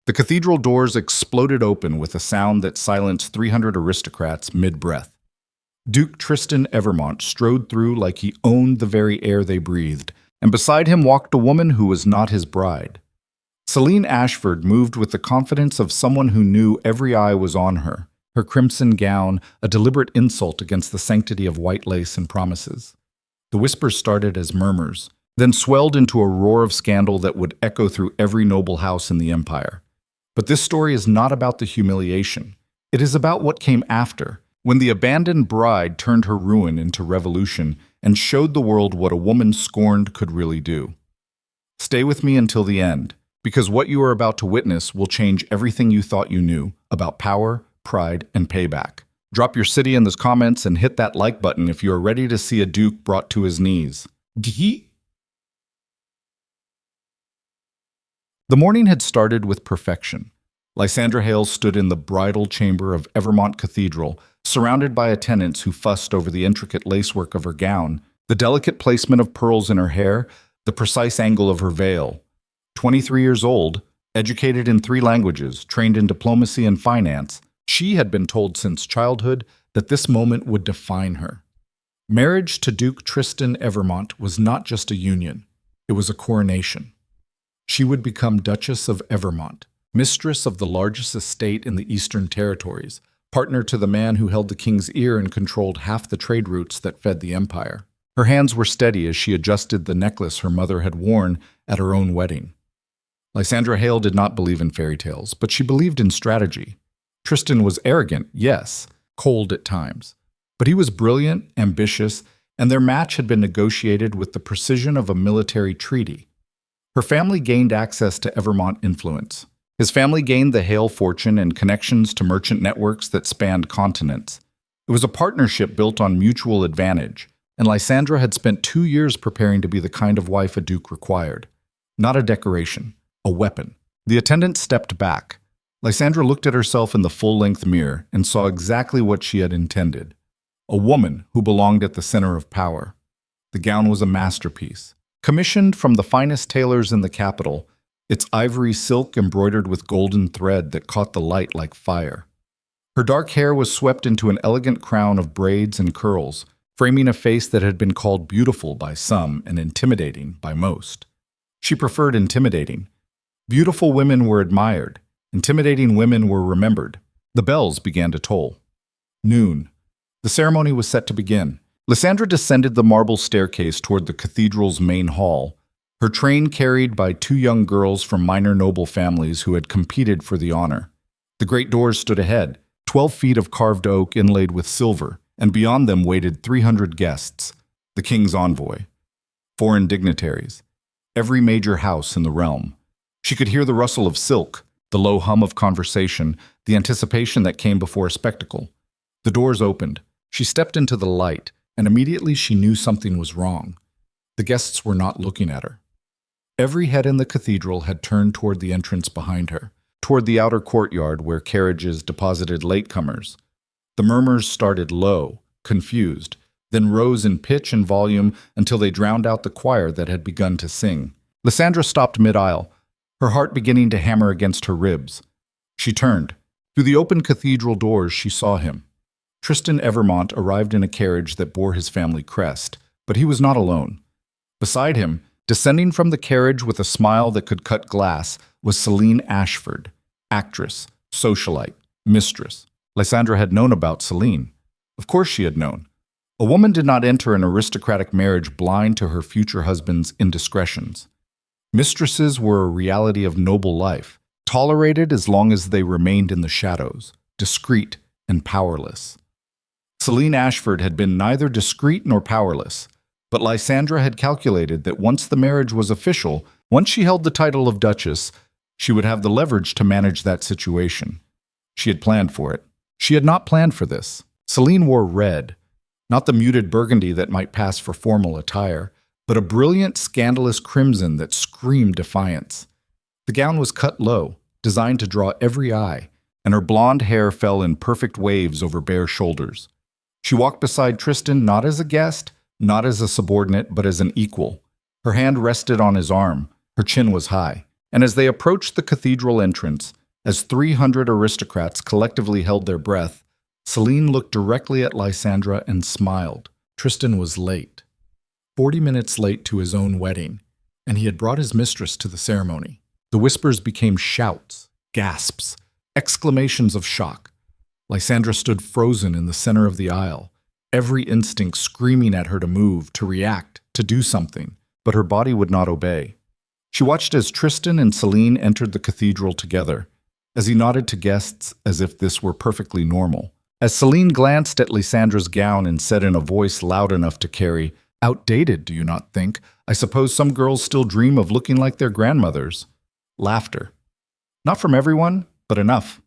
The cathedral doors exploded open with a sound that silenced 300 aristocrats mid-breath. Duke Tristan Evermont strode through like he owned the very air they breathed, and beside him walked a woman who was not his bride. Celine Ashford moved with the confidence of someone who knew every eye was on her, her crimson gown a deliberate insult against the sanctity of white lace and promises. The whispers started as murmurs, then swelled into a roar of scandal that would echo through every noble house in the empire. But this story is not about the humiliation. It is about what came after, when the abandoned bride turned her ruin into revolution and showed the world what a woman scorned could really do. Stay with me until the end, because what you are about to witness will change everything you thought you knew about power, pride, and payback. Drop your city in the comments and hit that like button if you are ready to see a duke brought to his knees. The morning had started with perfection. Lysandra Hale stood in the bridal chamber of Evermont Cathedral, surrounded by attendants who fussed over the intricate lacework of her gown, the delicate placement of pearls in her hair, the precise angle of her veil. 23 years old, educated in 3 languages, trained in diplomacy and finance, she had been told since childhood that this moment would define her. Marriage to Duke Tristan Evermont was not just a union, it was a coronation. She would become Duchess of Evermont, mistress of the largest estate in the Eastern Territories, partner to the man who held the king's ear and controlled half the trade routes that fed the empire. Her hands were steady as she adjusted the necklace her mother had worn at her own wedding. Lysandra Hale did not believe in fairy tales, but she believed in strategy. Tristan was arrogant, yes, cold at times, but he was brilliant, ambitious, and their match had been negotiated with the precision of a military treaty. Her family gained access to Evermont influence. His family gained the Hale fortune and connections to merchant networks that spanned continents. It was a partnership built on mutual advantage, and Lysandra had spent 2 years preparing to be the kind of wife a duke required. Not a decoration, a weapon. The attendant stepped back. Lysandra looked at herself in the full-length mirror and saw exactly what she had intended. A woman who belonged at the center of power. The gown was a masterpiece. Commissioned from the finest tailors in the capital, its ivory silk embroidered with golden thread that caught the light like fire. Her dark hair was swept into an elegant crown of braids and curls, framing a face that had been called beautiful by some and intimidating by most. She preferred intimidating. Beautiful women were admired. Intimidating women were remembered. The bells began to toll. Noon. The ceremony was set to begin. Lysandra descended the marble staircase toward the cathedral's main hall, her train carried by 2 young girls from minor noble families who had competed for the honor. The great doors stood ahead, 12 feet of carved oak inlaid with silver, and beyond them waited 300 guests, the king's envoy, foreign dignitaries, every major house in the realm. She could hear the rustle of silk, the low hum of conversation, the anticipation that came before a spectacle. The doors opened. She stepped into the light, and immediately she knew something was wrong. The guests were not looking at her. Every head in the cathedral had turned toward the entrance behind her, toward the outer courtyard where carriages deposited latecomers. The murmurs started low, confused, then rose in pitch and volume until they drowned out the choir that had begun to sing. Lysandra stopped mid-aisle, her heart beginning to hammer against her ribs. She turned. Through the open cathedral doors she saw him. Tristan Evermont arrived in a carriage that bore his family crest, but he was not alone. Beside him, descending from the carriage with a smile that could cut glass, was Celine Ashford, actress, socialite, mistress. Lysandra had known about Celine. Of course she had known. A woman did not enter an aristocratic marriage blind to her future husband's indiscretions. Mistresses were a reality of noble life, tolerated as long as they remained in the shadows, discreet and powerless. Celine Ashford had been neither discreet nor powerless, but Lysandra had calculated that once the marriage was official, once she held the title of Duchess, she would have the leverage to manage that situation. She had planned for it. She had not planned for this. Celine wore red, not the muted burgundy that might pass for formal attire, but a brilliant, scandalous crimson that screamed defiance. The gown was cut low, designed to draw every eye, and her blonde hair fell in perfect waves over bare shoulders. She walked beside Tristan not as a guest, not as a subordinate, but as an equal. Her hand rested on his arm, her chin was high, and as they approached the cathedral entrance, As 300 aristocrats collectively held their breath, Celine looked directly at Lysandra and smiled. Tristan was late. 40 minutes late to his own wedding, and he had brought his mistress to the ceremony. The whispers became shouts, gasps, exclamations of shock. Lysandra stood frozen in the center of the aisle, every instinct screaming at her to move, to react, to do something, but her body would not obey. She watched as Tristan and Celine entered the cathedral together, as he nodded to guests as if this were perfectly normal. As Celine glanced at Lysandra's gown and said in a voice loud enough to carry, "Outdated, do you not think? I suppose some girls still dream of looking like their grandmothers." Laughter. Not from everyone, but enough.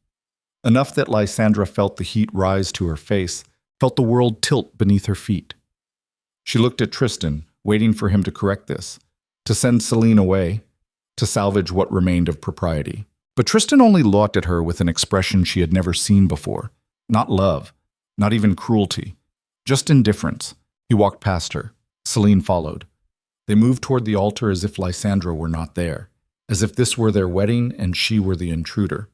Enough that Lysandra felt the heat rise to her face, felt the world tilt beneath her feet. She looked at Tristan, waiting for him to correct this, to send Celine away, to salvage what remained of propriety. But Tristan only looked at her with an expression she had never seen before. Not love, not even cruelty, just indifference. He walked past her. Celine followed. They moved toward the altar as if Lysandra were not there, as if this were their wedding and she were the intruder.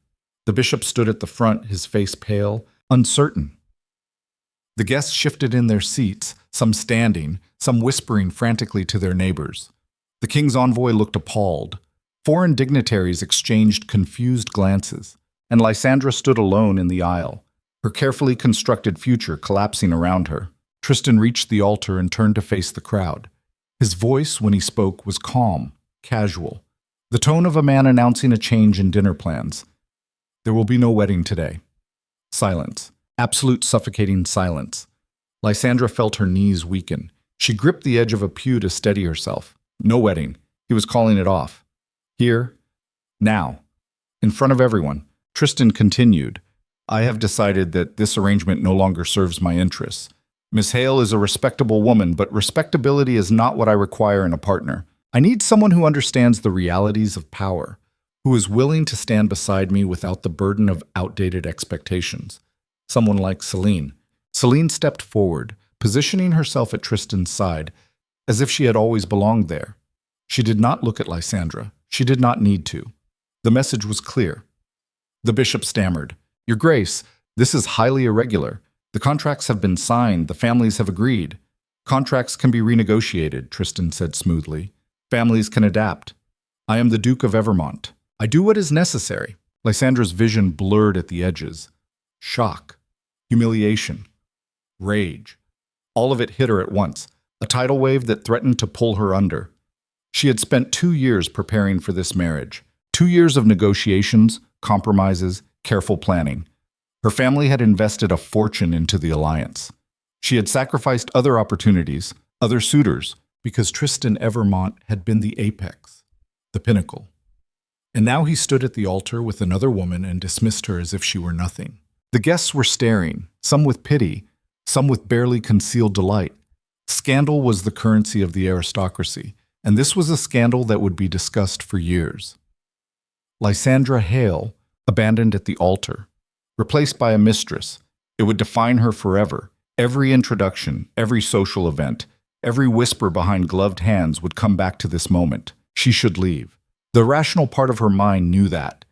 The bishop stood at the front, his face pale, uncertain. The guests shifted in their seats, some standing, some whispering frantically to their neighbors. The king's envoy looked appalled. Foreign dignitaries exchanged confused glances, and Lysandra stood alone in the aisle, her carefully constructed future collapsing around her. Tristan reached the altar and turned to face the crowd. His voice, when he spoke, was calm, casual, the tone of a man announcing a change in dinner plans. There will be no wedding today. Silence. Absolute suffocating silence. Lysandra felt her knees weaken. She gripped the edge of a pew to steady herself. No wedding. He was calling it off. Here, now, in front of everyone, Tristan continued, "I have decided that this arrangement no longer serves my interests. Miss Hale is a respectable woman, but respectability is not what I require in a partner. I need someone who understands the realities of power, who is willing to stand beside me without the burden of outdated expectations. Someone like Celine." Celine stepped forward, positioning herself at Tristan's side, as if she had always belonged there. She did not look at Lysandra. She did not need to. The message was clear. The bishop stammered, "Your Grace, this is highly irregular. The contracts have been signed. The families have agreed." "Contracts can be renegotiated," Tristan said smoothly. "Families can adapt. I am the Duke of Evermont. I do what is necessary." Lysandra's vision blurred at the edges. Shock, humiliation, rage. All of it hit her at once, a tidal wave that threatened to pull her under. She had spent 2 years preparing for this marriage. 2 years of negotiations, compromises, careful planning. Her family had invested a fortune into the alliance. She had sacrificed other opportunities, other suitors, because Tristan Evermont had been the apex, the pinnacle. And now he stood at the altar with another woman and dismissed her as if she were nothing. The guests were staring, some with pity, some with barely concealed delight. Scandal was the currency of the aristocracy, and this was a scandal that would be discussed for years. Lysandra Hale, abandoned at the altar, replaced by a mistress. It would define her forever. Every introduction, every social event, every whisper behind gloved hands would come back to this moment. She should leave. The rational part of her mind knew that.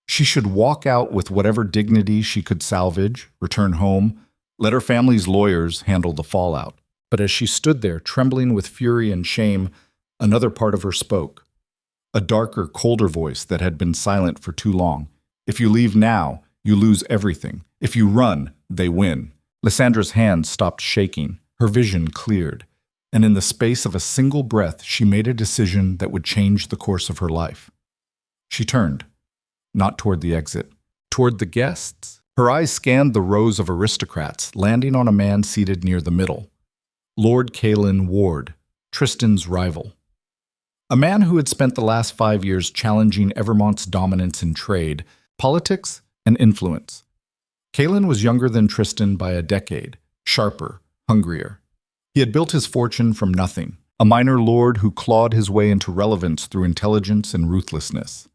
She should walk out with whatever dignity she could salvage, return home, let her family's lawyers handle the fallout. But as she stood there, trembling with fury and shame, another part of her spoke. A darker, colder voice that had been silent for too long. "If you leave now, you lose everything. If you run, they win." Lysandra's hands stopped shaking. Her vision cleared. And in the space of a single breath, she made a decision that would change the course of her life. She turned, not toward the exit, toward the guests. Her eyes scanned the rows of aristocrats, landing on a man seated near the middle. Lord Caelan Ward, Tristan's rival. A man who had spent the last 5 years challenging Evermont's dominance in trade, politics, and influence. Caelan was younger than Tristan by a decade, sharper, hungrier. He had built his fortune from nothing, a minor lord who clawed his way into relevance through intelligence and ruthlessness.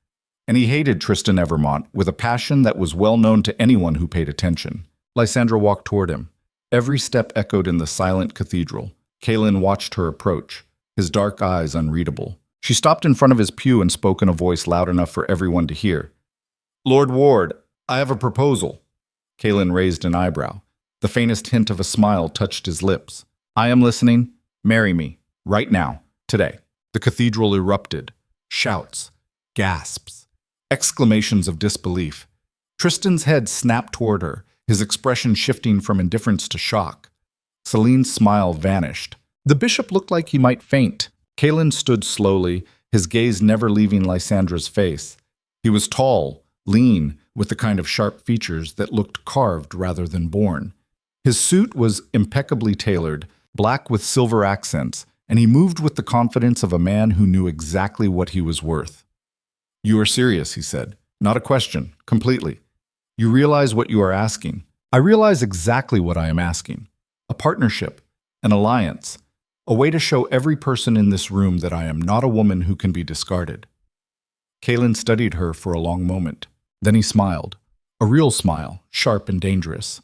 And he hated Tristan Evermont with a passion that was well known to anyone who paid attention. Lysandra walked toward him. Every step echoed in the silent cathedral. Caelan watched her approach, his dark eyes unreadable. She stopped in front of his pew and spoke in a voice loud enough for everyone to hear. Lord Ward, I have a proposal. Kalen raised an eyebrow. The faintest hint of a smile touched his lips. I am listening. Marry me. Right now. Today. The cathedral erupted. Shouts. Gasps. Exclamations of disbelief. Tristan's head snapped toward her, his expression shifting from indifference to shock. Celine's smile vanished. The bishop looked like he might faint. Kalen stood slowly, his gaze never leaving Lysandra's face. He was tall, lean, with the kind of sharp features that looked carved rather than born. His suit was impeccably tailored, black with silver accents, and he moved with the confidence of a man who knew exactly what he was worth. You are serious, he said. Not a question, completely. You realize what you are asking. I realize exactly what I am asking. A partnership, an alliance, a way to show every person in this room that I am not a woman who can be discarded. Kalen studied her for a long moment. Then he smiled. A real smile, sharp and dangerous.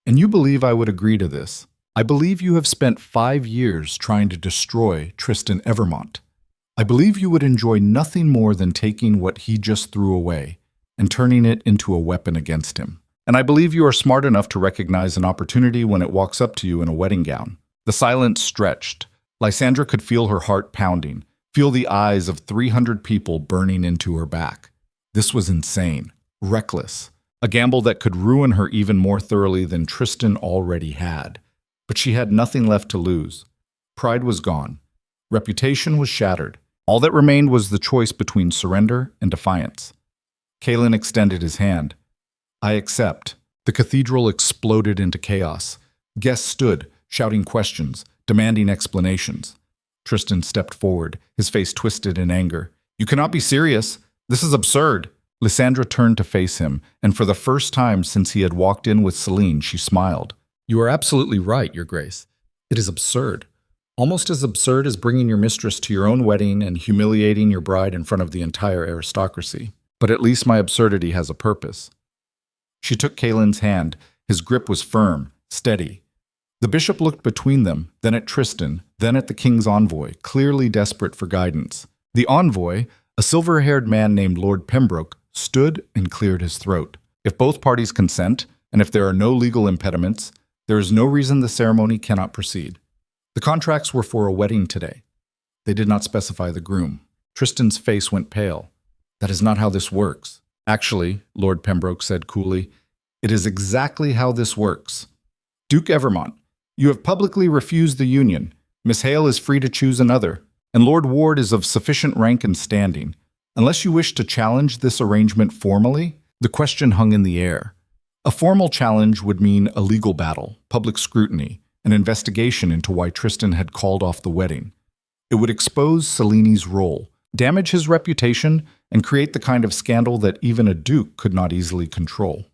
And you believe I would agree to this? I believe you have spent 5 years trying to destroy Tristan Evermont. I believe you would enjoy nothing more than taking what he just threw away and turning it into a weapon against him. And I believe you are smart enough to recognize an opportunity when it walks up to you in a wedding gown. The silence stretched. Lysandra could feel her heart pounding, feel the eyes of 300 people burning into her back. This was insane, reckless, a gamble that could ruin her even more thoroughly than Tristan already had. But she had nothing left to lose. Pride was gone. Reputation was shattered. All that remained was the choice between surrender and defiance. Kalen extended his hand. I accept. The cathedral exploded into chaos. Guests stood, shouting questions, demanding explanations. Tristan stepped forward, his face twisted in anger. You cannot be serious. This is absurd. Lysandra turned to face him, and for the first time since he had walked in with Celine, she smiled. You are absolutely right, Your Grace. It is absurd. Almost as absurd as bringing your mistress to your own wedding and humiliating your bride in front of the entire aristocracy. But at least my absurdity has a purpose. She took Kalen's hand. His grip was firm, steady. The bishop looked between them, then at Tristan, then at the king's envoy, clearly desperate for guidance. The envoy, a silver-haired man named Lord Pembroke, stood and cleared his throat. If both parties consent, and if there are no legal impediments, there is no reason the ceremony cannot proceed. The contracts were for a wedding today. They did not specify the groom. Tristan's face went pale. That is not how this works. Actually, Lord Pembroke said coolly, it is exactly how this works. Duke Evermont, you have publicly refused the union. Miss Hale is free to choose another, and Lord Ward is of sufficient rank and standing. Unless you wish to challenge this arrangement formally, the question hung in the air. A formal challenge would mean a legal battle, public scrutiny, an investigation into why Tristan had called off the wedding. It would expose Cellini's role, damage his reputation, and create the kind of scandal that even a duke could not easily control.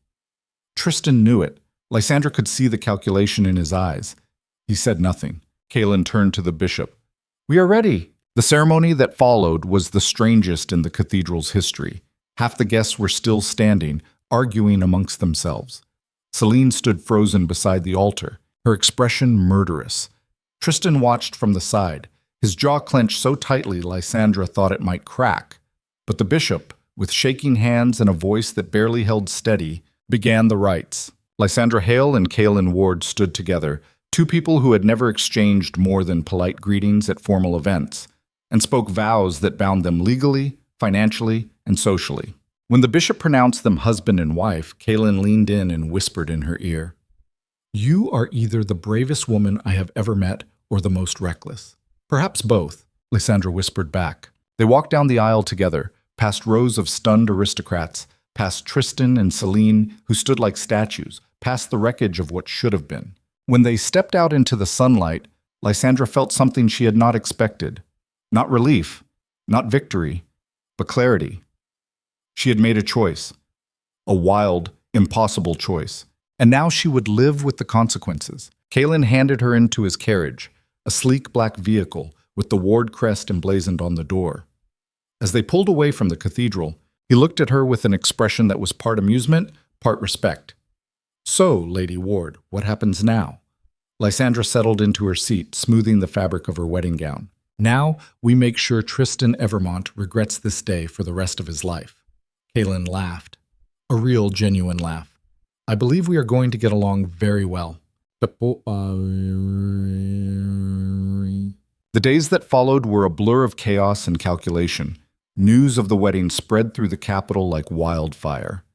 Tristan knew it. Lysandra could see the calculation in his eyes. He said nothing. Kalen turned to the bishop. We are ready. The ceremony that followed was the strangest in the cathedral's history. Half the guests were still standing, arguing amongst themselves. Celine stood frozen beside the altar, her expression murderous. Tristan watched from the side, his jaw clenched so tightly Lysandra thought it might crack. But the bishop, with shaking hands and a voice that barely held steady, began the rites. Lysandra Hale and Kalen Ward stood together, two people who had never exchanged more than polite greetings at formal events, and spoke vows that bound them legally, financially, and socially. When the bishop pronounced them husband and wife, Kalen leaned in and whispered in her ear, You are either the bravest woman I have ever met or the most reckless. Perhaps both, Lysandra whispered back. They walked down the aisle together, past rows of stunned aristocrats, past Tristan and Celine, who stood like statues, past the wreckage of what should have been. When they stepped out into the sunlight, Lysandra felt something she had not expected. Not relief, not victory, but clarity. She had made a choice, a wild, impossible choice, and now she would live with the consequences. Kalen handed her into his carriage, a sleek black vehicle with the Ward crest emblazoned on the door. As they pulled away from the cathedral, he looked at her with an expression that was part amusement, part respect. So, Lady Ward, what happens now? Lysandra settled into her seat, smoothing the fabric of her wedding gown. Now, we make sure Tristan Evermont regrets this day for the rest of his life. Kalen laughed. A real, genuine laugh. I believe we are going to get along very well. The days that followed were a blur of chaos and calculation. News of the wedding spread through the capital like wildfire.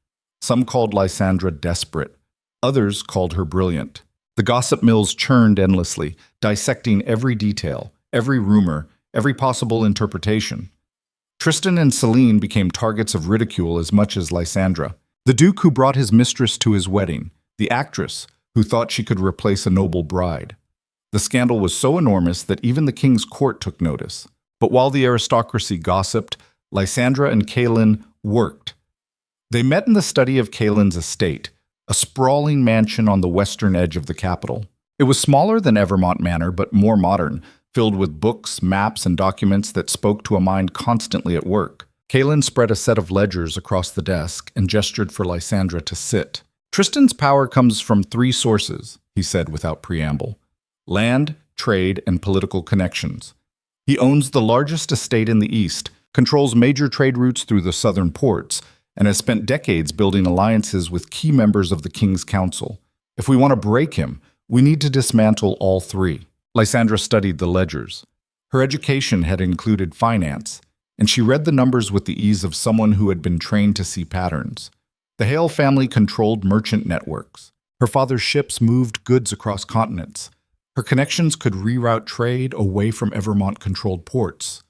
Some called Lysandra desperate. Others called her brilliant. The gossip mills churned endlessly, dissecting every detail, every rumor, every possible interpretation. Tristan and Celine became targets of ridicule as much as Lysandra. The duke who brought his mistress to his wedding, the actress who thought she could replace a noble bride. The scandal was so enormous that even the king's court took notice. But while the aristocracy gossiped, Lysandra and Kaelin worked. They met in the study of Kaelin's estate, a sprawling mansion on the western edge of the capital. It was smaller than Evermont Manor, but more modern, filled with books, maps, and documents that spoke to a mind constantly at work. Kaelin spread a set of ledgers across the desk and gestured for Lysandra to sit. Tristan's power comes from three sources, he said without preamble: land, trade, and political connections. He owns the largest estate in the East, controls major trade routes through the southern ports, and has spent decades building alliances with key members of the King's Council. If we want to break him, we need to dismantle all three. Lysandra studied the ledgers. Her education had included finance, and she read the numbers with the ease of someone who had been trained to see patterns. The Hale family controlled merchant networks. Her father's ships moved goods across continents. Her connections could reroute trade away from Evermont-controlled ports.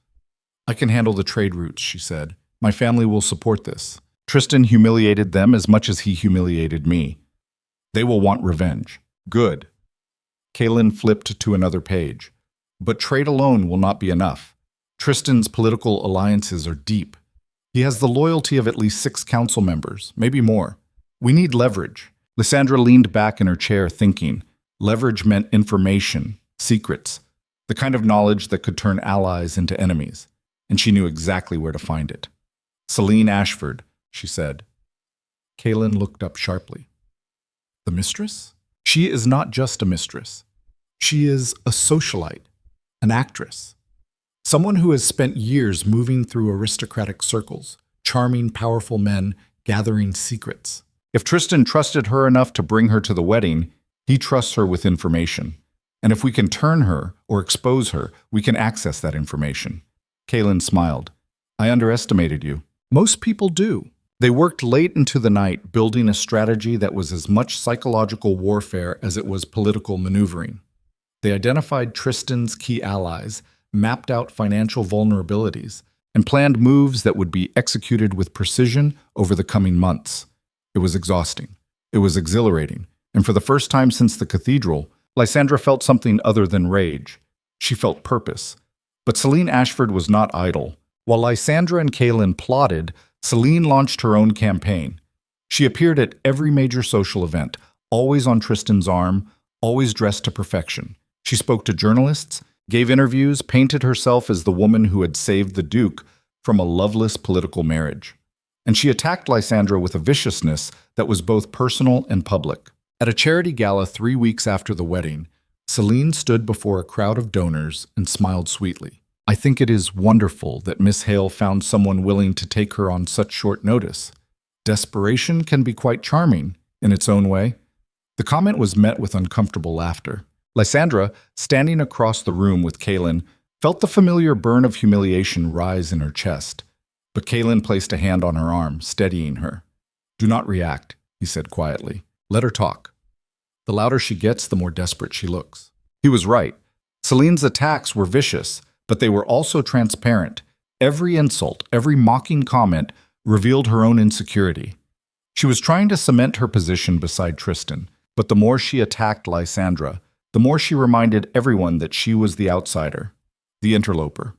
I can handle the trade routes, she said. My family will support this. Tristan humiliated them as much as he humiliated me. They will want revenge. Good. Kaelin flipped to another page. But trade alone will not be enough. Tristan's political alliances are deep. He has the loyalty of at least 6 council members, maybe more. We need leverage. Lysandra leaned back in her chair thinking. Leverage meant information, secrets, the kind of knowledge that could turn allies into enemies. And she knew exactly where to find it. Celine Ashford, she said. Kaelin looked up sharply. The mistress? She is not just a mistress. She is a socialite, an actress. Someone who has spent years moving through aristocratic circles, charming powerful men, gathering secrets. If Tristan trusted her enough to bring her to the wedding, he trusts her with information. And if we can turn her or expose her, we can access that information. Kaelin smiled. I underestimated you. Most people do. They worked late into the night building a strategy that was as much psychological warfare as it was political maneuvering. They identified Tristan's key allies, mapped out financial vulnerabilities, and planned moves that would be executed with precision over the coming months. It was exhausting. It was exhilarating. And for the first time since the cathedral, Lysandra felt something other than rage. She felt purpose. But Celine Ashford was not idle. While Lysandra and Kaelin plotted, Celine launched her own campaign. She appeared at every major social event, always on Tristan's arm, always dressed to perfection. She spoke to journalists, gave interviews, painted herself as the woman who had saved the Duke from a loveless political marriage. And she attacked Lysandra with a viciousness that was both personal and public. At a charity gala 3 weeks after the wedding, Celine stood before a crowd of donors and smiled sweetly. I think it is wonderful that Miss Hale found someone willing to take her on such short notice. Desperation can be quite charming in its own way. The comment was met with uncomfortable laughter. Lysandra, standing across the room with Kaelin, felt the familiar burn of humiliation rise in her chest. But Kaelin placed a hand on her arm, steadying her. Do not react, he said quietly. Let her talk. The louder she gets, the more desperate she looks. He was right. Celine's attacks were vicious, but they were also transparent. Every insult, every mocking comment revealed her own insecurity. She was trying to cement her position beside Tristan, but the more she attacked Lysandra, the more she reminded everyone that she was the outsider, the interloper.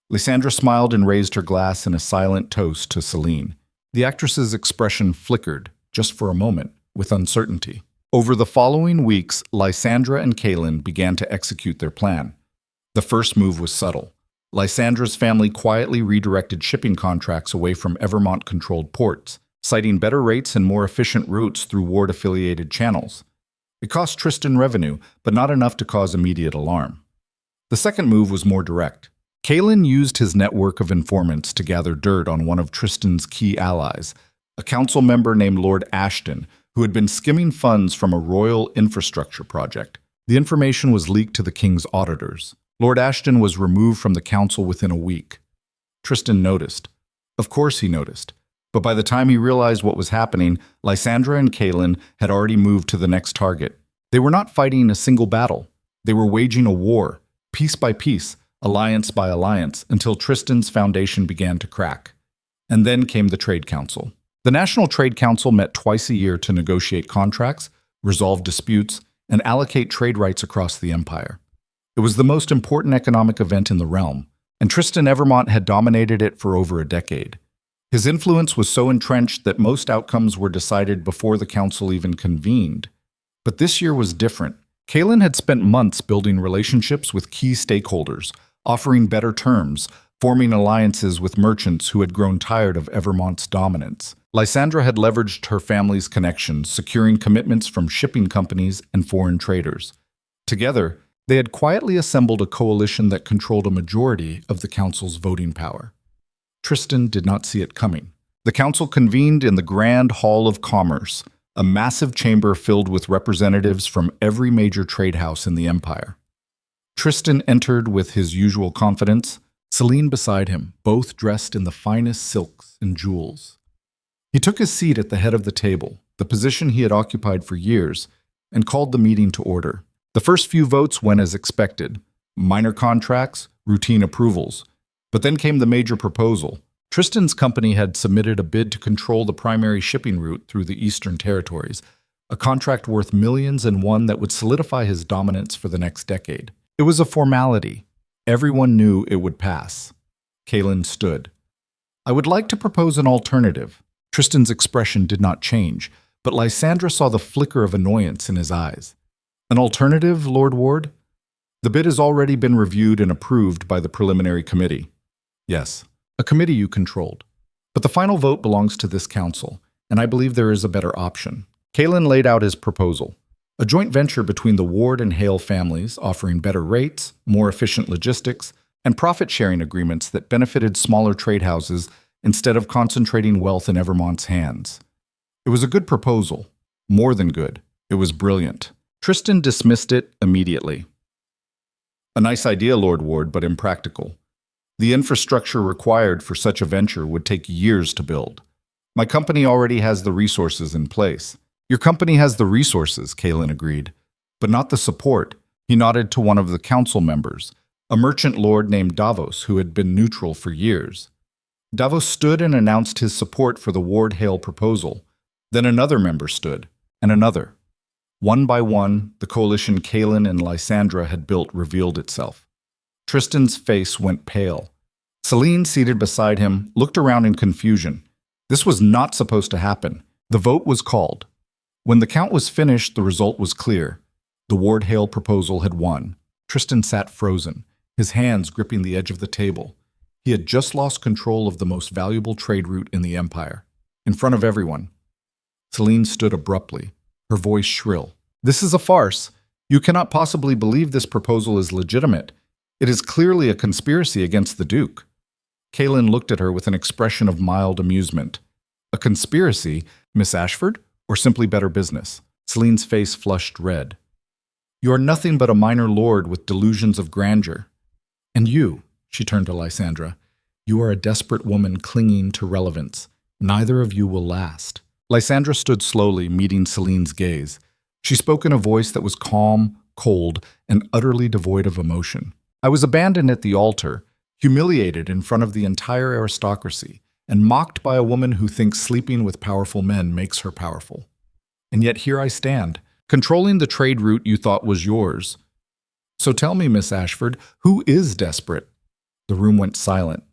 Lysandra smiled and raised her glass in a silent toast to Celine. The actress's expression flickered, just for a moment, with uncertainty. Over the following weeks, Lysandra and Kaelin began to execute their plan. The first move was subtle. Lysandra's family quietly redirected shipping contracts away from Evermont-controlled ports, citing better rates and more efficient routes through ward-affiliated channels. It cost Tristan revenue, but not enough to cause immediate alarm. The second move was more direct. Kaelin used his network of informants to gather dirt on one of Tristan's key allies, a council member named Lord Ashton, who had been skimming funds from a royal infrastructure project. The information was leaked to the king's auditors. Lord Ashton was removed from the council within a week. Tristan noticed. Of course he noticed. But by the time he realized what was happening, Lysandra and Kaelin had already moved to the next target. They were not fighting a single battle. They were waging a war, piece by piece, alliance by alliance, until Tristan's foundation began to crack. And then came the Trade Council. The National Trade Council met twice a year to negotiate contracts, resolve disputes, and allocate trade rights across the empire. It was the most important economic event in the realm, and Tristan Evermont had dominated it for over a decade. His influence was so entrenched that most outcomes were decided before the council even convened. But this year was different. Kaelin had spent months building relationships with key stakeholders, offering better terms, forming alliances with merchants who had grown tired of Evermont's dominance. Lysandra had leveraged her family's connections, securing commitments from shipping companies and foreign traders. Together, they had quietly assembled a coalition that controlled a majority of the council's voting power. Tristan did not see it coming. The council convened in the Grand Hall of Commerce, a massive chamber filled with representatives from every major trade house in the empire. Tristan entered with his usual confidence, Celine beside him, both dressed in the finest silks and jewels. He took his seat at the head of the table, the position he had occupied for years, and called the meeting to order. The first few votes went as expected, minor contracts, routine approvals. But then came the major proposal. Tristan's company had submitted a bid to control the primary shipping route through the Eastern Territories, a contract worth millions and one that would solidify his dominance for the next decade. It was a formality. Everyone knew it would pass. Kaelin stood. I would like to propose an alternative. Tristan's expression did not change, but Lysandra saw the flicker of annoyance in his eyes. An alternative, Lord Ward? The bid has already been reviewed and approved by the preliminary committee. Yes, a committee you controlled. But the final vote belongs to this council, and I believe there is a better option. Kaelin laid out his proposal. A joint venture between the Ward and Hale families, offering better rates, more efficient logistics, and profit-sharing agreements that benefited smaller trade houses instead of concentrating wealth in Evermont's hands. It was a good proposal. More than good. It was brilliant. Tristan dismissed it immediately. A nice idea, Lord Ward, but impractical. The infrastructure required for such a venture would take years to build. My company already has the resources in place. Your company has the resources, Kaelin agreed, but not the support. He nodded to one of the council members, a merchant lord named Davos who had been neutral for years. Davos stood and announced his support for the Ward-Hale proposal. Then another member stood, and another. One by one, the coalition Kaelin and Lysandra had built revealed itself. Tristan's face went pale. Celine, seated beside him, looked around in confusion. This was not supposed to happen. The vote was called. When the count was finished, the result was clear. The Ward-Hale proposal had won. Tristan sat frozen, his hands gripping the edge of the table. He had just lost control of the most valuable trade route in the empire. In front of everyone. Celine stood abruptly, her voice shrill. This is a farce. You cannot possibly believe this proposal is legitimate. It is clearly a conspiracy against the Duke. Kaelin looked at her with an expression of mild amusement. A conspiracy, Miss Ashford, or simply better business? Celine's face flushed red. You are nothing but a minor lord with delusions of grandeur. And you, she turned to Lysandra, you are a desperate woman clinging to relevance. Neither of you will last. Lysandra stood slowly, meeting Celine's gaze. She spoke in a voice that was calm, cold, and utterly devoid of emotion. I was abandoned at the altar, humiliated in front of the entire aristocracy, and mocked by a woman who thinks sleeping with powerful men makes her powerful. And yet here I stand, controlling the trade route you thought was yours. So tell me, Miss Ashford, who is desperate? The room went silent.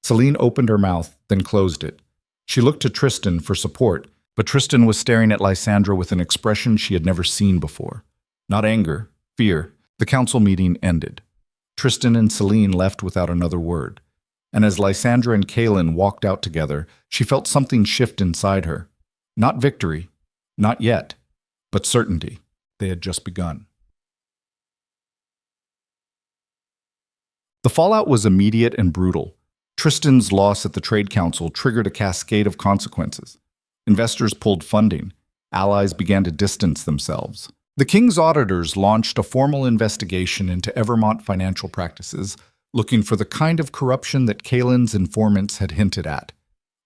Celine opened her mouth, then closed it. She looked to Tristan for support, but Tristan was staring at Lysandra with an expression she had never seen before. Not anger, fear. The council meeting ended. Tristan and Celine left without another word. And as Lysandra and Kaelin walked out together, she felt something shift inside her. Not victory, not yet, but certainty. They had just begun. The fallout was immediate and brutal. Tristan's loss at the Trade Council triggered a cascade of consequences. Investors pulled funding. Allies began to distance themselves. The king's auditors launched a formal investigation into Evermont financial practices, looking for the kind of corruption that Kaelin's informants had hinted at.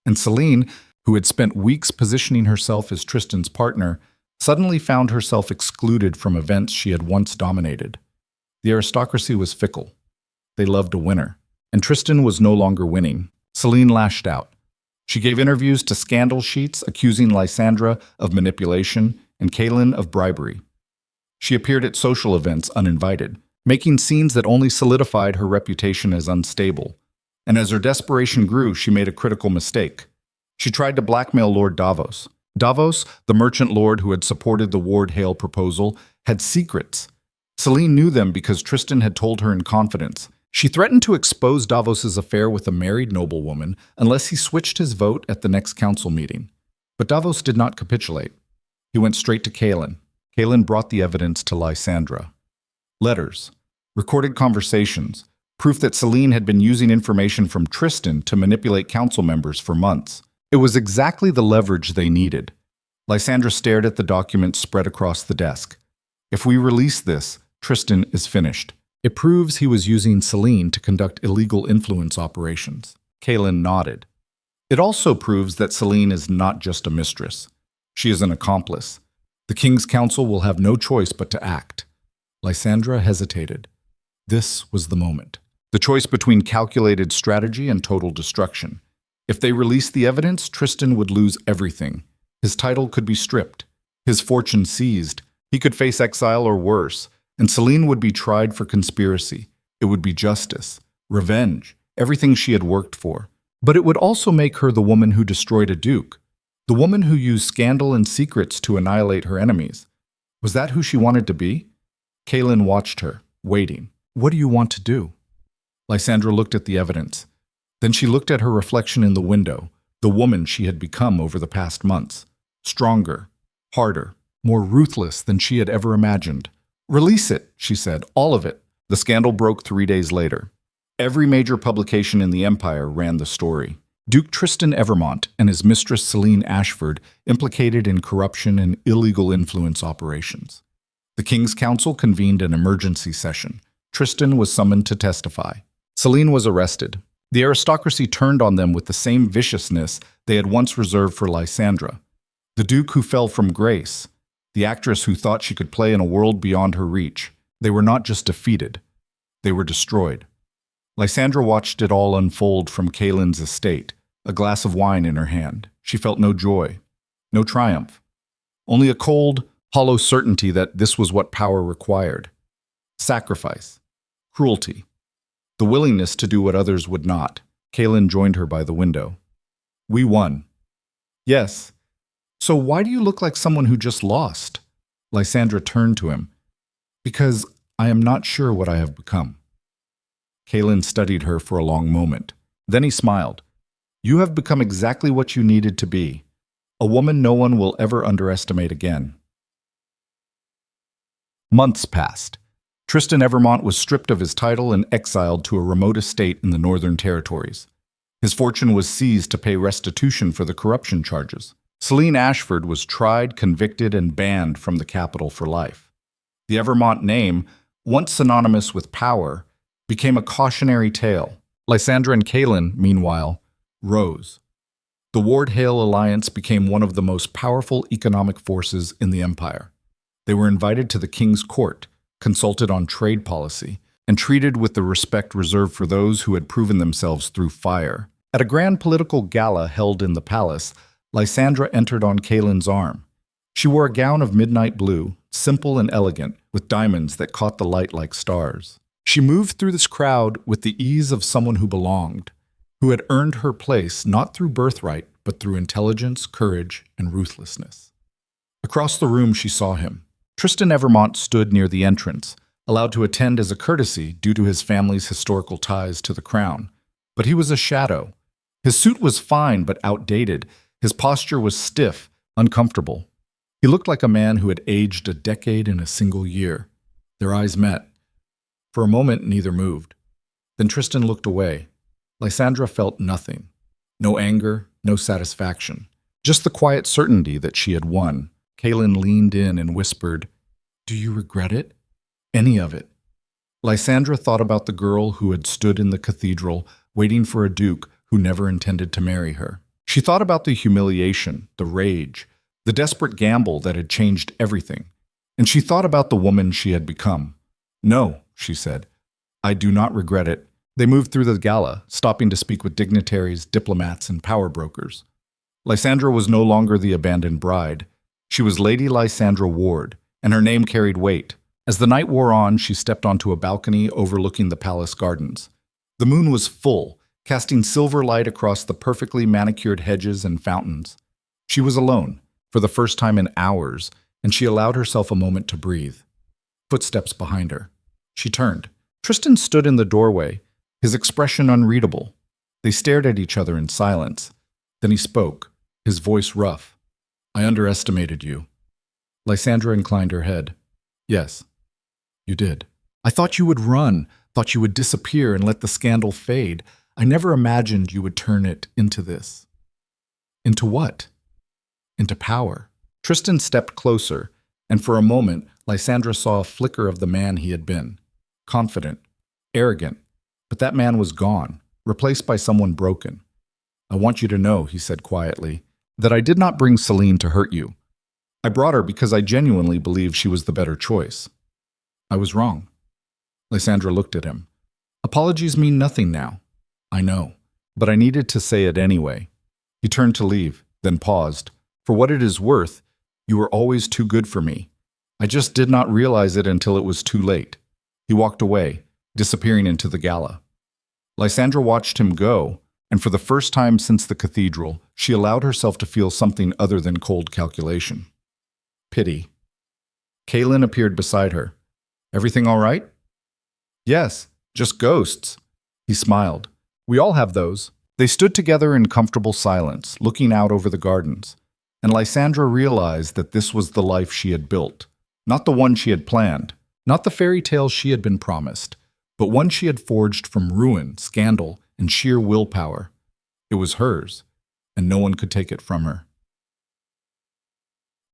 And Celine, who had spent weeks positioning herself as Tristan's partner, suddenly found herself excluded from events she had once dominated. The aristocracy was fickle. They loved a winner. And Tristan was no longer winning. Celine lashed out. She gave interviews to scandal sheets accusing Lysandra of manipulation and Kaelin of bribery. She appeared at social events uninvited, making scenes that only solidified her reputation as unstable. And as her desperation grew, she made a critical mistake. She tried to blackmail Lord Davos. Davos, the merchant lord who had supported the Ward Hale proposal, had secrets. Celine knew them because Tristan had told her in confidence. She threatened to expose Davos's affair with a married noblewoman unless he switched his vote at the next council meeting. But Davos did not capitulate. He went straight to Kaelin. Kaelin brought the evidence to Lysandra. Letters, recorded conversations, proof that Celine had been using information from Tristan to manipulate council members for months. It was exactly the leverage they needed. Lysandra stared at the documents spread across the desk. If we release this, Tristan is finished. It proves he was using Celine to conduct illegal influence operations. Kaelin nodded. It also proves that Celine is not just a mistress. She is an accomplice. The King's Council will have no choice but to act. Lysandra hesitated. This was the moment. The choice between calculated strategy and total destruction. If they released the evidence, Tristan would lose everything. His title could be stripped, his fortune seized. He could face exile or worse, and Celine would be tried for conspiracy. It would be justice, revenge, everything she had worked for. But it would also make her the woman who destroyed a duke, the woman who used scandal and secrets to annihilate her enemies. Was that who she wanted to be? Kaelin watched her, waiting. What do you want to do? Lysandra looked at the evidence. Then she looked at her reflection in the window, the woman she had become over the past months. Stronger, harder, more ruthless than she had ever imagined. Release it, she said, all of it. The scandal broke 3 days later. Every major publication in the Empire ran the story. Duke Tristan Evermont and his mistress Celine Ashford implicated in corruption and illegal influence operations. The King's Council convened an emergency session. Tristan was summoned to testify. Celine was arrested. The aristocracy turned on them with the same viciousness they had once reserved for Lysandra. The Duke who fell from grace, the actress who thought she could play in a world beyond her reach. They were not just defeated, they were destroyed. Lysandra watched it all unfold from Kaelin's estate, a glass of wine in her hand. She felt no joy, no triumph, only a cold, hollow certainty that this was what power required. Sacrifice, cruelty, the willingness to do what others would not. Kaelin joined her by the window. We won. Yes. So why do you look like someone who just lost? Lysandra turned to him. Because I am not sure what I have become. Kaelin studied her for a long moment. Then he smiled. You have become exactly what you needed to be. A woman no one will ever underestimate again. Months passed. Tristan Evermont was stripped of his title and exiled to a remote estate in the Northern Territories. His fortune was seized to pay restitution for the corruption charges. Celine Ashford was tried, convicted, and banned from the capital for life. The Evermont name, once synonymous with power, became a cautionary tale. Lysandra and Kaelin, meanwhile, rose. The Ward Hale alliance became one of the most powerful economic forces in the empire. They were invited to the king's court, consulted on trade policy, and treated with the respect reserved for those who had proven themselves through fire. At a grand political gala held in the palace, Lysandra entered on Kaelin's arm. She wore a gown of midnight blue, simple and elegant, with diamonds that caught the light like stars. She moved through this crowd with the ease of someone who belonged, who had earned her place not through birthright, but through intelligence, courage, and ruthlessness. Across the room she saw him. Tristan Evermont stood near the entrance, allowed to attend as a courtesy due to his family's historical ties to the crown. But he was a shadow. His suit was fine but outdated. His posture was stiff, uncomfortable. He looked like a man who had aged a decade in a single year. Their eyes met. For a moment, neither moved. Then Tristan looked away. Lysandra felt nothing. No anger, no satisfaction. Just the quiet certainty that she had won. Kaelin leaned in and whispered, "Do you regret it? Any of it?" Lysandra thought about the girl who had stood in the cathedral, waiting for a duke who never intended to marry her. She thought about the humiliation, the rage, the desperate gamble that had changed everything. And she thought about the woman she had become. "No," she said, "I do not regret it." They moved through the gala, stopping to speak with dignitaries, diplomats, and power brokers. Lysandra was no longer the abandoned bride. She was Lady Lysandra Ward, and her name carried weight. As the night wore on, she stepped onto a balcony overlooking the palace gardens. The moon was full, casting silver light across the perfectly manicured hedges and fountains. She was alone, for the first time in hours, and she allowed herself a moment to breathe. Footsteps behind her. She turned. Tristan stood in the doorway, his expression unreadable. They stared at each other in silence. Then he spoke, his voice rough. "I underestimated you." Lysandra inclined her head. "Yes, you did. I thought you would run, thought you would disappear and let the scandal fade. I never imagined you would turn it into this." "Into what?" "Into power." Tristan stepped closer, and for a moment, Lysandra saw a flicker of the man he had been. Confident, arrogant, but that man was gone, replaced by someone broken. "I want you to know," he said quietly, "that I did not bring Celine to hurt you. I brought her because I genuinely believed she was the better choice. I was wrong." Lysandra looked at him. "Apologies mean nothing now. I know, but I needed to say it anyway." He turned to leave, then paused. "For what it is worth, you were always too good for me. I just did not realize it until it was too late." He walked away, disappearing into the gala. Lysandra watched him go, and for the first time since the cathedral, she allowed herself to feel something other than cold calculation. Pity. Kaelin appeared beside her. "Everything all right?" "Yes, just ghosts." He smiled. "We all have those." They stood together in comfortable silence, looking out over the gardens, and Lysandra realized that this was the life she had built, not the one she had planned, not the fairy tale she had been promised, but one she had forged from ruin, scandal, and sheer willpower. It was hers, and no one could take it from her.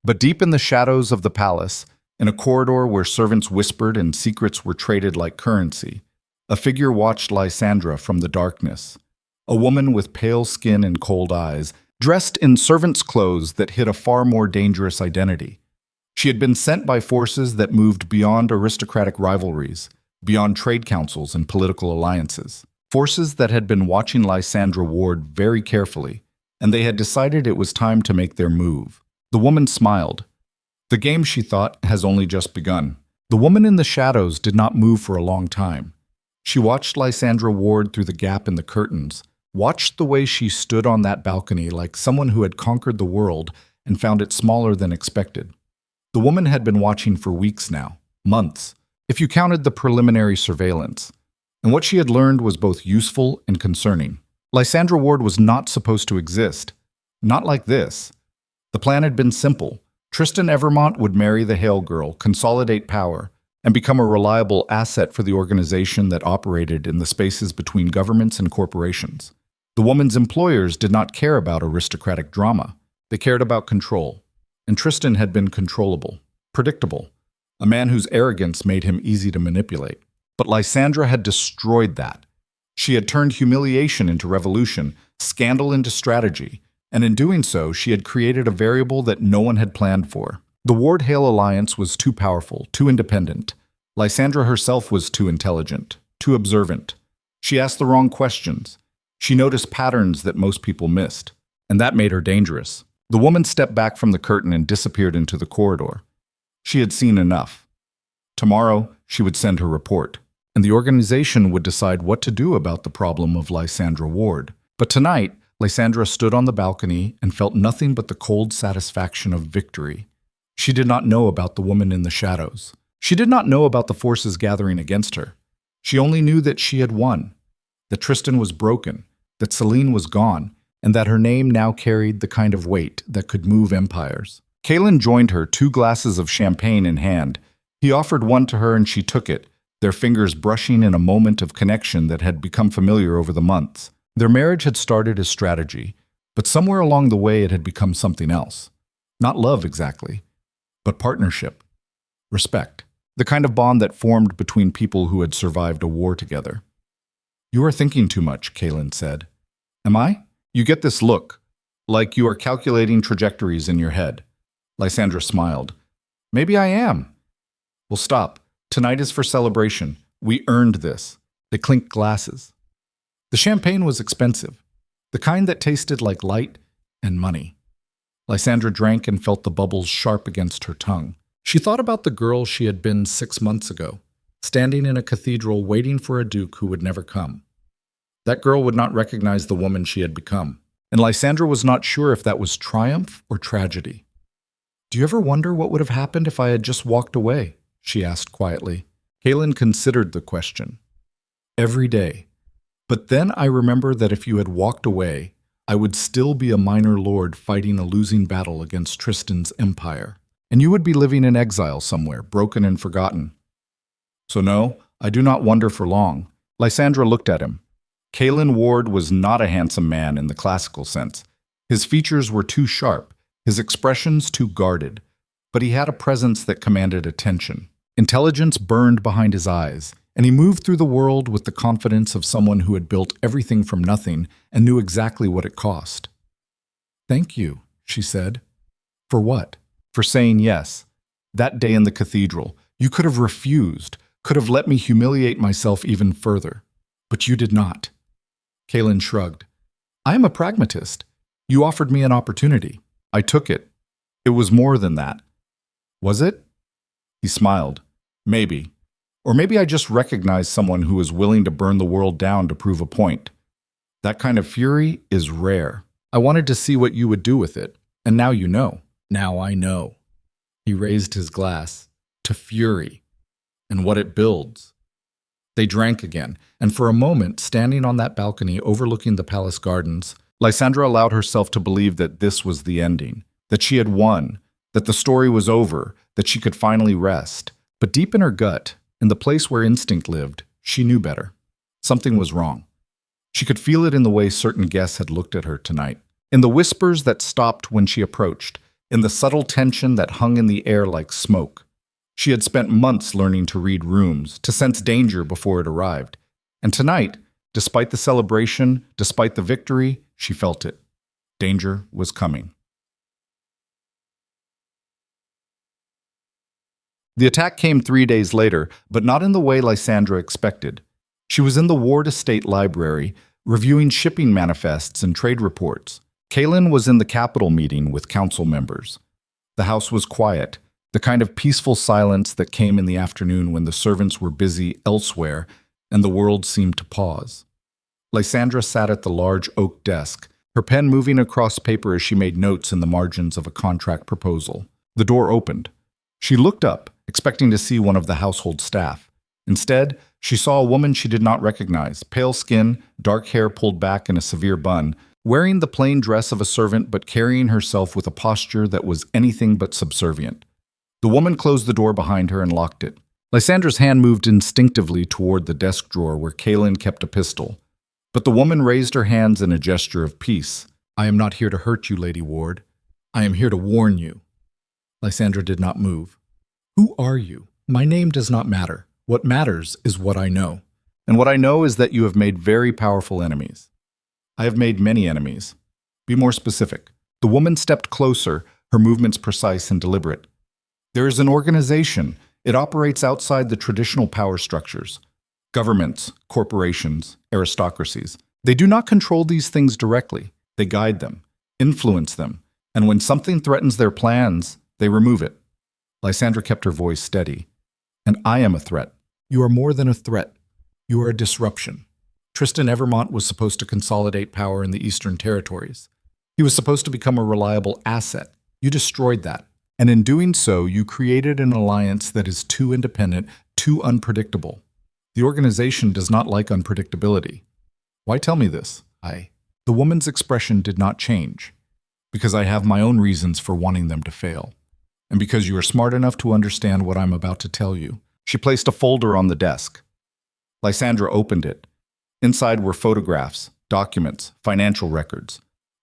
But deep in the shadows of the palace, in a corridor where servants whispered and secrets were traded like currency, a figure watched Lysandra from the darkness. A woman with pale skin and cold eyes, dressed in servant's clothes that hid a far more dangerous identity. She had been sent by forces that moved beyond aristocratic rivalries, beyond trade councils and political alliances. Forces that had been watching Lysandra Ward very carefully, and they had decided it was time to make their move. The woman smiled. The game, she thought, has only just begun. The woman in the shadows did not move for a long time. She watched Lysandra Ward through the gap in the curtains, watched the way she stood on that balcony like someone who had conquered the world and found it smaller than expected. The woman had been watching for weeks now, months, if you counted the preliminary surveillance. And what she had learned was both useful and concerning. Lysandra Ward was not supposed to exist. Not like this. The plan had been simple. Tristan Evermont would marry the Hale girl, consolidate power, and become a reliable asset for the organization that operated in the spaces between governments and corporations. The woman's employers did not care about aristocratic drama. They cared about control. And Tristan had been controllable, predictable, a man whose arrogance made him easy to manipulate. But Lysandra had destroyed that. She had turned humiliation into revolution, scandal into strategy, and in doing so, she had created a variable that no one had planned for. The Ward-Hale alliance was too powerful, too independent. Lysandra herself was too intelligent, too observant. She asked the wrong questions. She noticed patterns that most people missed, and that made her dangerous. The woman stepped back from the curtain and disappeared into the corridor. She had seen enough. Tomorrow, she would send her report, and the organization would decide what to do about the problem of Lysandra Ward. But tonight, Lysandra stood on the balcony and felt nothing but the cold satisfaction of victory. She did not know about the woman in the shadows. She did not know about the forces gathering against her. She only knew that she had won, that Tristan was broken, that Celine was gone, and that her name now carried the kind of weight that could move empires. Kaelin joined her, 2 glasses of champagne in hand. He offered one to her and she took it, their fingers brushing in a moment of connection that had become familiar over the months. Their marriage had started as strategy, But somewhere along the way it had become something else. Not love exactly, but partnership, respect, the kind of bond that formed between people who had survived a war together. "You are thinking too much," Kaylin said. "Am I?" "You get this look, like you are calculating trajectories in your head." Lysandra smiled. "Maybe I am." "Well, stop. Tonight is for celebration. We earned this." They clinked glasses. The champagne was expensive, the kind that tasted like light and money. Lysandra drank and felt the bubbles sharp against her tongue. She thought about the girl she had been 6 months ago, standing in a cathedral waiting for a duke who would never come. That girl would not recognize the woman she had become, and Lysandra was not sure if that was triumph or tragedy. "Do you ever wonder what would have happened if I had just walked away?" she asked quietly. Kaylin considered the question. "Every day. But then I remember that if you had walked away, I would still be a minor lord fighting a losing battle against Tristan's empire, and you would be living in exile somewhere, broken and forgotten. So no, I do not wonder for long." Lysandra looked at him. Kaylin Ward was not a handsome man in the classical sense. His features were too sharp, his expressions too guarded, but he had a presence that commanded attention. Intelligence burned behind his eyes, and he moved through the world with the confidence of someone who had built everything from nothing and knew exactly what it cost. "Thank you," she said. "For what?" "For saying yes. That day in the cathedral, you could have refused, could have let me humiliate myself even further. But you did not." Kaylin shrugged. "I am a pragmatist. You offered me an opportunity. I took it. It was more than that." "Was it?" He smiled. "Maybe. Or maybe I just recognized someone who was willing to burn the world down to prove a point. That kind of fury is rare. I wanted to see what you would do with it, and now you know." "Now I know." He raised his glass. "To fury, and what it builds." They drank again, and for a moment, standing on that balcony overlooking the palace gardens, Lysandra allowed herself to believe that this was the ending, that she had won, that the story was over, that she could finally rest. But deep in her gut, in the place where instinct lived, she knew better. Something was wrong. She could feel it in the way certain guests had looked at her tonight, in the whispers that stopped when she approached, in the subtle tension that hung in the air like smoke. She had spent months learning to read rooms, to sense danger before it arrived. And tonight, despite the celebration, despite the victory, she felt it. Danger was coming. The attack came 3 days later, but not in the way Lysandra expected. She was in the Ward Estate Library, reviewing shipping manifests and trade reports. Kaylin was in the Capitol meeting with council members. The house was quiet, the kind of peaceful silence that came in the afternoon when the servants were busy elsewhere and the world seemed to pause. Lysandra sat at the large oak desk, her pen moving across paper as she made notes in the margins of a contract proposal. The door opened. She looked up, expecting to see one of the household staff. Instead, she saw a woman she did not recognize, pale skin, dark hair pulled back in a severe bun, wearing the plain dress of a servant but carrying herself with a posture that was anything but subservient. The woman closed the door behind her and locked it. Lysandra's hand moved instinctively toward the desk drawer where Kaylin kept a pistol. But the woman raised her hands in a gesture of peace. "I am not here to hurt you, Lady Ward. I am here to warn you." Lysandra did not move. "Who are you? My name does not matter. What matters is what I know. And what I know is that you have made very powerful enemies." "I have made many enemies." "Be more specific." The woman stepped closer, her movements precise and deliberate. "There is an organization. It operates outside the traditional power structures. Governments, corporations, aristocracies. They do not control these things directly. They guide them, influence them, and when something threatens their plans, they remove it." Lysandra kept her voice steady. "And I am a threat." "You are more than a threat. You are a disruption." Tristan Evermont was supposed to consolidate power in the Eastern Territories. He was supposed to become a reliable asset. You destroyed that. And in doing so, you created an alliance that is too independent, too unpredictable. The organization does not like unpredictability. Why tell me this? The woman's expression did not change. Because I have my own reasons for wanting them to fail. And because you are smart enough to understand what I'm about to tell you. She placed a folder on the desk. Lysandra opened it. Inside were photographs, documents, financial records.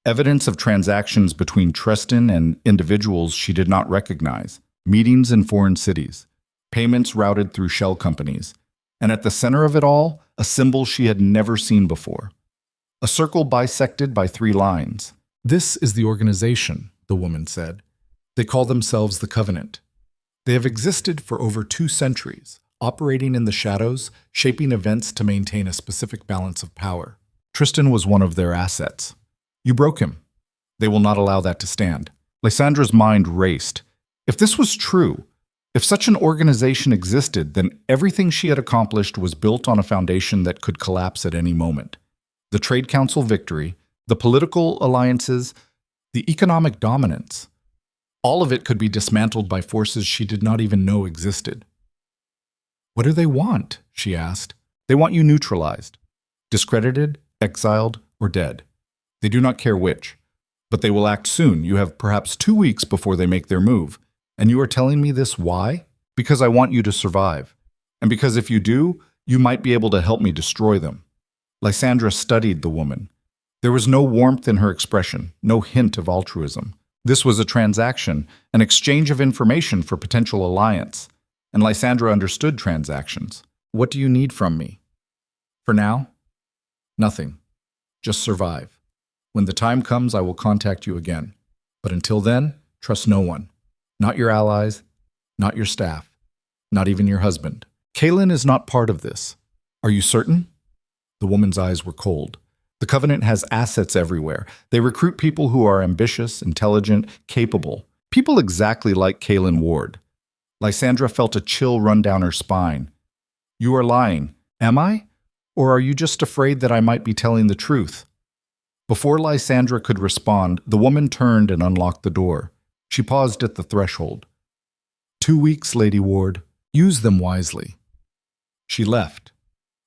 Evidence of transactions between Tristan and individuals she did not recognize, meetings in foreign cities, payments routed through shell companies, and at the center of it all, a symbol she had never seen before. A circle bisected by 3 lines. "This is the organization," the woman said. "They call themselves the Covenant. They have existed for over 2 centuries, operating in the shadows, shaping events to maintain a specific balance of power. Tristan was one of their assets. You broke him. They will not allow that to stand." Lysandra's mind raced. If this was true, if such an organization existed, then everything she had accomplished was built on a foundation that could collapse at any moment. The Trade Council victory, the political alliances, the economic dominance. All of it could be dismantled by forces she did not even know existed. "What do they want?" she asked. "They want you neutralized, discredited, exiled, or dead. They do not care which. But they will act soon. You have perhaps 2 weeks before they make their move. And you are telling me this why? Because I want you to survive. And because if you do, you might be able to help me destroy them." Lysandra studied the woman. There was no warmth in her expression, no hint of altruism. This was a transaction, an exchange of information for potential alliance. And Lysandra understood transactions. "What do you need from me?" "For now, nothing. Just survive. When the time comes, I will contact you again. But until then, trust no one. Not your allies, not your staff, not even your husband. Kaelin is not part of this. Are you certain?" The woman's eyes were cold. The Covenant has assets everywhere. They recruit people who are ambitious, intelligent, capable. People exactly like Kaelin Ward. Lysandra felt a chill run down her spine. "You are lying. Am I? Or are you just afraid that I might be telling the truth?" Before Lysandra could respond, the woman turned and unlocked the door. She paused at the threshold. 2 weeks, Lady Ward. Use them wisely." She left.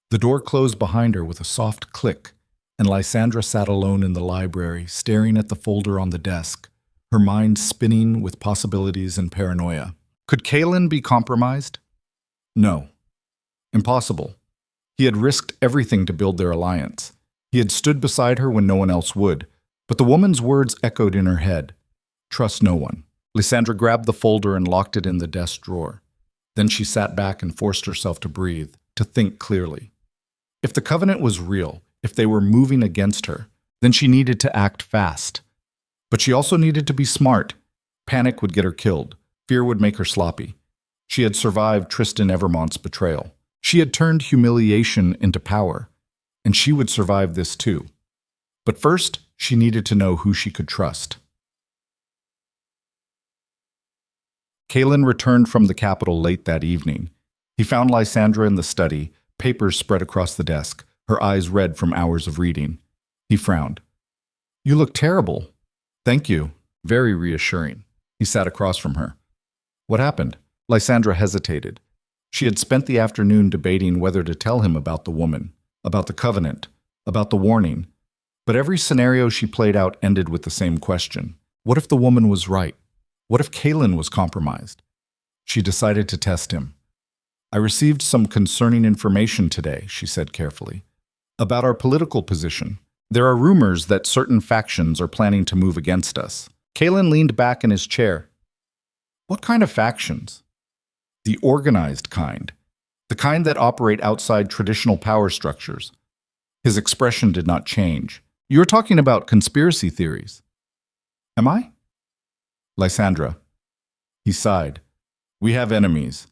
The door closed behind her with a soft click, and Lysandra sat alone in the library, staring at the folder on the desk, her mind spinning with possibilities and paranoia. Could Kaelin be compromised? No. Impossible. He had risked everything to build their alliance. He had stood beside her when no one else would, but the woman's words echoed in her head. Trust no one. Lysandra grabbed the folder and locked it in the desk drawer. Then she sat back and forced herself to breathe, to think clearly. If the Covenant was real, if they were moving against her, then she needed to act fast. But she also needed to be smart. Panic would get her killed. Fear would make her sloppy. She had survived Tristan Evermont's betrayal. She had turned humiliation into power, and she would survive this too. But first, she needed to know who she could trust. Kaelin returned from the capital late that evening. He found Lysandra in the study, papers spread across the desk, her eyes red from hours of reading. He frowned. "You look terrible." "Thank you." Very reassuring. He sat across from her. "What happened?" Lysandra hesitated. She had spent the afternoon debating whether to tell him about the woman, about the Covenant, about the warning. But every scenario she played out ended with the same question. What if the woman was right? What if Kaelin was compromised? She decided to test him. "I received some concerning information today," she said carefully, "about our political position. There are rumors that certain factions are planning to move against us." Kaelin leaned back in his chair. "What kind of factions?" "The organized kind. The kind that operate outside traditional power structures." His expression did not change. "You're talking about conspiracy theories." "Am I?" "Lysandra." He sighed. "We have enemies.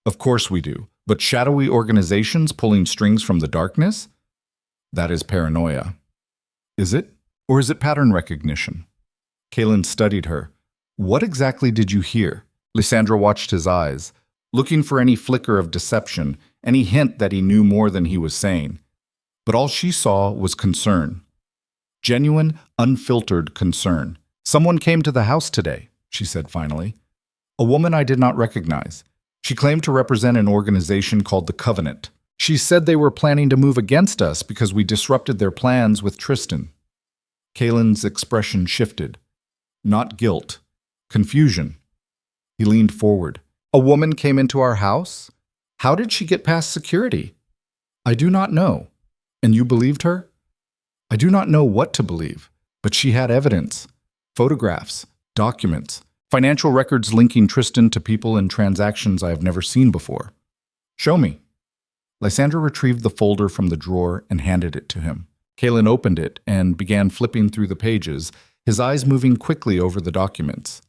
Of course we do. But shadowy organizations pulling strings from the darkness? That is paranoia." "Is it? Or is it pattern recognition?" Kaelin studied her. "What exactly did you hear?" Lysandra watched his eyes, looking for any flicker of deception, any hint that he knew more than he was saying. But all she saw was concern. Genuine, unfiltered concern. "Someone came to the house today," she said finally. "A woman I did not recognize. She claimed to represent an organization called the Covenant. She said they were planning to move against us because we disrupted their plans with Tristan." Kaelin's expression shifted. Not guilt. Confusion. He leaned forward. "A woman came into our house? How did she get past security?" "I do not know." "And you believed her?" "I do not know what to believe. But she had evidence, photographs, documents, financial records linking Tristan to people and transactions I have never seen before. Show me. Lysandra retrieved the folder from the drawer and handed it to him. Kalen opened it and began flipping through the pages, his eyes moving quickly over the documents.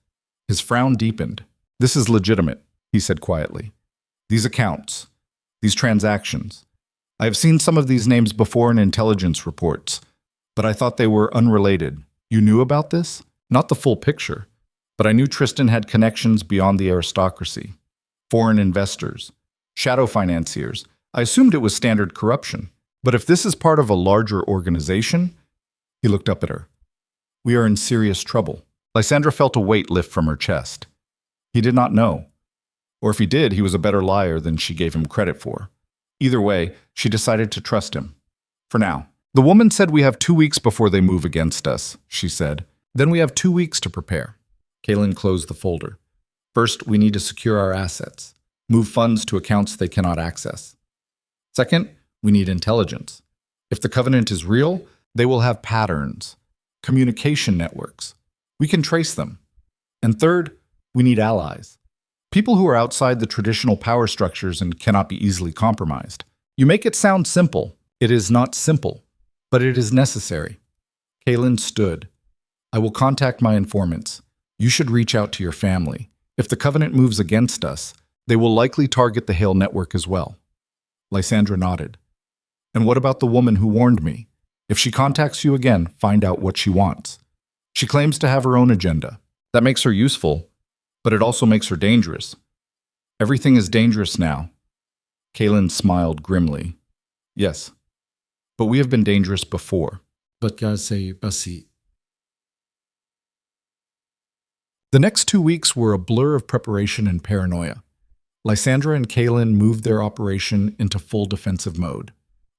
His frown deepened. This is legitimate, he said quietly. These accounts, these transactions. I have seen some of these names before in intelligence reports, but I thought they were unrelated. You knew about this? Not the full picture, but I knew Tristan had connections beyond the aristocracy. Foreign investors, shadow financiers. I assumed it was standard corruption. But if this is part of a larger organization, he looked up at her. We are in serious trouble. Lysandra felt a weight lift from her chest. He did not know. Or if he did, he was a better liar than she gave him credit for. Either way, she decided to trust him. For now. The woman said we have 2 weeks before they move against us, she said. Then we have 2 weeks to prepare. Kalen closed the folder. First, we need to secure our assets. Move funds to accounts they cannot access. Second, we need intelligence. If the covenant is real, they will have patterns, communication networks. We can trace them. And third, we need allies. People who are outside the traditional power structures and cannot be easily compromised. You make it sound simple. It is not simple, but it is necessary. Kalen stood. I will contact my informants. You should reach out to your family. If the covenant moves against us, they will likely target the Hale network as well. Lysandra nodded. And what about the woman who warned me? If she contacts you again, find out what she wants. She claims to have her own agenda. That makes her useful, but it also makes her dangerous. Everything is dangerous now. Kalen smiled grimly. Yes, but we have been dangerous before. The next 2 weeks were a blur of preparation and paranoia. Lysandra and Kalen moved their operation into full defensive mode.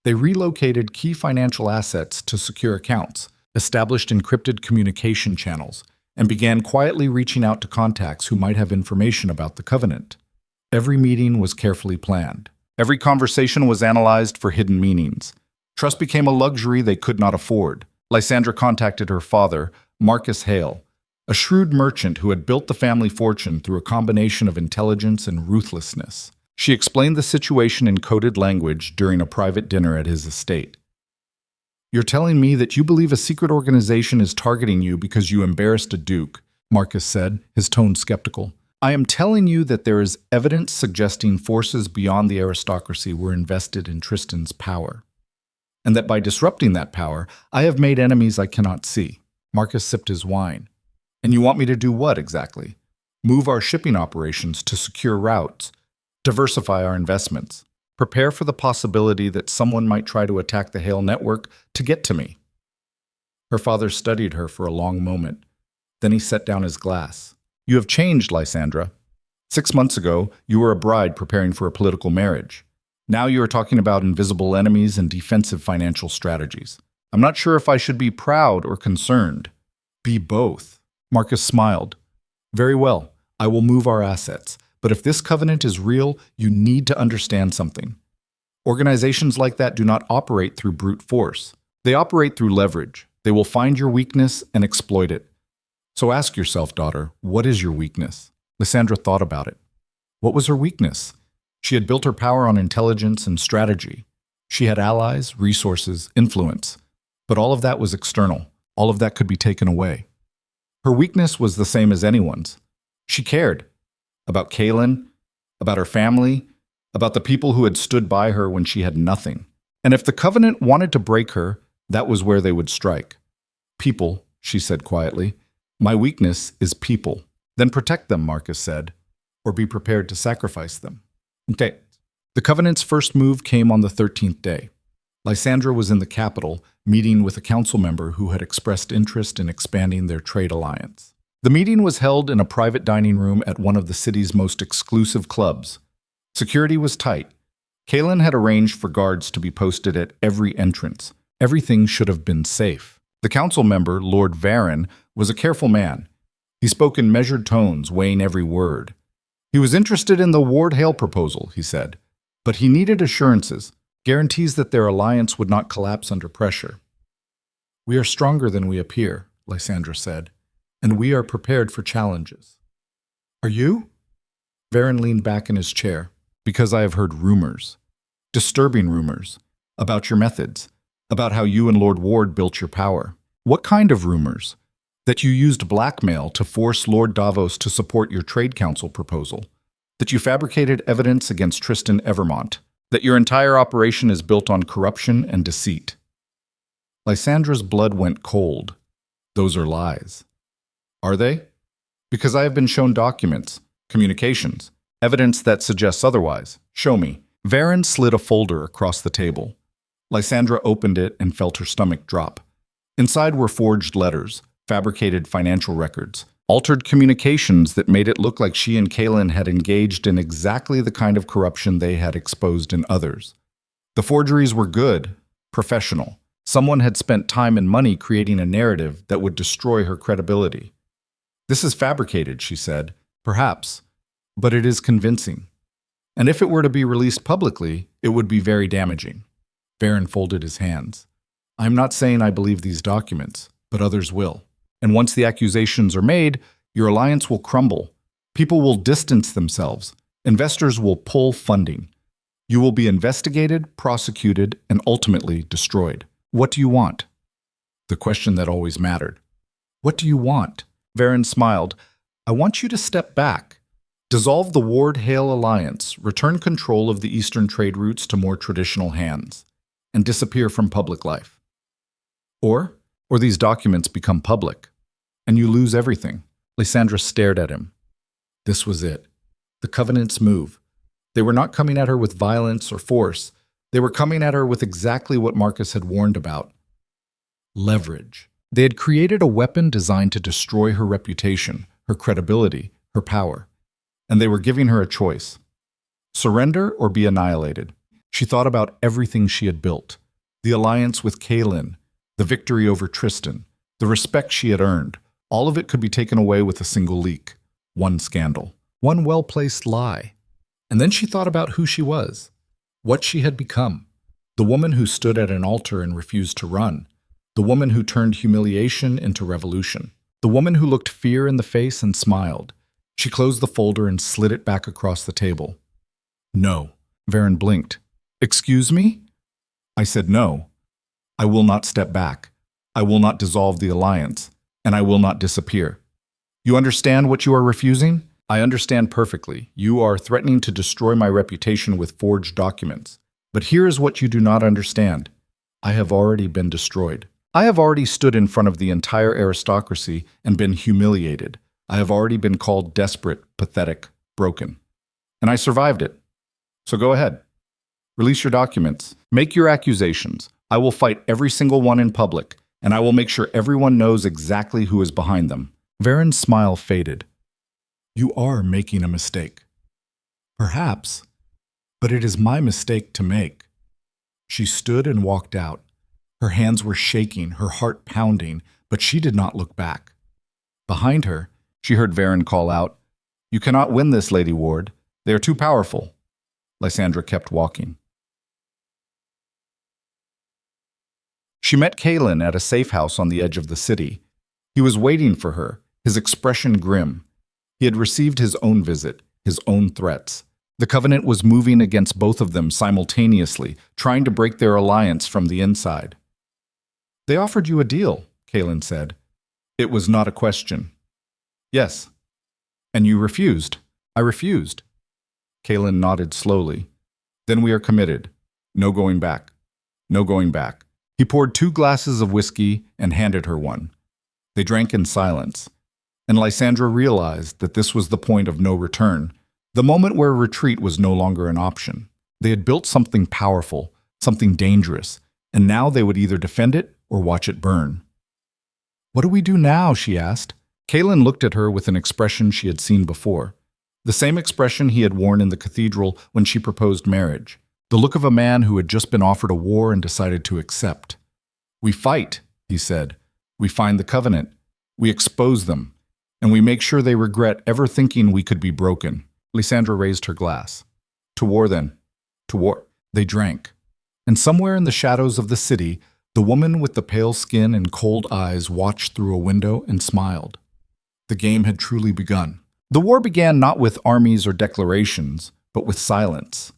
They relocated key financial assets to secure accounts, established encrypted communication channels, and began quietly reaching out to contacts who might have information about the covenant. Every meeting was carefully planned. Every conversation was analyzed for hidden meanings. Trust became a luxury they could not afford. Lysandra contacted her father, Marcus Hale, a shrewd merchant who had built the family fortune through a combination of intelligence and ruthlessness. She explained the situation in coded language during a private dinner at his estate. You're telling me that you believe a secret organization is targeting you because you embarrassed a duke, Marcus said, his tone skeptical. I am telling you that there is evidence suggesting forces beyond the aristocracy were invested in Tristan's power, and that by disrupting that power, I have made enemies I cannot see. Marcus sipped his wine. And you want me to do what exactly? Move our shipping operations to secure routes, diversify our investments, prepare for the possibility that someone might try to attack the Hale network to get to me. Her father studied her for a long moment. Then he set down his glass. You have changed, Lysandra. 6 months ago, you were a bride preparing for a political marriage. Now you are talking about invisible enemies and defensive financial strategies. I'm not sure if I should be proud or concerned. Be both. Marcus smiled. Very well, I will move our assets. But if this covenant is real, you need to understand something. Organizations like that do not operate through brute force. They operate through leverage. They will find your weakness and exploit it. So ask yourself, daughter, what is your weakness? Lysandra thought about it. What was her weakness? She had built her power on intelligence and strategy. She had allies, resources, influence. But all of that was external. All of that could be taken away. Her weakness was the same as anyone's. She cared. About Kalen, about her family, about the people who had stood by her when she had nothing. And if the covenant wanted to break her, that was where they would strike. People, she said quietly. My weakness is people. Then protect them, Marcus said, or be prepared to sacrifice them. Okay. The covenant's first move came on the 13th day. Lysandra was in the capital, meeting with a council member who had expressed interest in expanding their trade alliance. The meeting was held in a private dining room at one of the city's most exclusive clubs. Security was tight. Kalen had arranged for guards to be posted at every entrance. Everything should have been safe. The council member, Lord Varon, was a careful man. He spoke in measured tones, weighing every word. He was interested in the Ward Hale proposal, he said, but he needed assurances, guarantees that their alliance would not collapse under pressure. We are stronger than we appear, Lysandra said, and we are prepared for challenges. Are you? Varen leaned back in his chair. Because I have heard rumors, disturbing rumors, about your methods, about how you and Lord Ward built your power. What kind of rumors? That you used blackmail to force Lord Davos to support your trade council proposal. That you fabricated evidence against Tristan Evermont. That your entire operation is built on corruption and deceit. Lysandra's blood went cold. Those are lies. Are they? Because I have been shown documents, communications, evidence that suggests otherwise. Show me. Varen slid a folder across the table. Lysandra opened it and felt her stomach drop. Inside were forged letters, fabricated financial records, altered communications that made it look like she and Kaelin had engaged in exactly the kind of corruption they had exposed in others. The forgeries were good, professional. Someone had spent time and money creating a narrative that would destroy her credibility. This is fabricated, she said. Perhaps. But it is convincing. And if it were to be released publicly, it would be very damaging. Varen folded his hands. I am not saying I believe these documents, but others will. And once the accusations are made, your alliance will crumble. People will distance themselves. Investors will pull funding. You will be investigated, prosecuted, and ultimately destroyed. What do you want? The question that always mattered. What do you want? Varen smiled. I want you to step back. Dissolve the Ward-Hale alliance, return control of the eastern trade routes to more traditional hands, and disappear from public life. Or these documents become public, and you lose everything. Lysandra stared at him. This was it. The Covenant's move. They were not coming at her with violence or force. They were coming at her with exactly what Marcus had warned about. Leverage. They had created a weapon designed to destroy her reputation, her credibility, her power. And they were giving her a choice. Surrender or be annihilated. She thought about everything she had built. The alliance with Kaelin, the victory over Tristan, the respect she had earned. All of it could be taken away with a single leak. One scandal. One well-placed lie. And then she thought about who she was. What she had become. The woman who stood at an altar and refused to run. The woman who turned humiliation into revolution. The woman who looked fear in the face and smiled. She closed the folder and slid it back across the table. No. Varen blinked. Excuse me? I said no. I will not step back. I will not dissolve the alliance. And I will not disappear. You understand what you are refusing? I understand perfectly. You are threatening to destroy my reputation with forged documents. But here is what you do not understand. I have already been destroyed. I have already stood in front of the entire aristocracy and been humiliated. I have already been called desperate, pathetic, broken. And I survived it. So go ahead. Release your documents. Make your accusations. I will fight every single one in public, and I will make sure everyone knows exactly who is behind them. Varen's smile faded. You are making a mistake. Perhaps, but it is my mistake to make. She stood and walked out. Her hands were shaking, her heart pounding, but she did not look back. Behind her, she heard Varen call out, You cannot win this, Lady Ward. They are too powerful. Lysandra kept walking. She met Kaelin at a safe house on the edge of the city. He was waiting for her, his expression grim. He had received his own visit, his own threats. The Covenant was moving against both of them simultaneously, trying to break their alliance from the inside. They offered you a deal, Kaelin said. It was not a question. Yes. And you refused. I refused. Kaelin nodded slowly. Then we are committed. No going back. No going back. He poured 2 glasses of whiskey and handed her one. They drank in silence. And Lysandra realized that this was the point of no return, the moment where retreat was no longer an option. They had built something powerful, something dangerous, and now they would either defend it or watch it burn. What do we do now? She asked. Kaelin looked at her with an expression she had seen before, the same expression he had worn in the cathedral when she proposed marriage, the look of a man who had just been offered a war and decided to accept. We fight, he said. We find the Covenant. We expose them. And we make sure they regret ever thinking we could be broken. Lysandra raised her glass. To war, then. To war. They drank. And somewhere in the shadows of the city, The woman with the pale skin and cold eyes watched through a window and smiled. The game had truly begun. The war began not with armies or declarations, but with silence.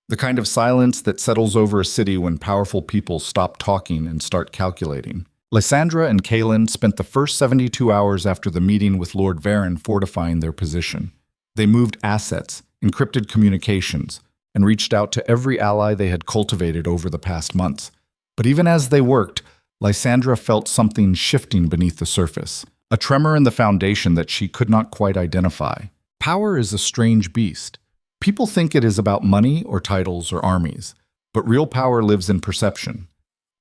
The kind of silence that settles over a city when powerful people stop talking and start calculating. Lysandra and Kaelin spent the first 72 hours after the meeting with Lord Varen fortifying their position. They moved assets, encrypted communications, and reached out to every ally they had cultivated over the past months. But even as they worked, Lysandra felt something shifting beneath the surface, a tremor in the foundation that she could not quite identify. Power is a strange beast. People think it is about money or titles or armies, but real power lives in perception.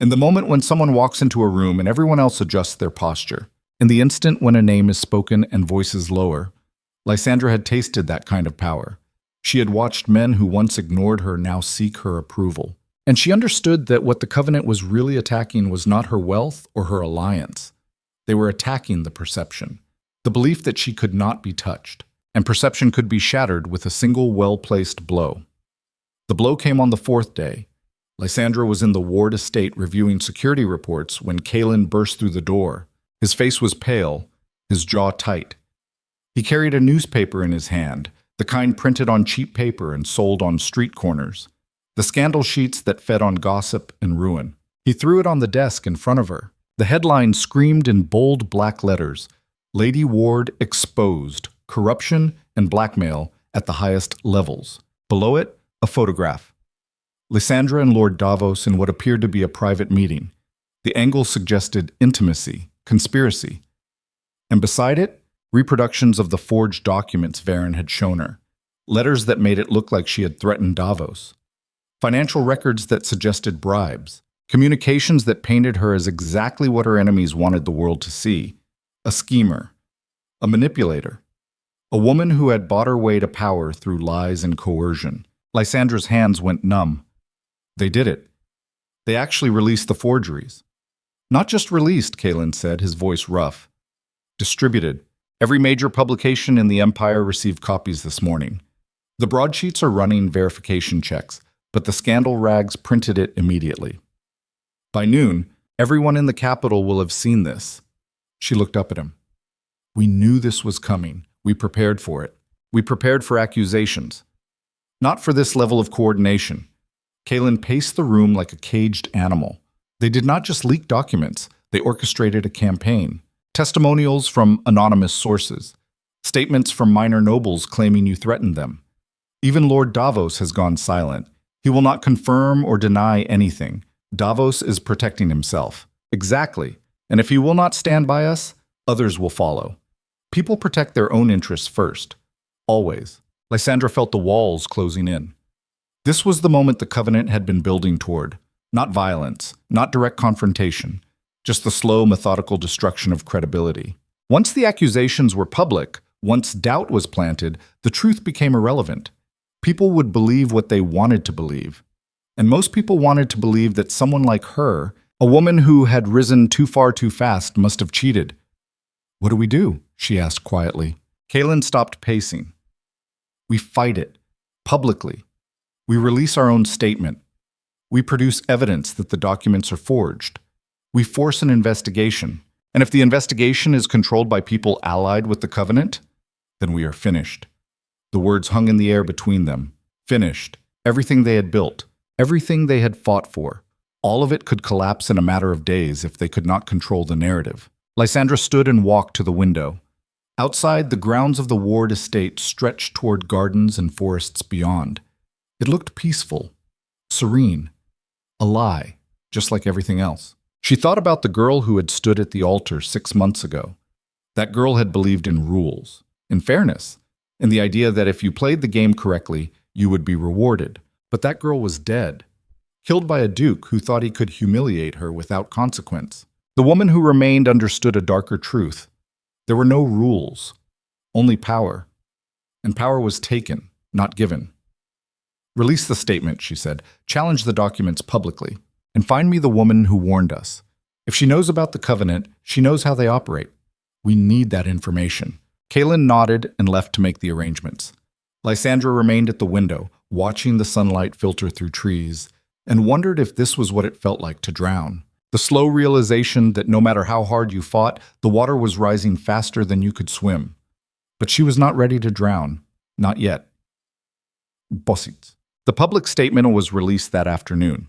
In the moment when someone walks into a room and everyone else adjusts their posture, in the instant when a name is spoken and voices lower, Lysandra had tasted that kind of power. She had watched men who once ignored her now seek her approval. And she understood that what the Covenant was really attacking was not her wealth or her alliance. They were attacking the perception, the belief that she could not be touched, and perception could be shattered with a single well-placed blow. The blow came on the fourth day. Lysandra was in the ward estate reviewing security reports when Kaelin burst through the door. His face was pale, his jaw tight. He carried a newspaper in his hand, the kind printed on cheap paper and sold on street corners. The scandal sheets that fed on gossip and ruin. He threw it on the desk in front of her. The headline screamed in bold black letters, "Lady Ward exposed, corruption and blackmail at the highest levels." Below it, a photograph. Lysandra and Lord Davos in what appeared to be a private meeting. The angle suggested intimacy, conspiracy. And beside it, reproductions of the forged documents Varen had shown her. Letters that made it look like she had threatened Davos. Financial records that suggested bribes. Communications that painted her as exactly what her enemies wanted the world to see. A schemer. A manipulator. A woman who had bought her way to power through lies and coercion. Lysandra's hands went numb. They did it. They actually released the forgeries. Not just released, Kaelin said, his voice rough. Distributed. Every major publication in the Empire received copies this morning. The broadsheets are running verification checks, but the scandal rags printed it immediately. By noon, everyone in the capital will have seen this. She looked up at him. We knew this was coming. We prepared for it. We prepared for accusations. Not for this level of coordination. Kaelin paced the room like a caged animal. They did not just leak documents. They orchestrated a campaign. Testimonials from anonymous sources. Statements from minor nobles claiming you threatened them. Even Lord Davos has gone silent. He will not confirm or deny anything. Davos is protecting himself. Exactly. And if he will not stand by us, others will follow. People protect their own interests first. Always. Lysandra felt the walls closing in. This was the moment the Covenant had been building toward. Not violence, not direct confrontation, just the slow, methodical destruction of credibility. Once the accusations were public, once doubt was planted, the truth became irrelevant. People would believe what they wanted to believe. And most people wanted to believe that someone like her, a woman who had risen too far too fast, must have cheated. What do we do? She asked quietly. Kaelin stopped pacing. We fight it. Publicly. We release our own statement. We produce evidence that the documents are forged. We force an investigation. And if the investigation is controlled by people allied with the Covenant, then we are finished. The words hung in the air between them. Finished. Everything they had built. Everything they had fought for. All of it could collapse in a matter of days if they could not control the narrative. Lysandra stood and walked to the window. Outside, the grounds of the Ward estate stretched toward gardens and forests beyond. It looked peaceful, serene, a lie, just like everything else. She thought about the girl who had stood at the altar 6 months ago. That girl had believed in rules, in fairness, in the idea that if you played the game correctly, you would be rewarded. But that girl was dead, killed by a duke who thought he could humiliate her without consequence. The woman who remained understood a darker truth. There were no rules, only power. And power was taken, not given. Release the statement, she said. Challenge the documents publicly. And find me the woman who warned us. If she knows about the Covenant, she knows how they operate. We need that information. Kaelin nodded and left to make the arrangements. Lysandra remained at the window, watching the sunlight filter through trees, and wondered if this was what it felt like to drown. The slow realization that no matter how hard you fought, the water was rising faster than you could swim. But she was not ready to drown. Not yet. Bosit. The public statement was released that afternoon.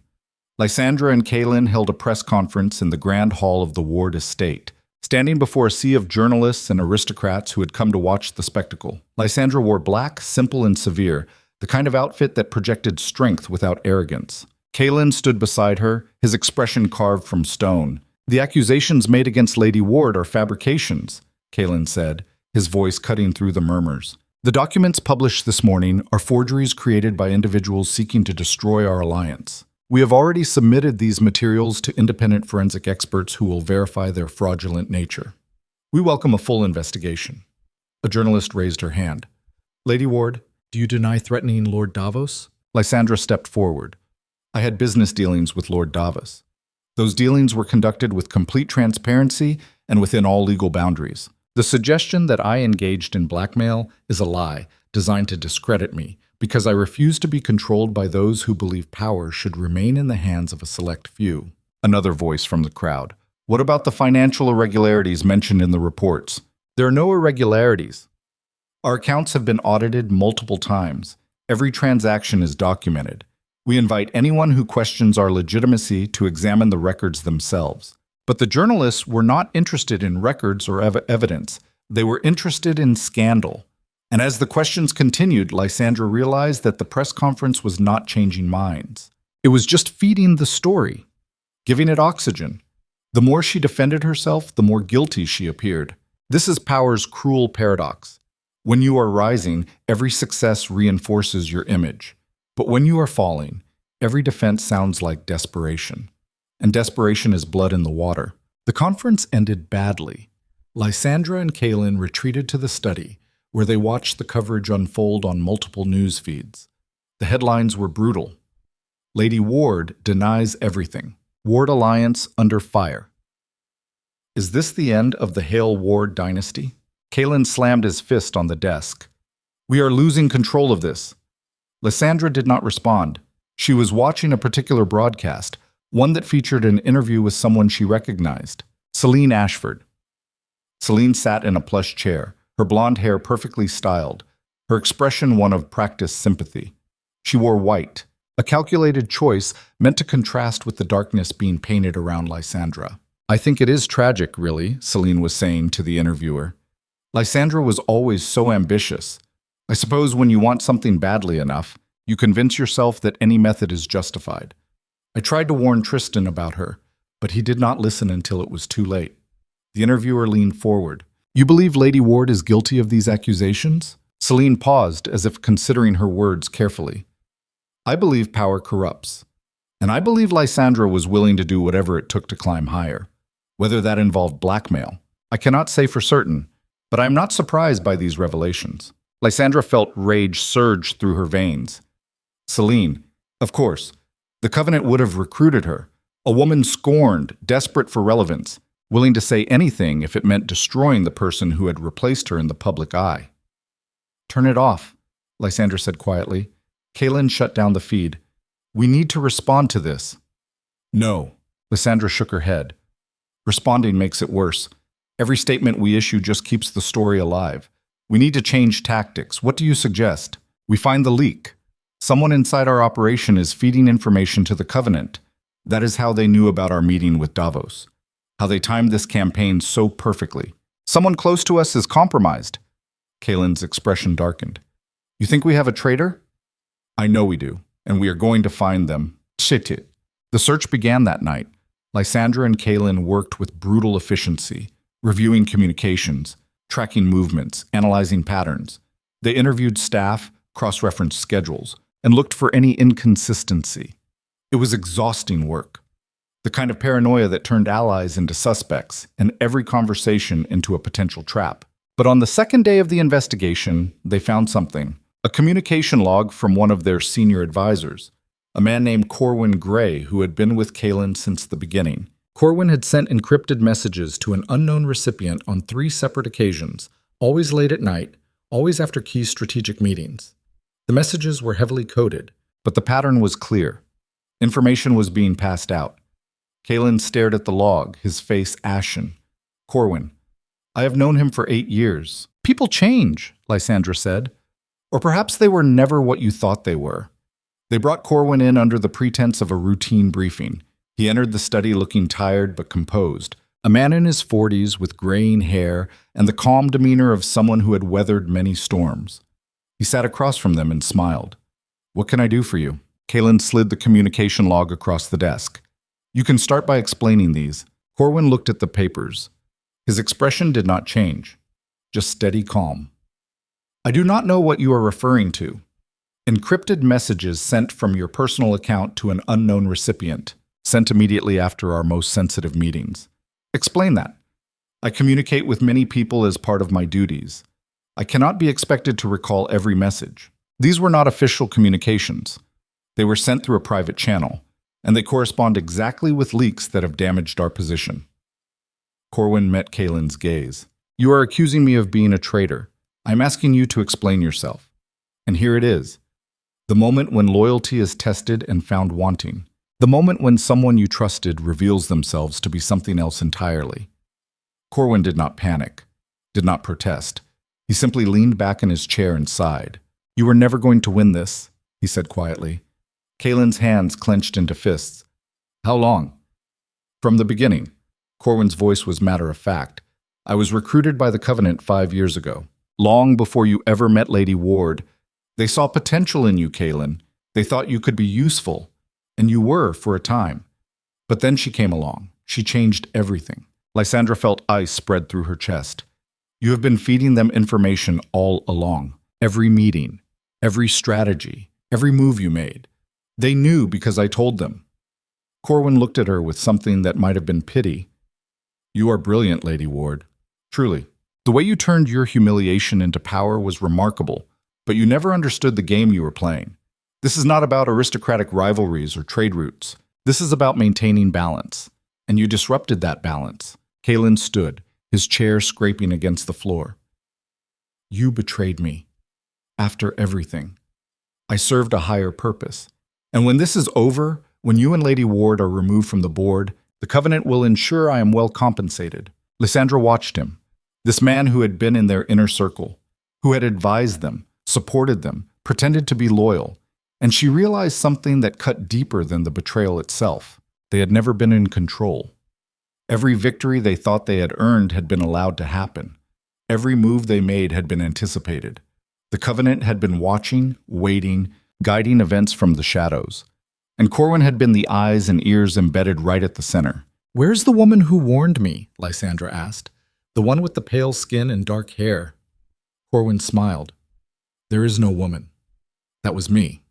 Lysandra and Kaylin held a press conference in the grand hall of the Ward estate, standing before a sea of journalists and aristocrats who had come to watch the spectacle. Lysandra wore black, simple and severe, the kind of outfit that projected strength without arrogance. Kaylin stood beside her, his expression carved from stone. "The accusations made against Lady Ward are fabrications," Kaylin said, his voice cutting through the murmurs. "The documents published this morning are forgeries created by individuals seeking to destroy our alliance. We have already submitted these materials to independent forensic experts who will verify their fraudulent nature. We welcome a full investigation." A journalist raised her hand. "Lady Ward, do you deny threatening Lord Davos?" Lysandra stepped forward. "I had business dealings with Lord Davos. Those dealings were conducted with complete transparency and within all legal boundaries. The suggestion that I engaged in blackmail is a lie designed to discredit me, because I refuse to be controlled by those who believe power should remain in the hands of a select few." Another voice from the crowd. "What about the financial irregularities mentioned in the reports?" "There are no irregularities. Our accounts have been audited multiple times. Every transaction is documented. We invite anyone who questions our legitimacy to examine the records themselves." But the journalists were not interested in records or evidence. They were interested in scandal. And as the questions continued, Lysandra realized that the press conference was not changing minds. It was just feeding the story, giving it oxygen. The more she defended herself, the more guilty she appeared. This is power's cruel paradox. When you are rising, every success reinforces your image. But when you are falling, every defense sounds like desperation. And desperation is blood in the water. The conference ended badly. Lysandra and Kaylin retreated to the study, where they watched the coverage unfold on multiple news feeds. The headlines were brutal. "Lady Ward denies everything. Ward alliance under fire." Is this the end of the Hale Ward dynasty? Kaylin slammed his fist on the desk. "We are losing control of this." Lysandra did not respond. She was watching a particular broadcast, one that featured an interview with someone she recognized, Celine Ashford. Celine sat in a plush chair, her blonde hair perfectly styled, her expression one of practiced sympathy. She wore white, a calculated choice meant to contrast with the darkness being painted around Lysandra. "I think it is tragic, really," Celine was saying to the interviewer. "Lysandra was always so ambitious. I suppose when you want something badly enough, you convince yourself that any method is justified. I tried to warn Tristan about her, but he did not listen until it was too late." The interviewer leaned forward. "You believe Lady Ward is guilty of these accusations?" Celine paused, as if considering her words carefully. "I believe power corrupts. And I believe Lysandra was willing to do whatever it took to climb higher. Whether that involved blackmail, I cannot say for certain, but I am not surprised by these revelations." Lysandra felt rage surge through her veins. "Celine, of course. The Covenant would have recruited her, a woman scorned, desperate for relevance, willing to say anything if it meant destroying the person who had replaced her in the public eye." "Turn it off," Lysandra said quietly. Kaylin shut down the feed. "We need to respond to this." "No," Lysandra shook her head. "Responding makes it worse. Every statement we issue just keeps the story alive. We need to change tactics. What do you suggest?" "We find the leak. Someone inside our operation is feeding information to the Covenant. That is how they knew about our meeting with Davos. How they timed this campaign so perfectly. Someone close to us is compromised." Kaylin's expression darkened. "You think we have a traitor?" "I know we do, and we are going to find them." Shit it. The search began that night. Lysandra and Kaylin worked with brutal efficiency, reviewing communications, tracking movements, analyzing patterns. They interviewed staff, cross-referenced schedules, and looked for any inconsistency. It was exhausting work. The kind of paranoia that turned allies into suspects and every conversation into a potential trap. But on the second day of the investigation, they found something. A communication log from one of their senior advisors, a man named Corwin Gray, who had been with Kaylin since the beginning. Corwin had sent encrypted messages to an unknown recipient on 3 separate occasions, always late at night, always after key strategic meetings. The messages were heavily coded, but the pattern was clear. Information was being passed out. Kalen stared at the log, his face ashen. Corwin, I have known him for 8 years. People change, Lysandra said. Or perhaps they were never what you thought they were. They brought Corwin in under the pretense of a routine briefing. He entered the study looking tired but composed, a man in his 40s with graying hair and the calm demeanor of someone who had weathered many storms. He sat across from them and smiled. What can I do for you? Kalen slid the communication log across the desk. You can start by explaining these. Corwin looked at the papers. His expression did not change, just steady calm. I do not know what you are referring to. Encrypted messages sent from your personal account to an unknown recipient, sent immediately after our most sensitive meetings. Explain that. I communicate with many people as part of my duties. I cannot be expected to recall every message. These were not official communications. They were sent through a private channel, and they correspond exactly with leaks that have damaged our position. Corwin met Kalen's gaze. You are accusing me of being a traitor. I'm asking you to explain yourself. And here it is. The moment when loyalty is tested and found wanting. The moment when someone you trusted reveals themselves to be something else entirely. Corwin did not panic, did not protest. He simply leaned back in his chair and sighed. You were never going to win this, he said quietly. Kalen's hands clenched into fists. How long? From the beginning. Corwin's voice was matter of fact. I was recruited by the Covenant 5 years ago. Long before you ever met Lady Ward. They saw potential in you, Kalen. They thought you could be useful. And you were for a time. But then she came along. She changed everything. Lysandra felt ice spread through her chest. You have been feeding them information all along. Every meeting, every strategy, every move you made. They knew because I told them. Corwin looked at her with something that might have been pity. You are brilliant, Lady Ward. Truly. The way you turned your humiliation into power was remarkable, but you never understood the game you were playing. This is not about aristocratic rivalries or trade routes. This is about maintaining balance. And you disrupted that balance. Kalen stood, his chair scraping against the floor. You betrayed me. After everything. I served a higher purpose. And when this is over, when you and Lady Ward are removed from the board, the Covenant will ensure I am well compensated. Lysandra watched him. This man who had been in their inner circle, who had advised them, supported them, pretended to be loyal. And she realized something that cut deeper than the betrayal itself. They had never been in control. Every victory they thought they had earned had been allowed to happen. Every move they made had been anticipated. The Covenant had been watching, waiting, guiding events from the shadows. And Corwin had been the eyes and ears embedded right at the center. Where's the woman who warned me? Lysandra asked. The one with the pale skin and dark hair. Corwin smiled. There is no woman. That was me.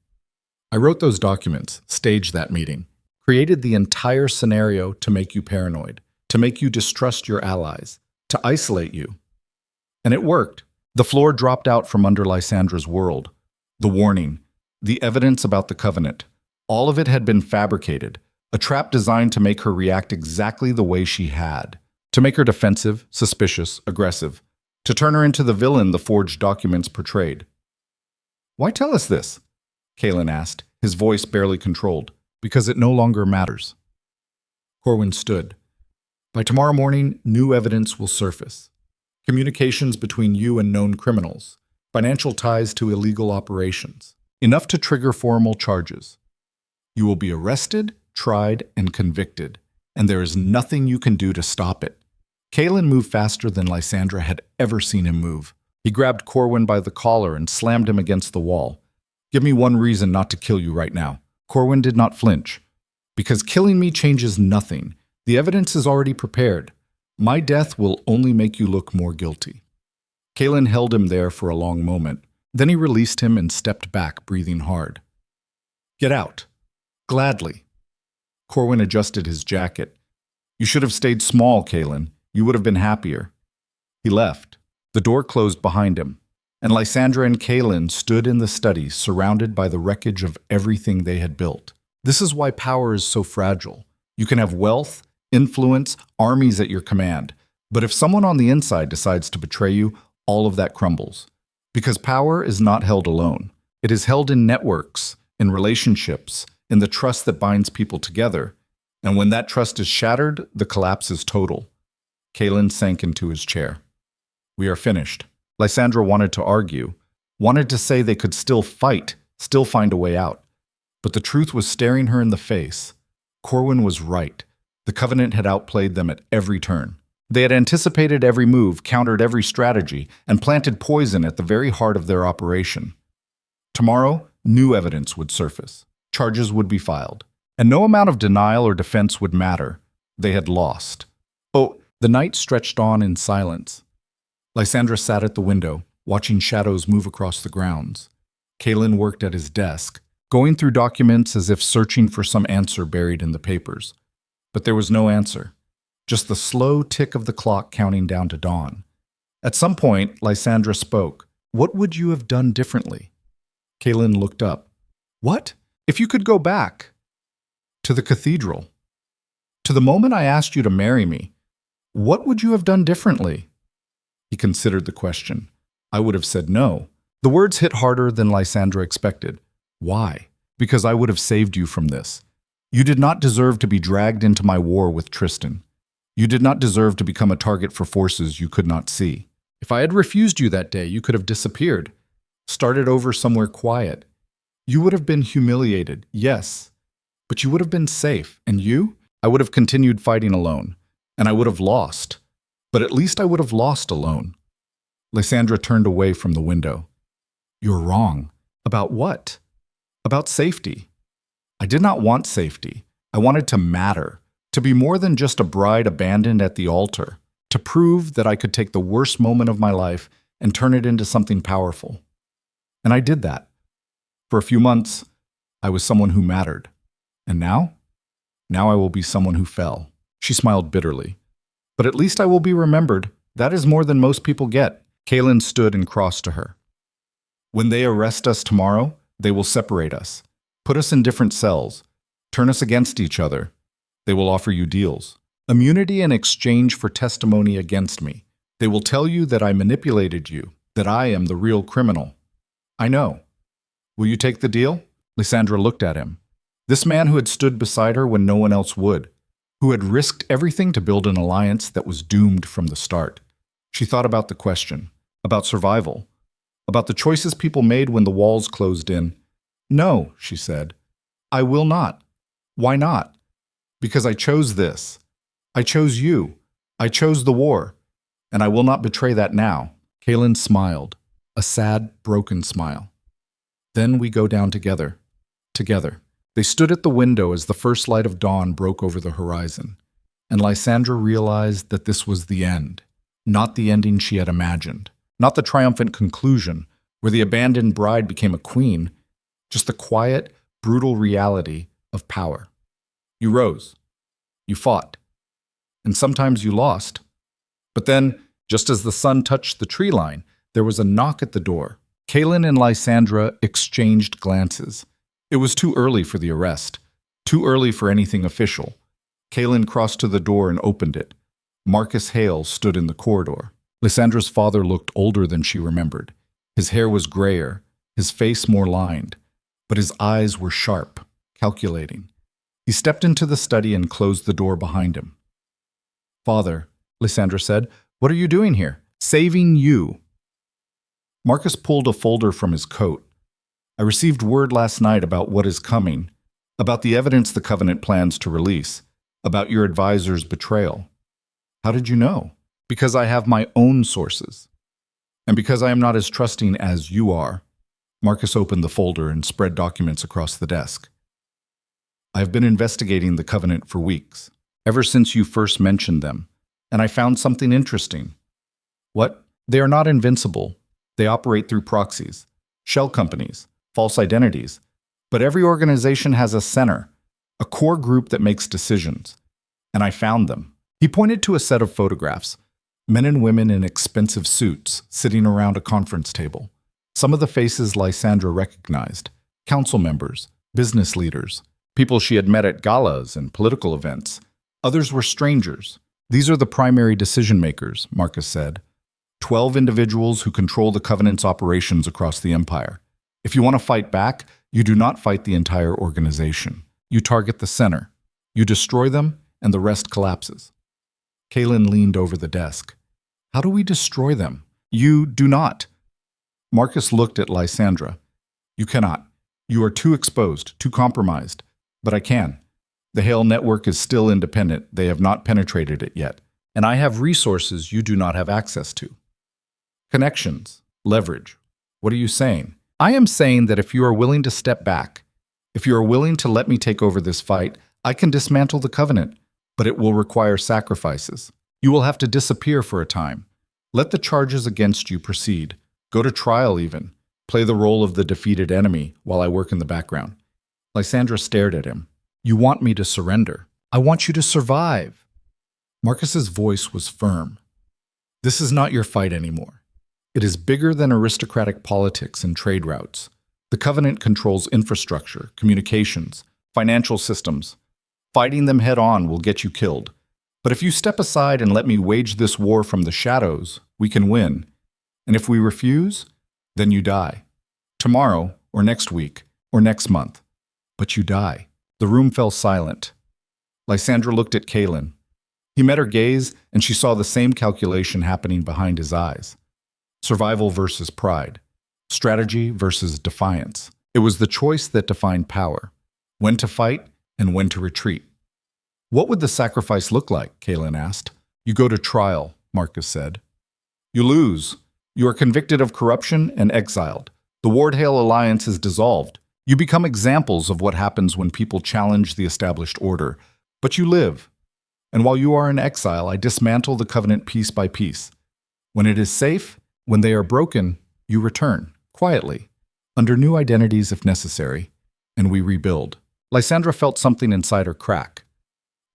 I wrote those documents, staged that meeting, created the entire scenario to make you paranoid, to make you distrust your allies, to isolate you. And it worked. The floor dropped out from under Lysandra's world. The warning, the evidence about the Covenant, all of it had been fabricated, a trap designed to make her react exactly the way she had, to make her defensive, suspicious, aggressive, to turn her into the villain the forged documents portrayed. Why tell us this? Kalen asked, his voice barely controlled. Because it no longer matters. Corwin stood. By tomorrow morning, new evidence will surface. Communications between you and known criminals, financial ties to illegal operations, enough to trigger formal charges. You will be arrested, tried, and convicted, and there is nothing you can do to stop it. Kalen moved faster than Lysandra had ever seen him move. He grabbed Corwin by the collar and slammed him against the wall. Give me one reason not to kill you right now. Corwin did not flinch. Because killing me changes nothing. The evidence is already prepared. My death will only make you look more guilty. Kalen held him there for a long moment. Then he released him and stepped back, breathing hard. Get out. Gladly. Corwin adjusted his jacket. You should have stayed small, Kalen. You would have been happier. He left. The door closed behind him, and Lysandra and Kalen stood in the study, surrounded by the wreckage of everything they had built. This is why power is so fragile. You can have wealth, influence, armies at your command, but if someone on the inside decides to betray you, all of that crumbles. Because power is not held alone. It is held in networks, in relationships, in the trust that binds people together. And when that trust is shattered, the collapse is total. Kalen sank into his chair. We are finished. Lysandra wanted to argue, wanted to say they could still fight, still find a way out. But the truth was staring her in the face. Corwin was right. The Covenant had outplayed them at every turn. They had anticipated every move, countered every strategy, and planted poison at the very heart of their operation. Tomorrow, new evidence would surface. Charges would be filed. And no amount of denial or defense would matter. They had lost. Oh, the night stretched on in silence. Lysandra sat at the window, watching shadows move across the grounds. Kalen worked at his desk, going through documents as if searching for some answer buried in the papers. But there was no answer, just the slow tick of the clock counting down to dawn. At some point, Lysandra spoke. What would you have done differently? Kalen looked up. What? If you could go back? To the cathedral. To the moment I asked you to marry me, what would you have done differently? He considered the question. I would have said no. The words hit harder than Lysandra expected. Why? Because I would have saved you from this. You did not deserve to be dragged into my war with Tristan. You did not deserve to become a target for forces you could not see. If I had refused you that day, you could have disappeared, started over somewhere quiet. You would have been humiliated, yes, but you would have been safe. And you? I would have continued fighting alone, and I would have lost. But at least I would have lost alone. Lysandra turned away from the window. You're wrong. About what? About safety. I did not want safety. I wanted to matter, to be more than just a bride abandoned at the altar, to prove that I could take the worst moment of my life and turn it into something powerful. And I did that. For a few months, I was someone who mattered. And now? Now I will be someone who fell. She smiled bitterly. But at least I will be remembered. That is more than most people get. Kalen stood and crossed to her. When they arrest us tomorrow, they will separate us, put us in different cells, turn us against each other. They will offer you deals. Immunity in exchange for testimony against me. They will tell you that I manipulated you, that I am the real criminal. I know. Will you take the deal? Lysandra looked at him. This man who had stood beside her when no one else would, who had risked everything to build an alliance that was doomed from the start. She thought about the question, about survival, about the choices people made when the walls closed in. No, she said. I will not. Why not? Because I chose this. I chose you. I chose the war. And I will not betray that now. Kalen smiled, a sad, broken smile. Then we go down together. Together. They stood at the window as the first light of dawn broke over the horizon, and Lysandra realized that this was the end, not the ending she had imagined, not the triumphant conclusion where the abandoned bride became a queen, just the quiet, brutal reality of power. You rose. You fought. And sometimes you lost. But then, just as the sun touched the tree line, there was a knock at the door. Kalen and Lysandra exchanged glances. It was too early for the arrest, too early for anything official. Kalen crossed to the door and opened it. Marcus Hale stood in the corridor. Lysandra's father looked older than she remembered. His hair was grayer, his face more lined, but his eyes were sharp, calculating. He stepped into the study and closed the door behind him. Father, Lysandra said, what are you doing here? Saving you. Marcus pulled a folder from his coat. I received word last night about what is coming, about the evidence the Covenant plans to release, about your advisor's betrayal. How did you know? Because I have my own sources. And because I am not as trusting as you are. Marcus opened the folder and spread documents across the desk. I have been investigating the Covenant for weeks, ever since you first mentioned them, and I found something interesting. What? They are not invincible. They operate through proxies, shell companies, false identities. But every organization has a center, a core group that makes decisions. And I found them. He pointed to a set of photographs, men and women in expensive suits sitting around a conference table. Some of the faces Lysandra recognized, council members, business leaders, people she had met at galas and political events. Others were strangers. These are the primary decision makers, Marcus said. 12 individuals who control the Covenant's operations across the empire. If you want to fight back, you do not fight the entire organization. You target the center. You destroy them, and the rest collapses. Kaelin leaned over the desk. How do we destroy them? You do not. Marcus looked at Lysandra. You cannot. You are too exposed, too compromised. But I can. The Hale network is still independent. They have not penetrated it yet. And I have resources you do not have access to. Connections, leverage. What are you saying? I am saying that if you are willing to step back, if you are willing to let me take over this fight, I can dismantle the Covenant, but it will require sacrifices. You will have to disappear for a time. Let the charges against you proceed. Go to trial even. Play the role of the defeated enemy while I work in the background. Lysandra stared at him. You want me to surrender. I want you to survive. Marcus's voice was firm. This is not your fight anymore. It is bigger than aristocratic politics and trade routes. The Covenant controls infrastructure, communications, financial systems. Fighting them head-on will get you killed. But if you step aside and let me wage this war from the shadows, we can win. And if we refuse, then you die. Tomorrow, or next week, or next month. But you die. The room fell silent. Lysandra looked at Kaelin. He met her gaze, and she saw the same calculation happening behind his eyes. Survival versus pride. Strategy versus defiance. It was the choice that defined power. When to fight and when to retreat. What would the sacrifice look like? Kaelin asked. You go to trial, Marcus said. You lose. You are convicted of corruption and exiled. The Ward-Hale alliance is dissolved. You become examples of what happens when people challenge the established order. But you live. And while you are in exile, I dismantle the Covenant piece by piece. When it is safe, when they are broken, you return, quietly, under new identities if necessary, and we rebuild. Lysandra felt something inside her crack.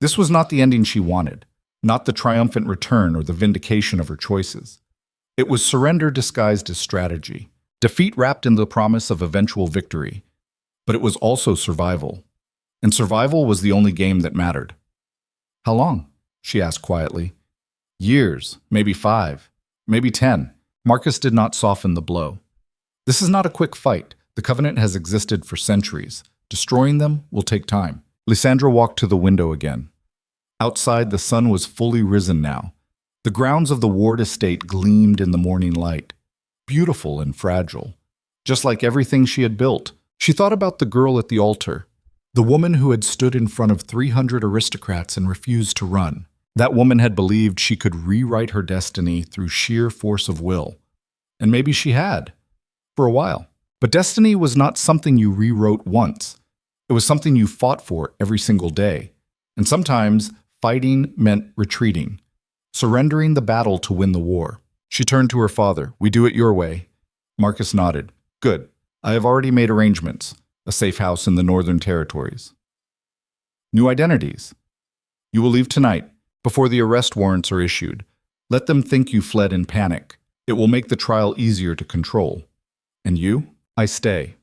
This was not the ending she wanted, not the triumphant return or the vindication of her choices. It was surrender disguised as strategy, defeat wrapped in the promise of eventual victory. But it was also survival. And survival was the only game that mattered. How long? She asked quietly. Years, maybe 5, maybe 10. Marcus did not soften the blow. This is not a quick fight. The Covenant has existed for centuries. Destroying them will take time. Lysandra walked to the window again. Outside, the sun was fully risen now. The grounds of the Ward estate gleamed in the morning light, beautiful and fragile, just like everything she had built. She thought about the girl at the altar, the woman who had stood in front of 300 aristocrats and refused to run. That woman had believed she could rewrite her destiny through sheer force of will. And maybe she had, for a while. But destiny was not something you rewrote once. It was something you fought for every single day. And sometimes fighting meant retreating, surrendering the battle to win the war. She turned to her father. We do it your way. Marcus nodded. Good. I have already made arrangements. A safe house in the Northern Territories. New identities. You will leave tonight, before the arrest warrants are issued. Let them think you fled in panic. It will make the trial easier to control. And you? I stay.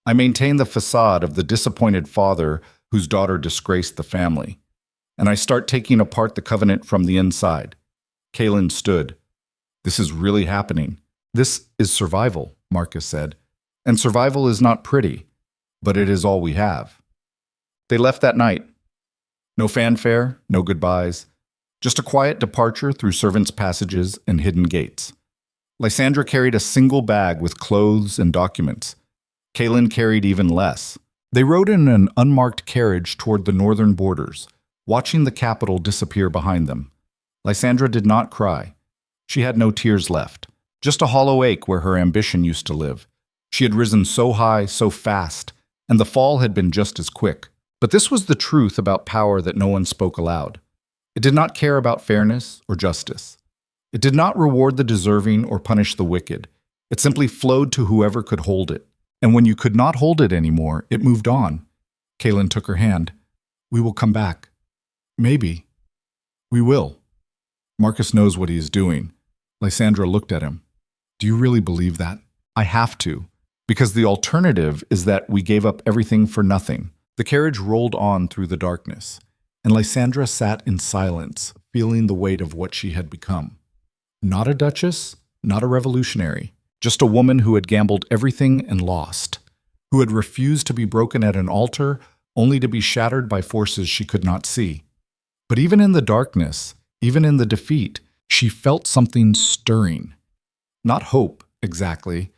I maintain the facade of the disappointed father whose daughter disgraced the family. And I start taking apart the Covenant from the inside. Kaelin stood. This is really happening. This is survival, Marcus said. And survival is not pretty, but it is all we have. They left that night. No fanfare, no goodbyes. Just a quiet departure through servants' passages and hidden gates. Lysandra carried a single bag with clothes and documents. Kaelin carried even less. They rode in an unmarked carriage toward the northern borders, watching the capital disappear behind them. Lysandra did not cry. She had no tears left, just a hollow ache where her ambition used to live. She had risen so high, so fast, and the fall had been just as quick. But this was the truth about power that no one spoke aloud. It did not care about fairness or justice. It did not reward the deserving or punish the wicked. It simply flowed to whoever could hold it. And when you could not hold it anymore, it moved on. Kaelin took her hand. We will come back. Maybe. We will. Marcus knows what he is doing. Lysandra looked at him. Do you really believe that? I have to. Because the alternative is that we gave up everything for nothing. The carriage rolled on through the darkness, and Lysandra sat in silence, feeling the weight of what she had become. Not a duchess, not a revolutionary, just a woman who had gambled everything and lost, who had refused to be broken at an altar only to be shattered by forces she could not see. But even in the darkness, even in the defeat, she felt something stirring. Not hope, exactly,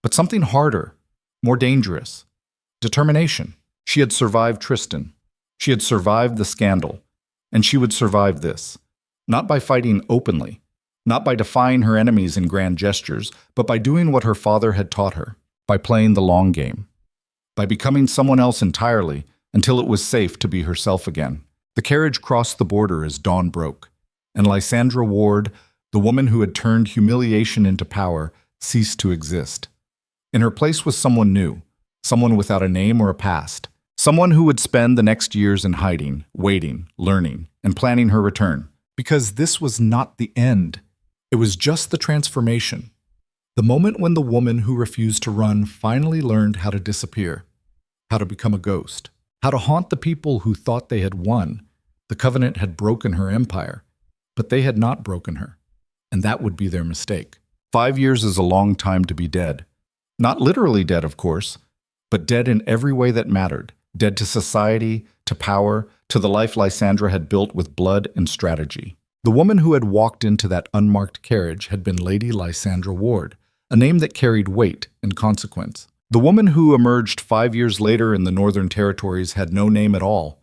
but something harder, more dangerous. Determination. She had survived Tristan. She had survived the scandal. And she would survive this. Not by fighting openly, not by defying her enemies in grand gestures, but by doing what her father had taught her, by playing the long game, by becoming someone else entirely until it was safe to be herself again. The carriage crossed the border as dawn broke, and Lysandra Ward, the woman who had turned humiliation into power, ceased to exist. In her place was someone new, someone without a name or a past, someone who would spend the next years in hiding, waiting, learning, and planning her return. Because this was not the end. It was just the transformation. The moment when the woman who refused to run finally learned how to disappear, how to become a ghost, how to haunt the people who thought they had won. The Covenant had broken her empire, but they had not broken her, and that would be their mistake. 5 years is a long time to be dead. Not literally dead, of course, but dead in every way that mattered. Dead to society, to power, to the life Lysandra had built with blood and strategy. The woman who had walked into that unmarked carriage had been Lady Lysandra Ward, a name that carried weight and consequence. The woman who emerged 5 years later in the Northern Territories had no name at all,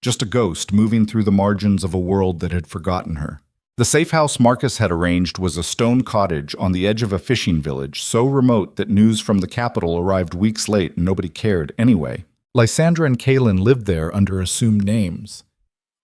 just a ghost moving through the margins of a world that had forgotten her. The safe house Marcus had arranged was a stone cottage on the edge of a fishing village, so remote that news from the capital arrived weeks late and nobody cared anyway. Lysandra and Kaelin lived there under assumed names.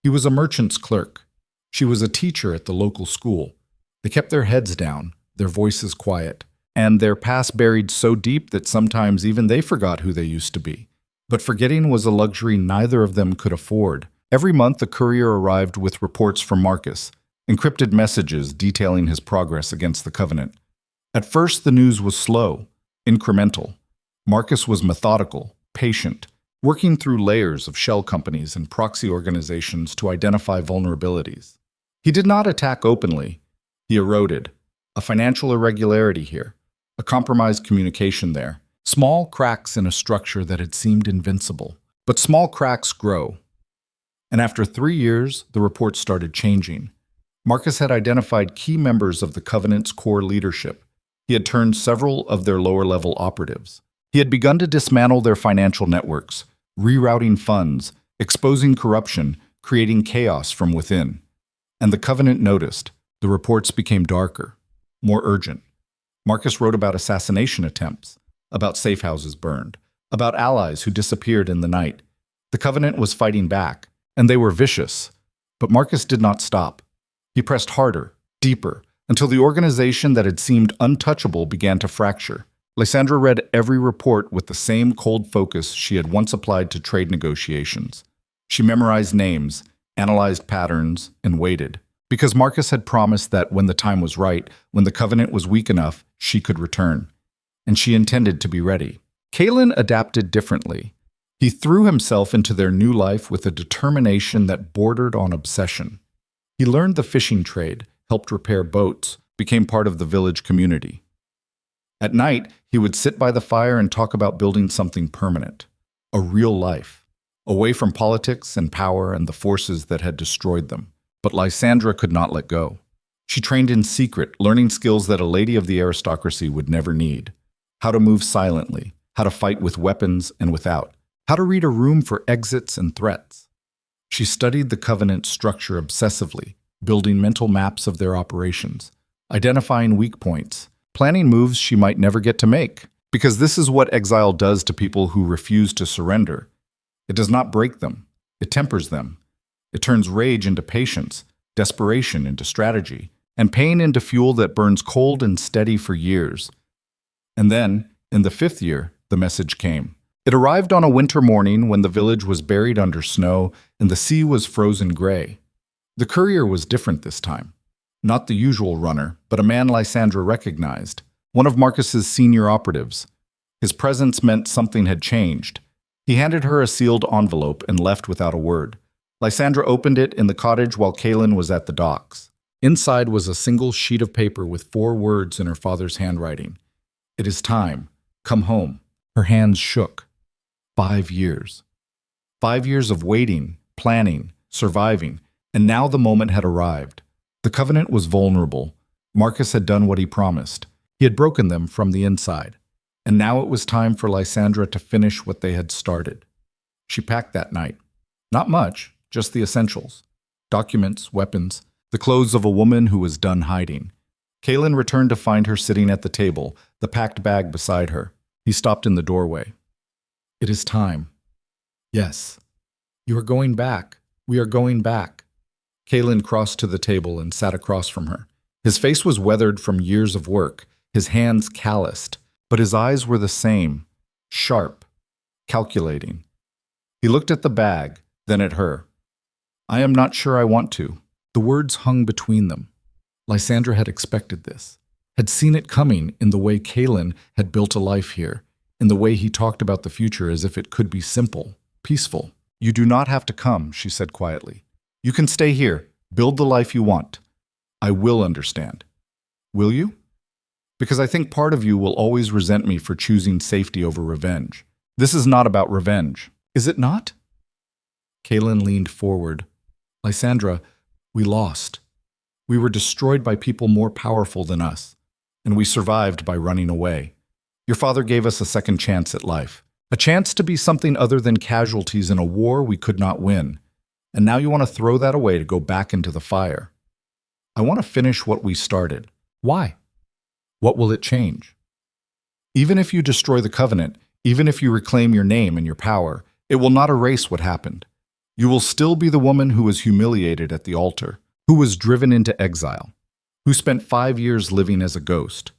He was a merchant's clerk. She was a teacher at the local school. They kept their heads down, their voices quiet, and their past buried so deep that sometimes even they forgot who they used to be. But forgetting was a luxury neither of them could afford. Every month a courier arrived with reports from Marcus, encrypted messages detailing his progress against the Covenant. At first the news was slow, incremental. Marcus was methodical, patient, working through layers of shell companies and proxy organizations to identify vulnerabilities. He did not attack openly. He eroded. A financial irregularity here, a compromised communication there, small cracks in a structure that had seemed invincible. But small cracks grow. And after 3 years, the reports started changing. Marcus had identified key members of the Covenant's core leadership. He had turned several of their lower-level operatives. He had begun to dismantle their financial networks, rerouting funds, exposing corruption, creating chaos from within. And the Covenant noticed. The reports became darker, more urgent. Marcus wrote about assassination attempts, about safe houses burned, about allies who disappeared in the night. The Covenant was fighting back, and they were vicious. But Marcus did not stop. He pressed harder, deeper, until the organization that had seemed untouchable began to fracture. Lysandra read every report with the same cold focus she had once applied to trade negotiations. She memorized names, analyzed patterns, and waited. Because Marcus had promised that when the time was right, when the Covenant was weak enough, she could return. And she intended to be ready. Kaelin adapted differently. He threw himself into their new life with a determination that bordered on obsession. He learned the fishing trade, helped repair boats, became part of the village community. At night, he would sit by the fire and talk about building something permanent, a real life, away from politics and power and the forces that had destroyed them. But Lysandra could not let go. She trained in secret, learning skills that a lady of the aristocracy would never need. How to move silently, how to fight with weapons and without, how to read a room for exits and threats. She studied the Covenant's structure obsessively, building mental maps of their operations, identifying weak points, planning moves she might never get to make. Because this is what exile does to people who refuse to surrender. It does not break them. It tempers them. It turns rage into patience, desperation into strategy, and pain into fuel that burns cold and steady for years. And then, in the 5th year, the message came. It arrived on a winter morning when the village was buried under snow and the sea was frozen gray. The courier was different this time. Not the usual runner, but a man Lysandra recognized, one of Marcus's senior operatives. His presence meant something had changed. He handed her a sealed envelope and left without a word. Lysandra opened it in the cottage while Kaelin was at the docks. Inside was a single sheet of paper with 4 words in her father's handwriting. "It is time. Come home." Her hands shook. 5 years. 5 years of waiting, planning, surviving, and now the moment had arrived. The covenant was vulnerable. Marcus had done what he promised. He had broken them from the inside. And now it was time for Lysandra to finish what they had started. She packed that night. Not much, just the essentials. Documents, weapons, the clothes of a woman who was done hiding. Kaelin returned to find her sitting at the table, the packed bag beside her. He stopped in the doorway. "It is time." "Yes." "You are going back. We are going back." Kaelin crossed to the table and sat across from her. His face was weathered from years of work, his hands calloused, but his eyes were the same, sharp, calculating. He looked at the bag, then at her. "I am not sure I want to." The words hung between them. Lysandra had expected this, had seen it coming in the way Kaelin had built a life here, in the way he talked about the future as if it could be simple, peaceful. "You do not have to come," she said quietly. "You can stay here, build the life you want. I will understand." "Will you?" "Because I think part of you will always resent me for choosing safety over revenge. This is not about revenge. Is it not?" Kaelin leaned forward. "Lysandra, we lost. We were destroyed by people more powerful than us, and we survived by running away. Your father gave us a second chance at life, a chance to be something other than casualties in a war we could not win. And now you want to throw that away to go back into the fire. I want to finish what we started. Why? What will it change? Even if you destroy the covenant, even if you reclaim your name and your power, it will not erase what happened. You will still be the woman who was humiliated at the altar, who was driven into exile, who spent 5 years living as a ghost.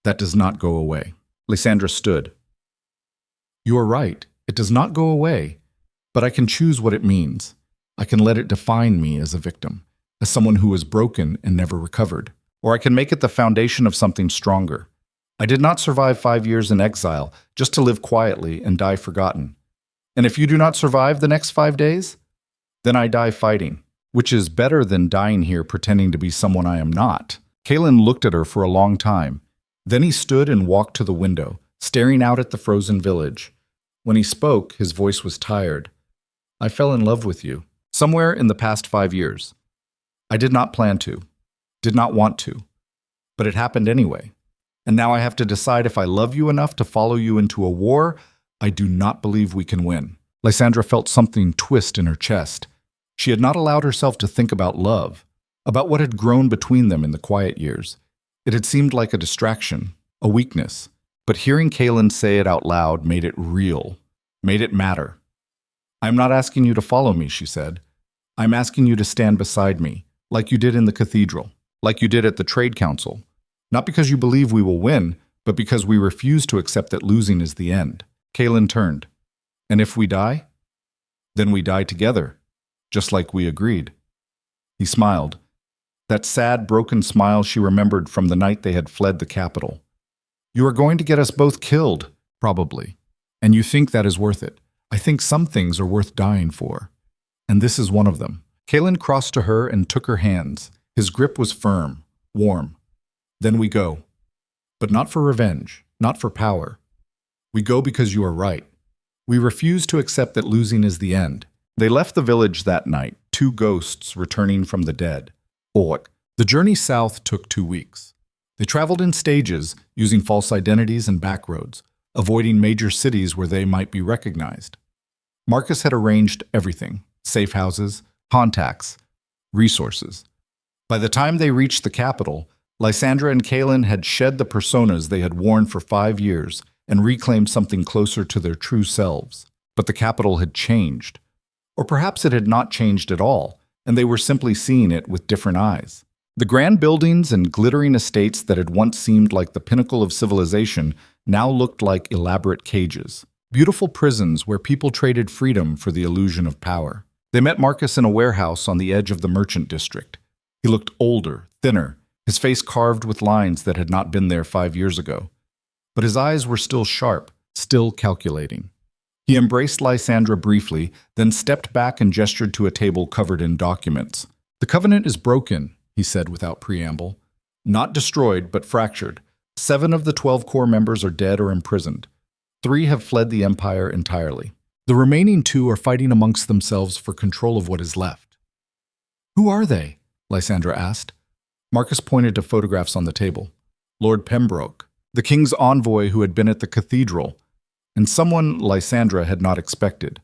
That does not go away." Lysandra stood. "You are right. It does not go away, but I can choose what it means. I can let it define me as a victim, as someone who was broken and never recovered. Or I can make it the foundation of something stronger. I did not survive 5 years in exile just to live quietly and die forgotten. And if you do not survive the next 5 days, then I die fighting, which is better than dying here pretending to be someone I am not." Kaelin looked at her for a long time. Then he stood and walked to the window, staring out at the frozen village. When he spoke, his voice was tired. "I fell in love with you, somewhere in the past 5 years. I did not plan to, did not want to, but it happened anyway. And now I have to decide if I love you enough to follow you into a war I do not believe we can win." Lysandra felt something twist in her chest. She had not allowed herself to think about love, about what had grown between them in the quiet years. It had seemed like a distraction, a weakness, but hearing Kaelin say it out loud made it real, made it matter. "I am not asking you to follow me," she said. "I'm asking you to stand beside me, like you did in the cathedral, like you did at the Trade Council. Not because you believe we will win, but because we refuse to accept that losing is the end." Kaelin turned. "And if we die? Then we die together, just like we agreed." He smiled. That sad, broken smile she remembered from the night they had fled the capital. "You are going to get us both killed, probably. And you think that is worth it. I think some things are worth dying for. And this is one of them." Kaelin crossed to her and took her hands. His grip was firm, warm. "Then we go. But not for revenge, not for power. We go because you are right. We refuse to accept that losing is the end." They left the village that night, 2 ghosts returning from the dead. The journey south took 2 weeks. They traveled in stages, using false identities and back roads, avoiding major cities where they might be recognized. Marcus had arranged everything: safe houses, contacts, resources. By the time they reached the capital, Lysandra and Kaelin had shed the personas they had worn for 5 years and reclaimed something closer to their true selves. But the capital had changed. Or perhaps it had not changed at all, and they were simply seeing it with different eyes. The grand buildings and glittering estates that had once seemed like the pinnacle of civilization now looked like elaborate cages, beautiful prisons where people traded freedom for the illusion of power. They met Marcus in a warehouse on the edge of the merchant district. He looked older, thinner, his face carved with lines that had not been there 5 years ago. But his eyes were still sharp, still calculating. He embraced Lysandra briefly, then stepped back and gestured to a table covered in documents. "The covenant is broken," he said without preamble. "Not destroyed, but fractured. 7 of the 12 core members are dead or imprisoned. 3 have fled the Empire entirely. The remaining two are fighting amongst themselves for control of what is left. Who are they? Lysandra asked. Marcus pointed to photographs on the table. Lord Pembroke, the king's envoy who had been at the cathedral, and someone Lysandra had not expected.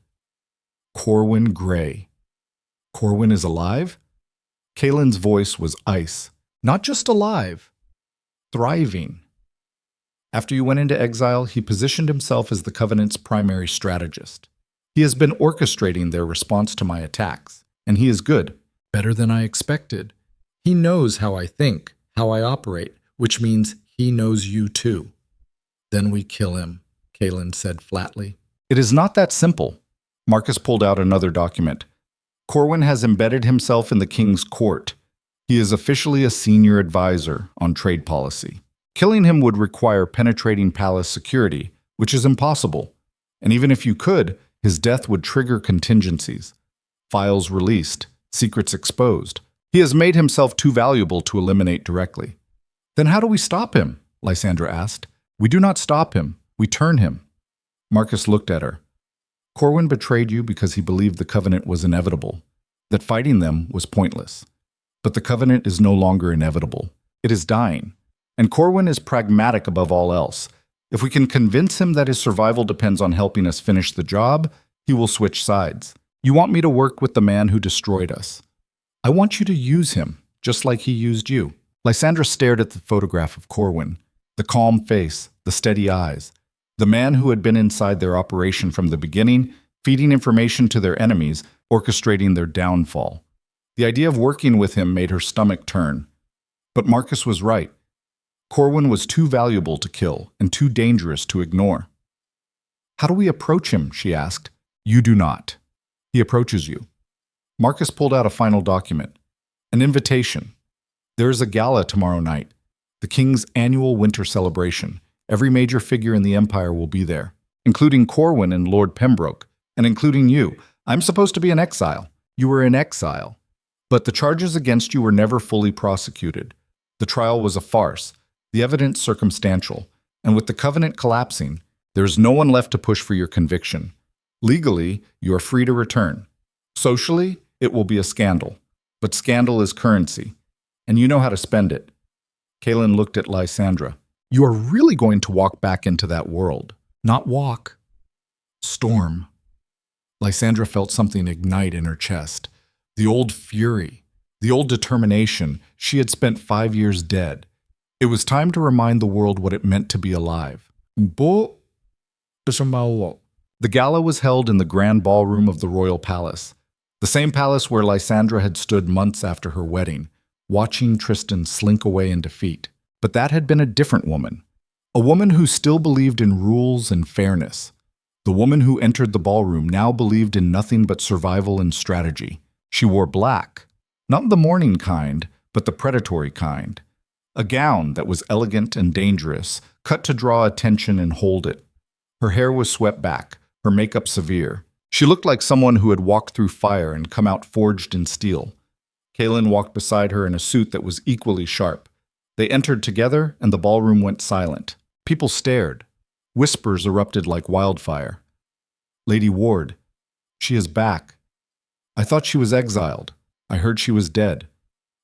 Corwin Gray. Corwin is alive? Kaelin's voice was ice. Not just alive, thriving. After you went into exile, he positioned himself as the Covenant's primary strategist. He has been orchestrating their response to my attacks, and he is good, better than I expected. He knows how I think, how I operate, which means he knows you too. Then we kill him, Kaelin said flatly. It is not that simple. Marcus pulled out another document. Corwin has embedded himself in the king's court. He is officially a senior advisor on trade policy. Killing him would require penetrating palace security, which is impossible. And even if you could, his death would trigger contingencies. Files released, secrets exposed. He has made himself too valuable to eliminate directly. Then how do we stop him? Lysandra asked. We do not stop him. We turn him. Marcus looked at her. Corwin betrayed you because he believed the Covenant was inevitable, that fighting them was pointless. But the Covenant is no longer inevitable. It is dying. And Corwin is pragmatic above all else. If we can convince him that his survival depends on helping us finish the job, he will switch sides. You want me to work with the man who destroyed us. I want you to use him, just like he used you. Lysandra stared at the photograph of Corwin, the calm face, the steady eyes, the man who had been inside their operation from the beginning, feeding information to their enemies, orchestrating their downfall. The idea of working with him made her stomach turn. But Marcus was right. Corwin was too valuable to kill and too dangerous to ignore. How do we approach him? She asked. You do not. He approaches you. Marcus pulled out a final document. An invitation. There is a gala tomorrow night. The king's annual winter celebration. Every major figure in the empire will be there, including Corwin and Lord Pembroke, and including you. I'm supposed to be in exile. You were in exile. But the charges against you were never fully prosecuted. The trial was a farce, the evidence circumstantial, and with the Covenant collapsing, there is no one left to push for your conviction. Legally, you are free to return. Socially, it will be a scandal, but scandal is currency, and you know how to spend it. Kaelin looked at Lysandra. You are really going to walk back into that world. Not walk. Storm. Lysandra felt something ignite in her chest. The old fury, the old determination. She had spent 5 years dead. It was time to remind the world what it meant to be alive. The gala was held in the grand ballroom of the royal palace, the same palace where Lysandra had stood months after her wedding, watching Tristan slink away in defeat. But that had been a different woman, a woman who still believed in rules and fairness. The woman who entered the ballroom now believed in nothing but survival and strategy. She wore black, not the mourning kind, but the predatory kind. A gown that was elegant and dangerous, cut to draw attention and hold it. Her hair was swept back, her makeup severe. She looked like someone who had walked through fire and come out forged in steel. Kaelin walked beside her in a suit that was equally sharp. They entered together, and the ballroom went silent. People stared. Whispers erupted like wildfire. Lady Ward, she is back. I thought she was exiled. I heard she was dead.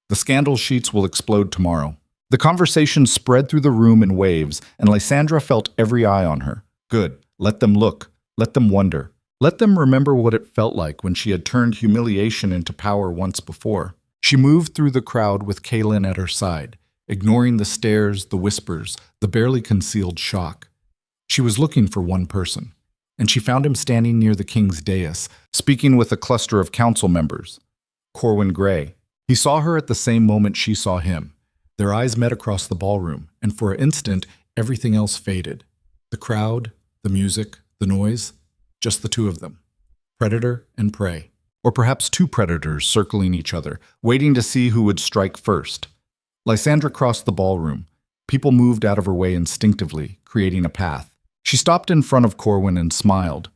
The scandal sheets will explode tomorrow. The conversation spread through the room in waves, and Lysandra felt every eye on her. Good. Let them look. Let them wonder. Let them remember what it felt like when she had turned humiliation into power once before. She moved through the crowd with Kaelin at her side, ignoring the stares, the whispers, the barely concealed shock. She was looking for one person, and she found him standing near the king's dais, speaking with a cluster of council members. Corwin Gray. He saw her at the same moment she saw him. Their eyes met across the ballroom, and for an instant, everything else faded. The crowd, the music, the noise, just the two of them. Predator and prey. Or perhaps two predators circling each other, waiting to see who would strike first. Lysandra crossed the ballroom. People moved out of her way instinctively, creating a path. She stopped in front of Corwin and smiled.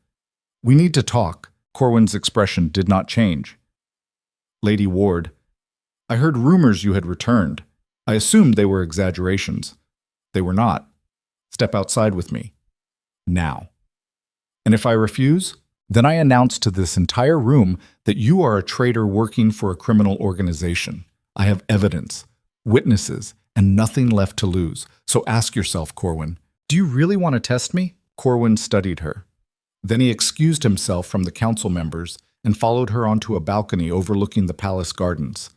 We need to talk. Corwin's expression did not change. Lady Ward, I heard rumors you had returned. I assumed they were exaggerations. They were not. Step outside with me. Now. And if I refuse, Then I announce to this entire room that you are a traitor working for a criminal organization. I have evidence, witnesses, and nothing left to lose. So ask yourself, Corwin, do you really want to test me? Corwin studied her. Then he excused himself from the council members and followed her onto a balcony overlooking the palace gardens.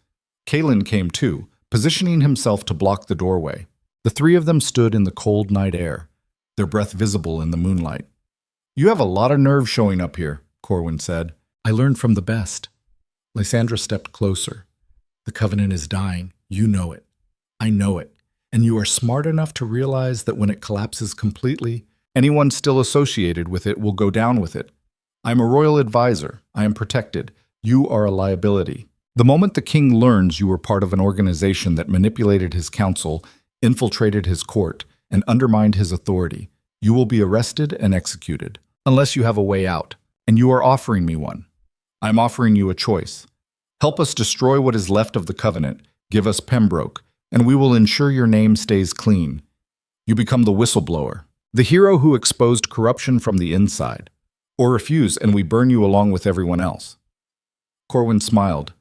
Kalen came too, positioning himself to block the doorway. The three of them stood in the cold night air, their breath visible in the moonlight. You have a lot of nerve showing up here, Corwin said. I learned from the best. Lysandra stepped closer. The Covenant is dying. You know it. I know it. And you are smart enough to realize that when it collapses completely, anyone still associated with it will go down with it. I am a royal advisor. I am protected. You are a liability. The moment the king learns you were part of an organization that manipulated his council, infiltrated his court, and undermined his authority, you will be arrested and executed, unless you have a way out, and you are offering me one. I am offering you a choice. Help us destroy what is left of the Covenant, give us Pembroke, and we will ensure your name stays clean. You become the whistleblower, the hero who exposed corruption from the inside. Or refuse, and we burn you along with everyone else. Corwin smiled.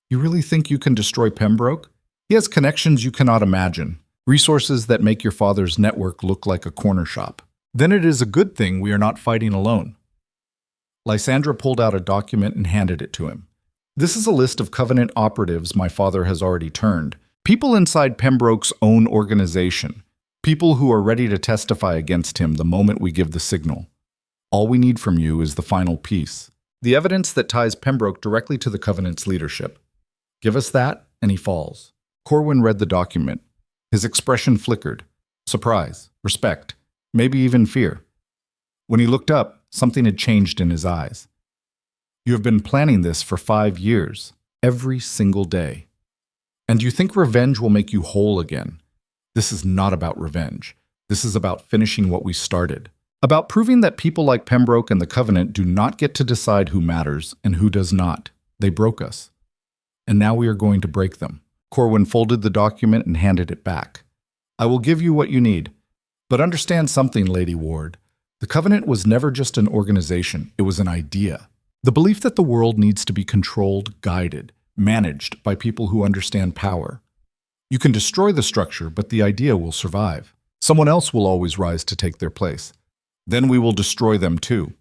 You really think you can destroy Pembroke? He has connections you cannot imagine, resources that make your father's network look like a corner shop. Then it is a good thing we are not fighting alone. Lysandra pulled out a document and handed it to him. This is a list of Covenant operatives my father has already turned. People inside Pembroke's own organization. People who are ready to testify against him the moment we give the signal. All we need from you is the final piece. The evidence that ties Pembroke directly to the Covenant's leadership. Give us that, and he falls. Corwin read the document. His expression flickered. Surprise, respect, maybe even fear. When he looked up, something had changed in his eyes. You have been planning this for 5 years, every single day. And you think revenge will make you whole again. This is not about revenge. This is about finishing what we started. About proving that people like Pembroke and the Covenant do not get to decide who matters and who does not. They broke us. And now we are going to break them. Corwin folded the document and handed it back. I will give you what you need. But understand something, Lady Ward. The Covenant was never just an organization. It was an idea. The belief that the world needs to be controlled, guided, managed by people who understand power. You can destroy the structure, but the idea will survive. Someone else will always rise to take their place. Then we will destroy them too.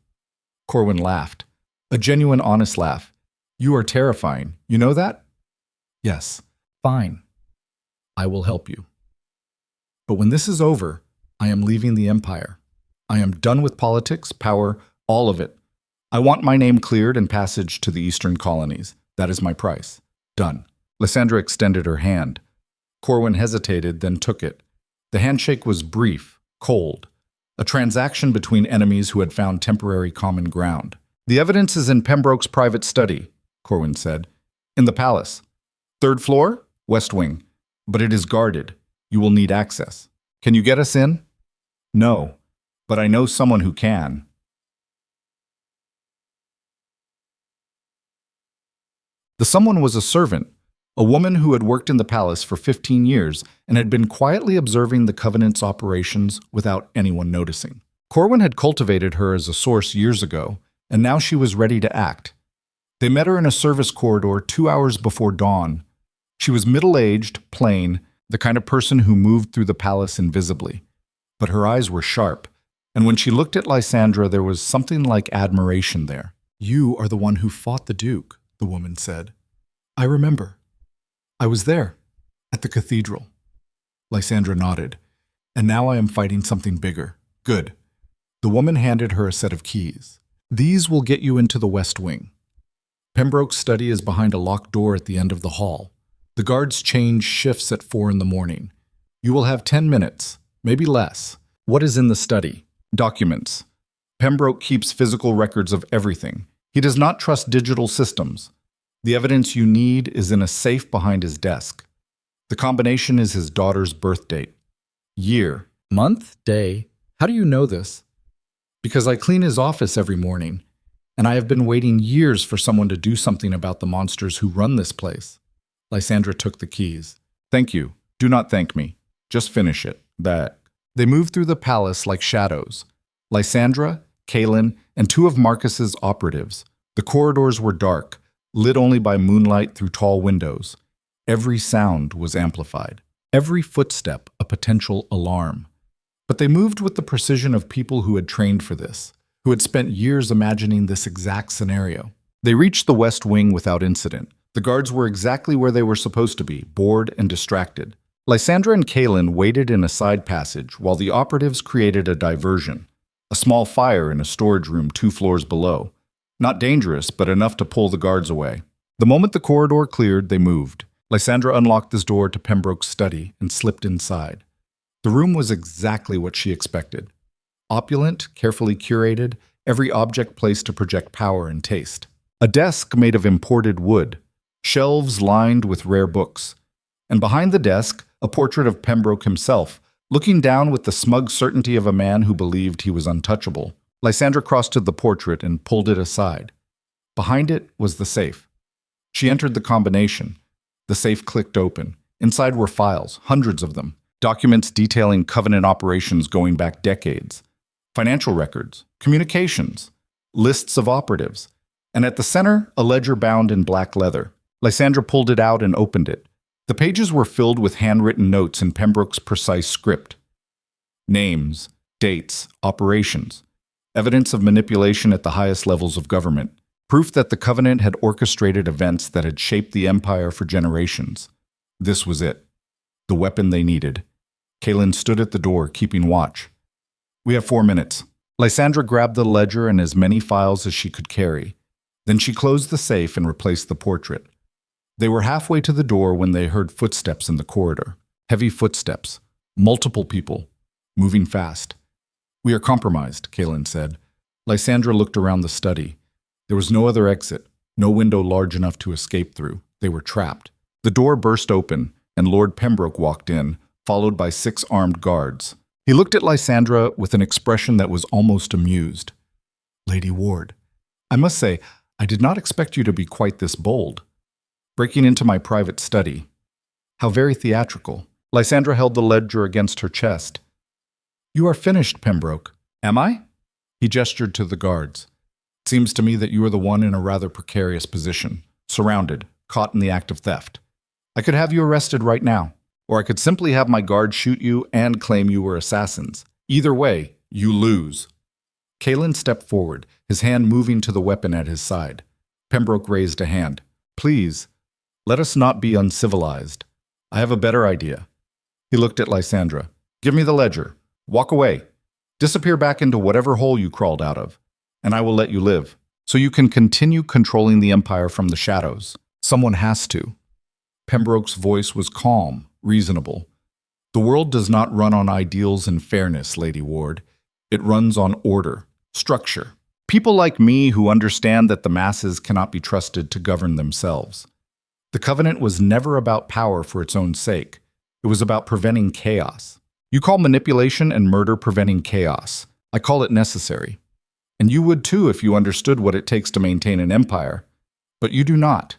Corwin laughed. A genuine, honest laugh. You are terrifying. You know that? Yes. Fine. I will help you. But when this is over, I am leaving the Empire. I am done with politics, power, all of it. I want my name cleared and passage to the Eastern colonies. That is my price. Done. Lysandra extended her hand. Corwin hesitated, then took it. The handshake was brief, cold. A transaction between enemies who had found temporary common ground. The evidence is in Pembroke's private study, Corwin said. In the palace. 3rd floor, west wing. But it is guarded. You will need access. Can you get us in? No, but I know someone who can. The someone was a servant, a woman who had worked in the palace for 15 years and had been quietly observing the Covenant's operations without anyone noticing. Corwin had cultivated her as a source years ago, and now she was ready to act. They met her in a service corridor 2 hours before dawn. She was middle-aged, plain, the kind of person who moved through the palace invisibly. But her eyes were sharp, and when she looked at Lysandra, there was something like admiration there. You are the one who fought the Duke, the woman said. I remember. I was there, at the cathedral. Lysandra nodded. And now I am fighting something bigger. Good. The woman handed her a set of keys. These will get you into the West Wing. Pembroke's study is behind a locked door at the end of the hall. The guards change shifts at 4 in the morning. You will have 10 minutes, maybe less. What is in the study? Documents. Pembroke keeps physical records of everything. He does not trust digital systems. The evidence you need is in a safe behind his desk. The combination is his daughter's birth date. Year. Month? Day? How do you know this? Because I clean his office every morning, and I have been waiting years for someone to do something about the monsters who run this place. Lysandra took the keys. Thank you. Do not thank me. Just finish it. That. They moved through the palace like shadows. Lysandra, Kalen, and two of Marcus's operatives. The corridors were dark, lit only by moonlight through tall windows. Every sound was amplified. Every footstep a potential alarm. But they moved with the precision of people who had trained for this, who had spent years imagining this exact scenario. They reached the West Wing without incident. The guards were exactly where they were supposed to be, bored and distracted. Lysandra and Kaelin waited in a side passage while the operatives created a diversion. A small fire in a storage room 2 floors below. Not dangerous, but enough to pull the guards away. The moment the corridor cleared, they moved. Lysandra unlocked this door to Pembroke's study and slipped inside. The room was exactly what she expected. Opulent, carefully curated, every object placed to project power and taste. A desk made of imported wood, shelves lined with rare books, and behind the desk, a portrait of Pembroke himself, looking down with the smug certainty of a man who believed he was untouchable. Lysandra crossed to the portrait and pulled it aside. Behind it was the safe. She entered the combination. The safe clicked open. Inside were files, hundreds of them, documents detailing Covenant operations going back decades, financial records, communications, lists of operatives, and at the center, a ledger bound in black leather. Lysandra pulled it out and opened it. The pages were filled with handwritten notes in Pembroke's precise script. Names, dates, operations, evidence of manipulation at the highest levels of government, proof that the Covenant had orchestrated events that had shaped the Empire for generations. This was it. The weapon they needed. Kaelin stood at the door, keeping watch. "We have 4 minutes." Lysandra grabbed the ledger and as many files as she could carry. Then she closed the safe and replaced the portrait. They were halfway to the door when they heard footsteps in the corridor. Heavy footsteps. Multiple people. Moving fast. "We are compromised," Kaelin said. Lysandra looked around the study. There was no other exit, no window large enough to escape through. They were trapped. The door burst open, and Lord Pembroke walked in, followed by 6 armed guards. He looked at Lysandra with an expression that was almost amused. "Lady Ward, I must say, I did not expect you to be quite this bold. Breaking into my private study. How very theatrical." Lysandra held the ledger against her chest. "You are finished, Pembroke." "Am I?" He gestured to the guards. "It seems to me that you are the one in a rather precarious position, surrounded, caught in the act of theft. I could have you arrested right now, or I could simply have my guards shoot you and claim you were assassins. Either way, you lose." Kaelin stepped forward, his hand moving to the weapon at his side. Pembroke raised a hand. "Please, let us not be uncivilized. I have a better idea." He looked at Lysandra. "Give me the ledger. Walk away. Disappear back into whatever hole you crawled out of, and I will let you live, so you can continue controlling the Empire from the shadows. Someone has to." Pembroke's voice was calm, reasonable. "The world does not run on ideals and fairness, Lady Ward. It runs on order, structure. People like me who understand that the masses cannot be trusted to govern themselves. The Covenant was never about power for its own sake. It was about preventing chaos. You call manipulation and murder preventing chaos. I call it necessary. And you would too if you understood what it takes to maintain an empire. But you do not.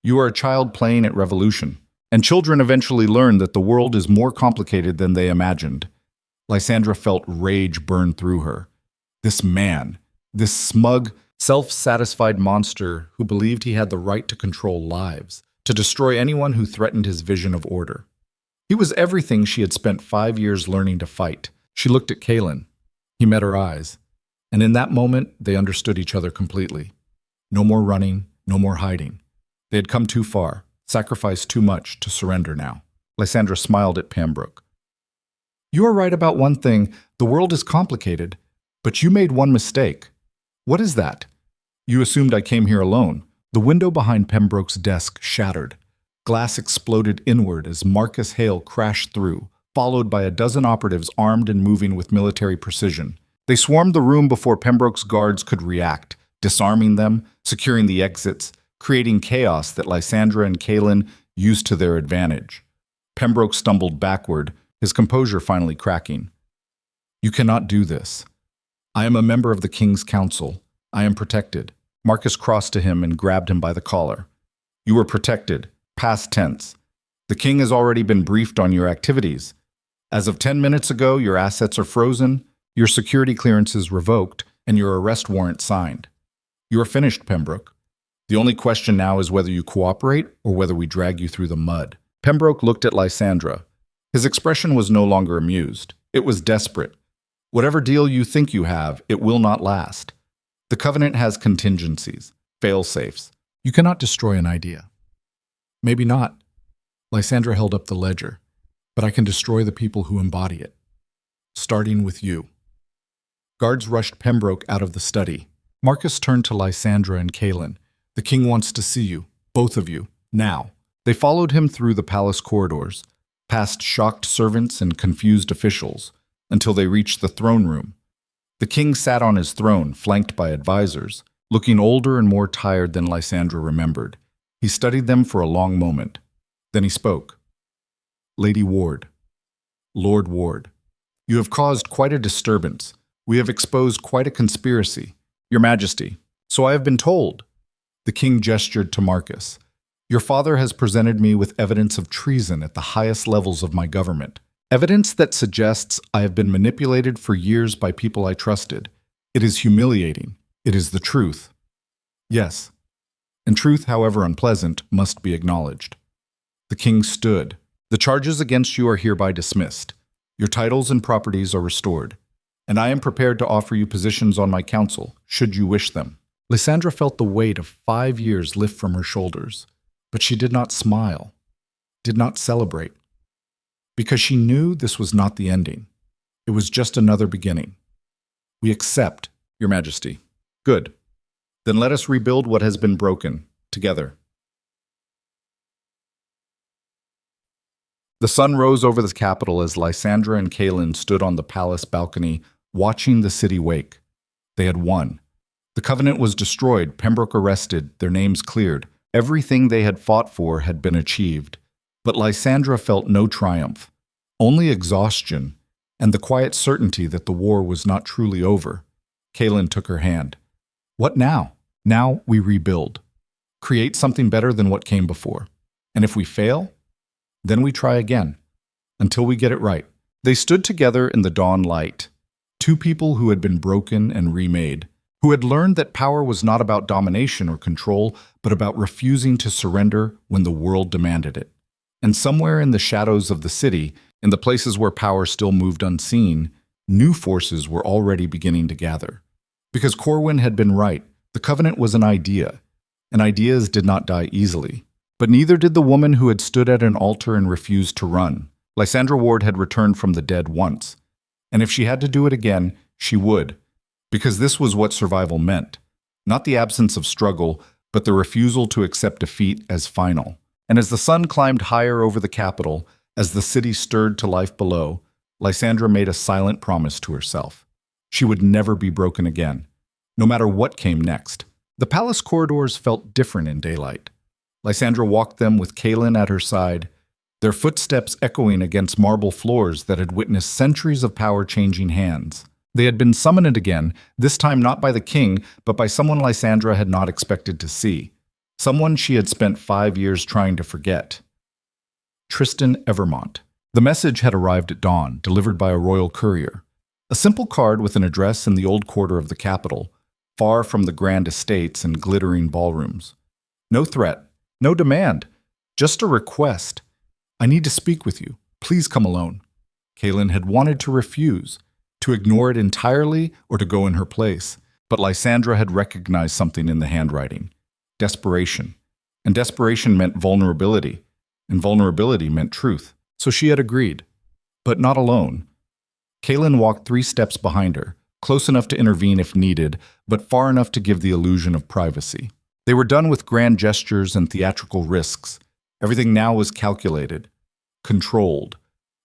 You are a child playing at revolution. And children eventually learn that the world is more complicated than they imagined." Lysandra felt rage burn through her. This man, this smug, self-satisfied monster who believed he had the right to control lives, to destroy anyone who threatened his vision of order. He was everything she had spent 5 years learning to fight. She looked at Kaelin. He met her eyes. And in that moment, they understood each other completely. No more running, no more hiding. They had come too far, sacrificed too much to surrender now. Lysandra smiled at Pembroke. "You are right about one thing. The world is complicated. But you made one mistake." "What is that?" "You assumed I came here alone." The window behind Pembroke's desk shattered. Glass exploded inward as Marcus Hale crashed through, followed by a dozen operatives armed and moving with military precision. They swarmed the room before Pembroke's guards could react, disarming them, securing the exits, creating chaos that Lysandra and Kaelin used to their advantage. Pembroke stumbled backward, his composure finally cracking. "You cannot do this. I am a member of the King's Council. I am protected." Marcus crossed to him and grabbed him by the collar. "You were protected. Past tense. The King has already been briefed on your activities. As of 10 minutes ago, your assets are frozen, your security clearances revoked, and your arrest warrant signed. You are finished, Pembroke. The only question now is whether you cooperate or whether we drag you through the mud." Pembroke looked at Lysandra. His expression was no longer amused. It was desperate. "Whatever deal you think you have, it will not last. The Covenant has contingencies, fail-safes. You cannot destroy an idea." "Maybe not." Lysandra held up the ledger. "But I can destroy the people who embody it. Starting with you." Guards rushed Pembroke out of the study. Marcus turned to Lysandra and Kaelin. "The king wants to see you, both of you, now." They followed him through the palace corridors, past shocked servants and confused officials, until they reached the throne room. The king sat on his throne, flanked by advisors, looking older and more tired than Lysandra remembered. He studied them for a long moment. Then he spoke. "Lady Ward, Lord Ward, you have caused quite a disturbance. We have exposed quite a conspiracy. Your Majesty, so I have been told." The king gestured to Marcus. "Your father has presented me with evidence of treason at the highest levels of my government. Evidence that suggests I have been manipulated for years by people I trusted. It is humiliating. It is the truth." "Yes. And truth, however unpleasant, must be acknowledged." The king stood. "The charges against you are hereby dismissed. Your titles and properties are restored. And I am prepared to offer you positions on my council, should you wish them." Lysandra felt the weight of 5 years lift from her shoulders, but she did not smile, did not celebrate, because she knew this was not the ending. It was just another beginning. "We accept, Your Majesty." "Good. Then let us rebuild what has been broken, together." The sun rose over the capital as Lysandra and Kaelin stood on the palace balcony, watching the city wake. They had won. The Covenant was destroyed, Pembroke arrested, their names cleared. Everything they had fought for had been achieved. But Lysandra felt no triumph, only exhaustion, and the quiet certainty that the war was not truly over. Kaelin took her hand. "What now? Now we rebuild. Create something better than what came before. And if we fail, then we try again, until we get it right." They stood together in the dawn light, two people who had been broken and remade, who had learned that power was not about domination or control, but about refusing to surrender when the world demanded it. And somewhere in the shadows of the city, in the places where power still moved unseen, new forces were already beginning to gather. Because Corwin had been right, the Covenant was an idea, and ideas did not die easily. But neither did the woman who had stood at an altar and refused to run. Lysandra Ward had returned from the dead once, and if she had to do it again, she would. Because this was what survival meant. Not the absence of struggle, but the refusal to accept defeat as final. And as the sun climbed higher over the capital, as the city stirred to life below, Lysandra made a silent promise to herself. She would never be broken again, no matter what came next. The palace corridors felt different in daylight. Lysandra walked them with Kaelin at her side, their footsteps echoing against marble floors that had witnessed centuries of power changing hands. They had been summoned again, this time not by the king, but by someone Lysandra had not expected to see. Someone she had spent 5 years trying to forget. Tristan Evermont. The message had arrived at dawn, delivered by a royal courier. A simple card with an address in the old quarter of the capital, far from the grand estates and glittering ballrooms. No threat, no demand, just a request. "I need to speak with you. Please come alone." Kaelin had wanted to refuse, to ignore it entirely or to go in her place, but Lysandra had recognized something in the handwriting. Desperation. And desperation meant vulnerability, and vulnerability meant truth. So she had agreed. But not alone. Kaelin walked 3 steps behind her, close enough to intervene if needed, but far enough to give the illusion of privacy. They were done with grand gestures and theatrical risks. Everything now was calculated, controlled.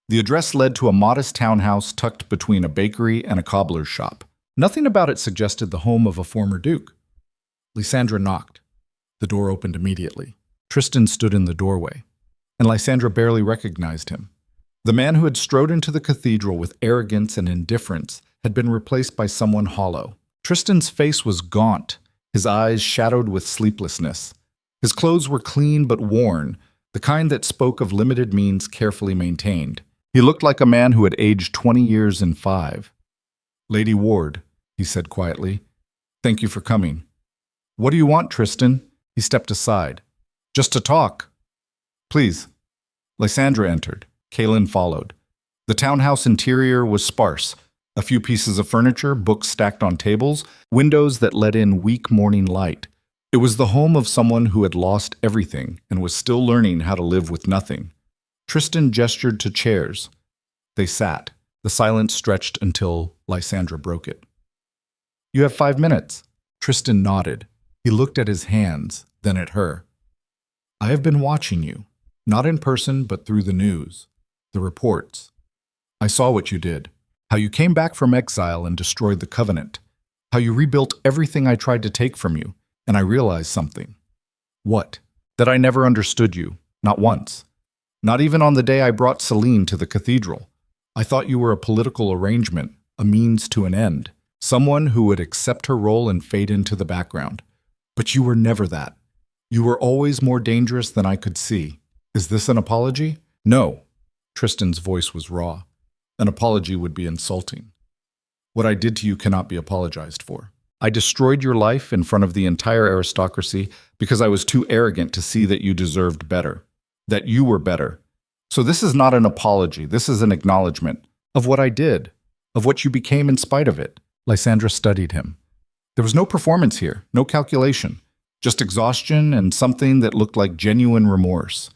The address led to a modest townhouse tucked between a bakery and a cobbler's shop. Nothing about it suggested the home of a former duke. Lysandra knocked. The door opened immediately. Tristan stood in the doorway, and Lysandra barely recognized him. The man who had strode into the cathedral with arrogance and indifference had been replaced by someone hollow. Tristan's face was gaunt, his eyes shadowed with sleeplessness. His clothes were clean but worn, the kind that spoke of limited means carefully maintained. He looked like a man who had aged 20 years in 5. "Lady Ward, he said quietly. Thank you for coming. What do you want, Tristan? He stepped aside. Just to talk. Please. Lysandra entered. Kaelin followed. The townhouse interior was sparse. A few pieces of furniture, books stacked on tables, windows that let in weak morning light. It was the home of someone who had lost everything and was still learning how to live with nothing. Tristan gestured to chairs. They sat. The silence stretched until Lysandra broke it. You have 5 minutes. Tristan nodded. He looked at his hands, then at her. I have been watching you, not in person but through the news, the reports. I saw what you did, how you came back from exile and destroyed the covenant, how you rebuilt everything I tried to take from you, and I realized something. What? That I never understood you, not once. Not even on the day I brought Celine to the cathedral. I thought you were a political arrangement, a means to an end, someone who would accept her role and fade into the background. But you were never that. You were always more dangerous than I could see. Is this an apology? No. Tristan's voice was raw. An apology would be insulting. What I did to you cannot be apologized for. I destroyed your life in front of the entire aristocracy because I was too arrogant to see that you deserved better, that you were better. So this is not an apology. This is an acknowledgement of what I did, of what you became in spite of it. Lysandra studied him. There was no performance here, no calculation, just exhaustion and something that looked like genuine remorse.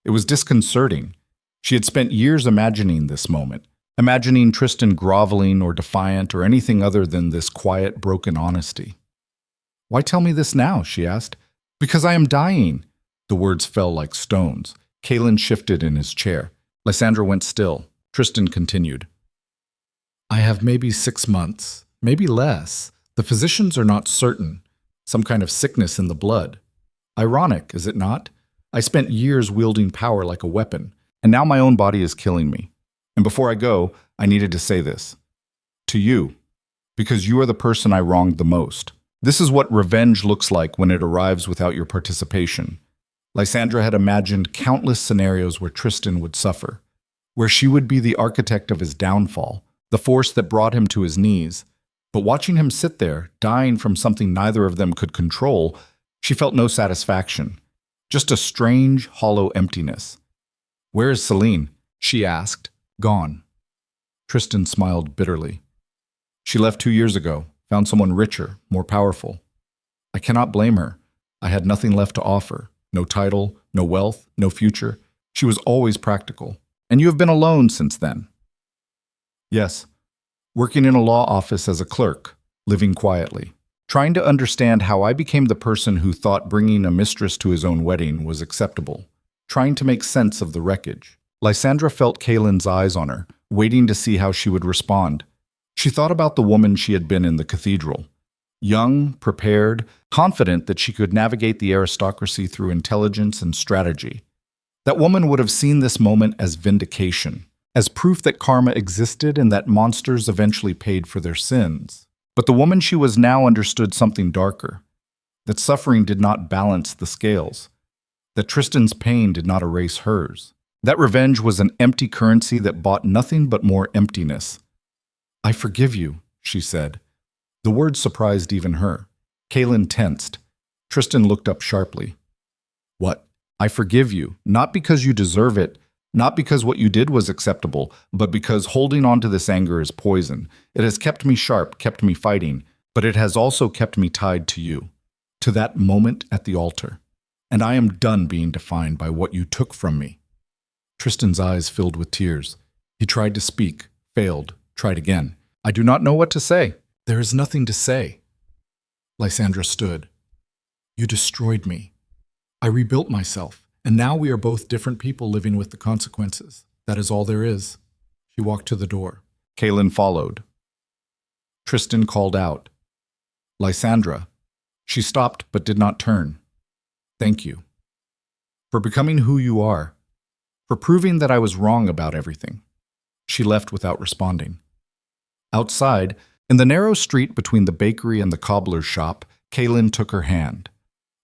It was disconcerting. She had spent years imagining this moment, imagining Tristan groveling or defiant or anything other than this quiet, broken honesty. Why tell me this now? She asked. Because I am dying. The words fell like stones. Kaelin shifted in his chair. Lysandra went still. Tristan continued. I have maybe 6 months, maybe less. The physicians are not certain. Some kind of sickness in the blood. Ironic, is it not? I spent years wielding power like a weapon, and now my own body is killing me. And before I go, I needed to say this. To you, because you are the person I wronged the most. This is what revenge looks like when it arrives without your participation. Lysandra had imagined countless scenarios where Tristan would suffer, where she would be the architect of his downfall, the force that brought him to his knees. But watching him sit there, dying from something neither of them could control, she felt no satisfaction, just a strange, hollow emptiness. Where is Celine? She asked. Gone. Tristan smiled bitterly. She left 2 years ago, found someone richer, more powerful. I cannot blame her. I had nothing left to offer. No title, no wealth, no future. She was always practical. And you have been alone since then. Yes. Working in a law office as a clerk, living quietly. Trying to understand how I became the person who thought bringing a mistress to his own wedding was acceptable. Trying to make sense of the wreckage. Lysandra felt Kaelin's eyes on her, waiting to see how she would respond. She thought about the woman she had been in the cathedral. Young, prepared, confident that she could navigate the aristocracy through intelligence and strategy. That woman would have seen this moment as vindication, as proof that karma existed and that monsters eventually paid for their sins. But the woman she was now understood something darker, that suffering did not balance the scales, that Tristan's pain did not erase hers. That revenge was an empty currency that bought nothing but more emptiness. I forgive you, she said. The words surprised even her. Kaelin tensed. Tristan looked up sharply. What? I forgive you, not because you deserve it, not because what you did was acceptable, but because holding on to this anger is poison. It has kept me sharp, kept me fighting, but it has also kept me tied to you, to that moment at the altar. And I am done being defined by what you took from me. Tristan's eyes filled with tears. He tried to speak, failed, tried again. I do not know what to say. There is nothing to say. Lysandra stood. You destroyed me. I rebuilt myself, and now we are both different people living with the consequences. That is all there is. She walked to the door. Kaelin followed. Tristan called out. Lysandra. She stopped but did not turn. Thank you. For becoming who you are. For proving that I was wrong about everything. She left without responding. Outside, in the narrow street between the bakery and the cobbler's shop, Kaelin took her hand.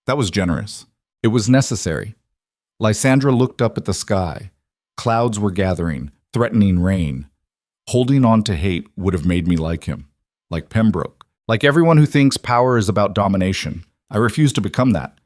That was generous. It was necessary. Lysandra looked up at the sky. Clouds were gathering, threatening rain. Holding on to hate would have made me like him, like Pembroke, Like everyone who thinks power is about domination, I refuse to become that.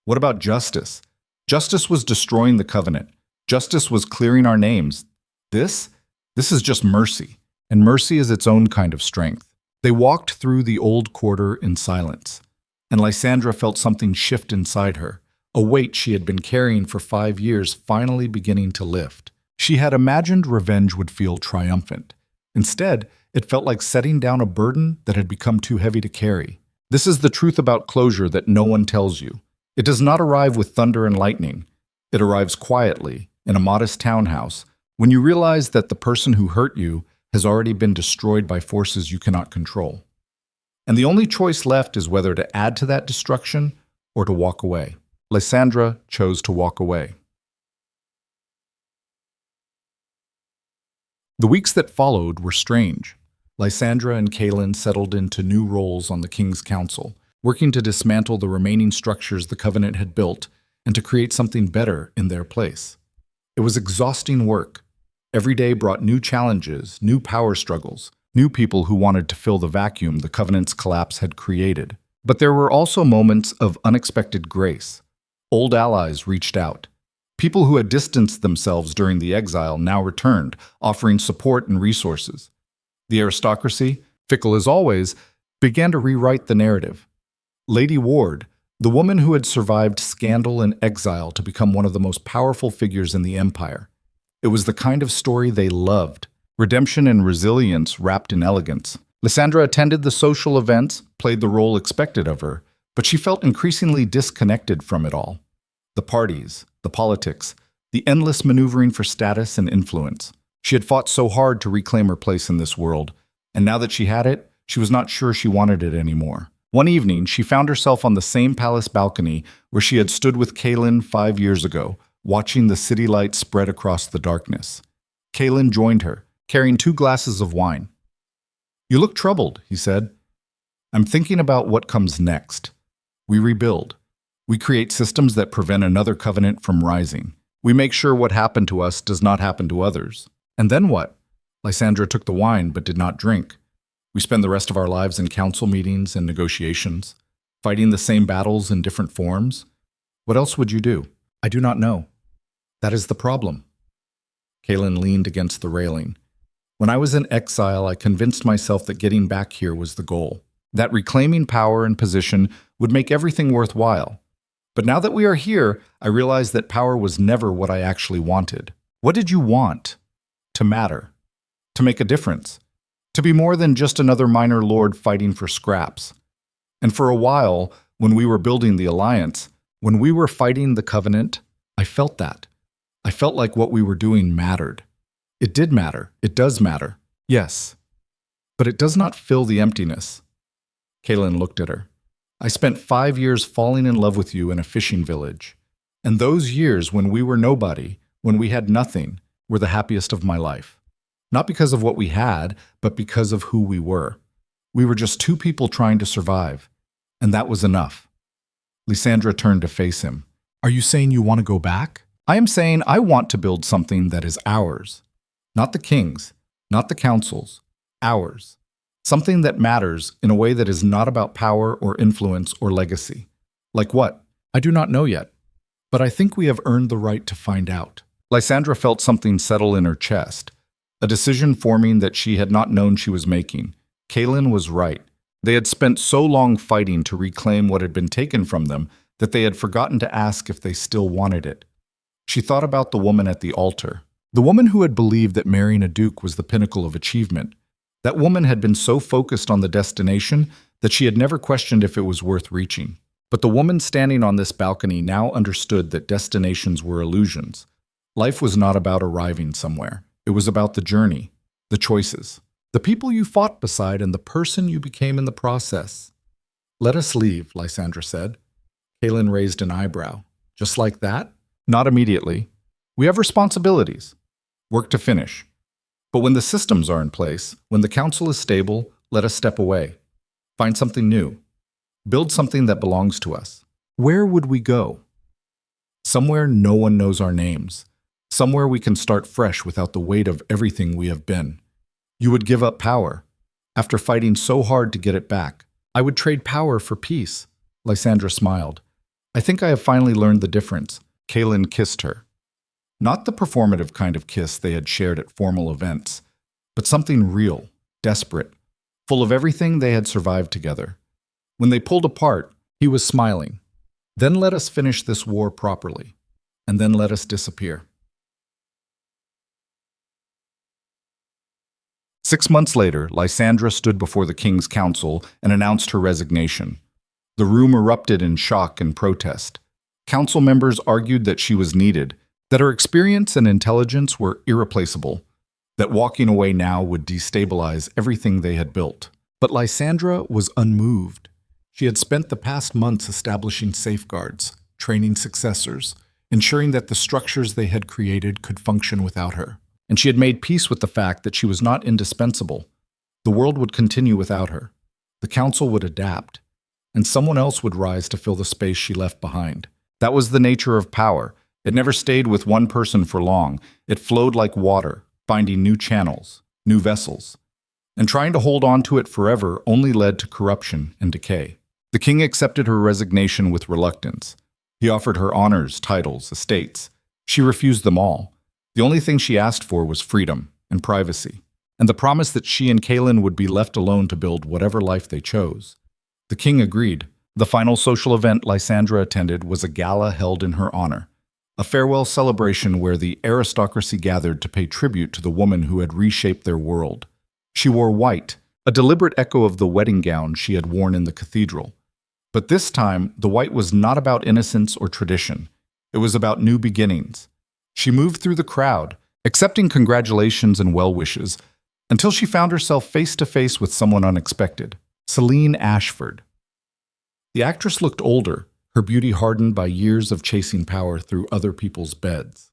What about justice? Justice was destroying the covenant. Justice was clearing our names. This? This is just mercy. And mercy is its own kind of strength. They walked through the old quarter in silence, and Lysandra felt something shift inside her, a weight she had been carrying for 5 years finally beginning to lift. She had imagined revenge would feel triumphant. Instead, it felt like setting down a burden that had become too heavy to carry. This is the truth about closure that no one tells you. It does not arrive with thunder and lightning. It arrives quietly, in a modest townhouse, when you realize that the person who hurt you has already been destroyed by forces you cannot control. And the only choice left is whether to add to that destruction or to walk away. Lysandra chose to walk away. The weeks that followed were strange. Lysandra and Kaelin settled into new roles on the King's Council, working to dismantle the remaining structures the Covenant had built and to create something better in their place. It was exhausting work. Every day brought new challenges, new power struggles, new people who wanted to fill the vacuum the Covenant's collapse had created. But there were also moments of unexpected grace. Old allies reached out. People who had distanced themselves during the exile now returned, offering support and resources. The aristocracy, fickle as always, began to rewrite the narrative. Lady Ward, the woman who had survived scandal and exile to become one of the most powerful figures in the empire. It was the kind of story they loved, redemption and resilience wrapped in elegance. Lysandra attended the social events, played the role expected of her, but she felt increasingly disconnected from it all. The parties, the politics, the endless maneuvering for status and influence. She had fought so hard to reclaim her place in this world, and now that she had it, she was not sure she wanted it anymore. One evening, she found herself on the same palace balcony where she had stood with Kaelin 5 years ago, watching the city lights spread across the darkness. Kaelin joined her, carrying 2 glasses of wine. "You look troubled," he said. "I'm thinking about what comes next. We rebuild. We create systems that prevent another covenant from rising. We make sure what happened to us does not happen to others. And then what?" Lysandra took the wine but did not drink. "We spend the rest of our lives in council meetings and negotiations, fighting the same battles in different forms. What else would you do?" "I do not know. That is the problem." Kaelin leaned against the railing. "When I was in exile, I convinced myself that getting back here was the goal, that reclaiming power and position would make everything worthwhile. But now that we are here, I realize that power was never what I actually wanted." "What did you want?" "To matter. To make a difference. To be more than just another minor lord fighting for scraps. And for a while, when we were building the alliance, when we were fighting the covenant, I felt that. I felt like what we were doing mattered. It did matter. It does matter. Yes. But it does not fill the emptiness." Kaelin looked at her. "I spent 5 years falling in love with you in a fishing village. And those years when we were nobody, when we had nothing, were the happiest of my life. Not because of what we had, but because of who we were. We were just 2 people trying to survive. And that was enough." Lysandra turned to face him. "Are you saying you want to go back?" "I am saying I want to build something that is ours. Not the king's, not the council's, ours. Something that matters in a way that is not about power or influence or legacy." "Like what?" "I do not know yet. But I think we have earned the right to find out." Lysandra felt something settle in her chest, a decision forming that she had not known she was making. Kaelin was right. They had spent so long fighting to reclaim what had been taken from them that they had forgotten to ask if they still wanted it. She thought about the woman at the altar, the woman who had believed that marrying a duke was the pinnacle of achievement. That woman had been so focused on the destination that she had never questioned if it was worth reaching. But the woman standing on this balcony now understood that destinations were illusions. Life was not about arriving somewhere. It was about the journey, the choices, the people you fought beside, and the person you became in the process. "Let us leave," Lysandra said. Kaelin raised an eyebrow. "Just like that?" "Not immediately. We have responsibilities. Work to finish. But when the systems are in place, when the council is stable, let us step away. Find something new. Build something that belongs to us." "Where would we go?" "Somewhere no one knows our names. Somewhere we can start fresh without the weight of everything we have been. You would give up power, after fighting so hard to get it back. I would trade power for peace. Lysandra smiled. I think I have finally learned the difference. Kaelin kissed her. Not the performative kind of kiss they had shared at formal events, but something real, desperate, full of everything they had survived together. When they pulled apart, he was smiling. Then let us finish this war properly, and then let us disappear. 6 months later, Lysandra stood before the king's council and announced her resignation. The room erupted in shock and protest. Council members argued that she was needed, that her experience and intelligence were irreplaceable, that walking away now would destabilize everything they had built. But Lysandra was unmoved. She had spent the past months establishing safeguards, training successors, ensuring that the structures they had created could function without her. And she had made peace with the fact that she was not indispensable. The world would continue without her. The council would adapt, and someone else would rise to fill the space she left behind. That was the nature of power. It never stayed with one person for long. It flowed like water, finding new channels, new vessels. And trying to hold on to it forever only led to corruption and decay. The king accepted her resignation with reluctance. He offered her honors, titles, estates. She refused them all. The only thing she asked for was freedom and privacy, and the promise that she and Kaelin would be left alone to build whatever life they chose. The king agreed. The final social event Lysandra attended was a gala held in her honor, a farewell celebration where the aristocracy gathered to pay tribute to the woman who had reshaped their world. She wore white, a deliberate echo of the wedding gown she had worn in the cathedral. But this time, the white was not about innocence or tradition. It was about new beginnings. She moved through the crowd, accepting congratulations and well wishes, until she found herself face to face with someone unexpected, Celine Ashford. The actress looked older, her beauty hardened by years of chasing power through other people's beds.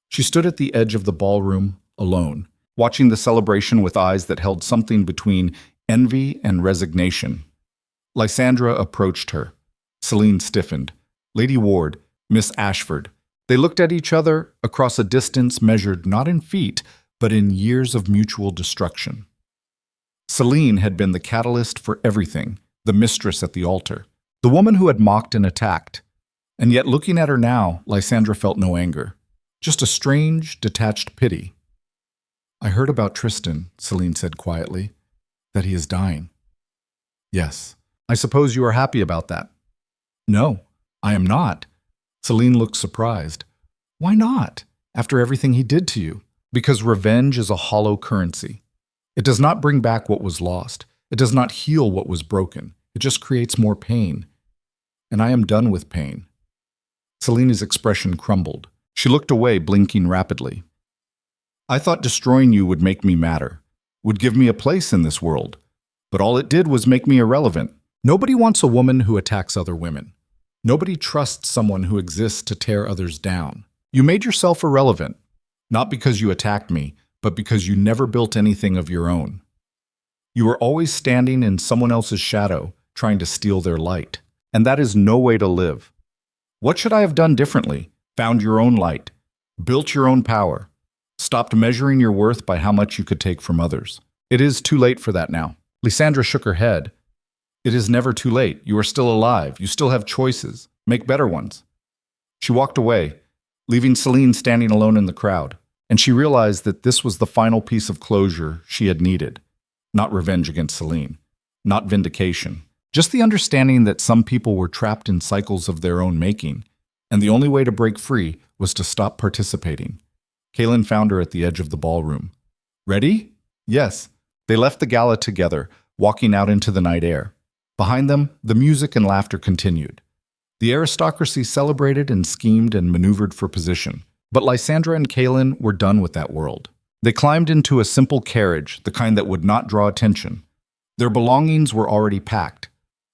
She stood at the edge of the ballroom, alone, watching the celebration with eyes that held something between envy and resignation. Lysandra approached her. Celine stiffened. Lady Ward, Miss Ashford. They looked at each other across a distance measured not in feet, but in years of mutual destruction. Celine had been the catalyst for everything, the mistress at the altar, the woman who had mocked and attacked. And yet looking at her now, Lysandra felt no anger, just a strange, detached pity. I heard about Tristan, Celine said quietly, that he is dying. Yes, I suppose you are happy about that. No, I am not. Celine looked surprised. Why not, after everything he did to you? Because revenge is a hollow currency. It does not bring back what was lost. It does not heal what was broken. It just creates more pain. And I am done with pain. Celine's expression crumbled. She looked away, blinking rapidly. I thought destroying you would make me matter, would give me a place in this world. But all it did was make me irrelevant. Nobody wants a woman who attacks other women. Nobody trusts someone who exists to tear others down. You made yourself irrelevant, not because you attacked me, but because you never built anything of your own. You were always standing in someone else's shadow, trying to steal their light. And that is no way to live. What should I have done differently? Found your own light, built your own power, stopped measuring your worth by how much you could take from others. It is too late for that now. Lysandra shook her head. It is never too late. You are still alive. You still have choices. Make better ones. She walked away, leaving Celine standing alone in the crowd, and she realized that this was the final piece of closure she had needed. Not revenge against Celine, not vindication, just the understanding that some people were trapped in cycles of their own making, and the only way to break free was to stop participating. Kaelin found her at the edge of the ballroom. Ready? Yes. They left the gala together, walking out into the night air. Behind them, the music and laughter continued. The aristocracy celebrated and schemed and maneuvered for position. But Lysandra and Kaelin were done with that world. They climbed into a simple carriage, the kind that would not draw attention. Their belongings were already packed.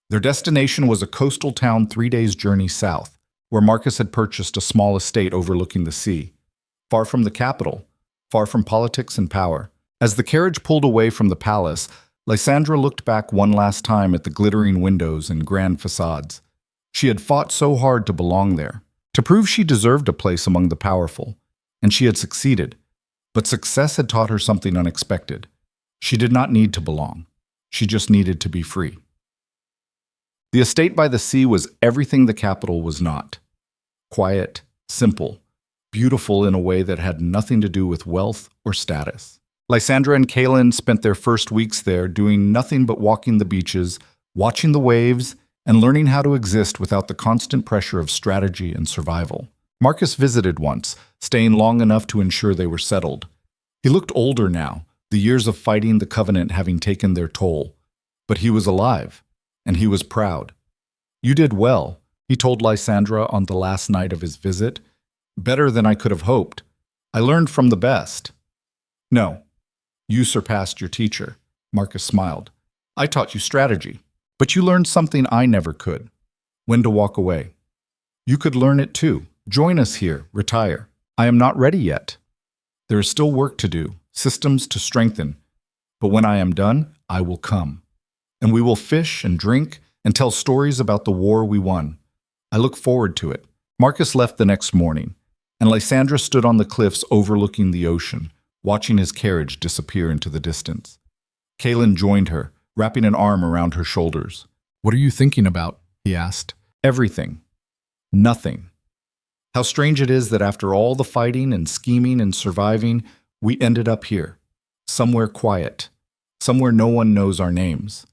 Their destination was a coastal town 3 days' journey south, where Marcus had purchased a small estate overlooking the sea. Far from the capital, far from politics and power. As the carriage pulled away from the palace, Lysandra looked back one last time at the glittering windows and grand facades. She had fought so hard to belong there, to prove she deserved a place among the powerful, and she had succeeded. But success had taught her something unexpected. She did not need to belong. She just needed to be free. The estate by the sea was everything the capital was not. Quiet, simple, beautiful in a way that had nothing to do with wealth or status. Lysandra and Kaelin spent their first weeks there doing nothing but walking the beaches, watching the waves, and learning how to exist without the constant pressure of strategy and survival. Marcus visited once, staying long enough to ensure they were settled. He looked older now, the years of fighting the Covenant having taken their toll. But he was alive, and he was proud. "You did well," he told Lysandra on the last night of his visit. "Better than I could have hoped. I learned from the best." "No, you surpassed your teacher," Marcus smiled. "I taught you strategy, but you learned something I never could. When to walk away. You could learn it too. Join us here, retire. I am not ready yet. There is still work to do, systems to strengthen. But when I am done, I will come. And we will fish and drink and tell stories about the war we won. I look forward to it." Marcus left the next morning, and Lysandra stood on the cliffs overlooking the ocean, watching his carriage disappear into the distance. Kaelin joined her, wrapping an arm around her shoulders. "What are you thinking about?" he asked. "Everything. Nothing. How strange it is that after all the fighting and scheming and surviving, we ended up here. Somewhere quiet. Somewhere no one knows our names.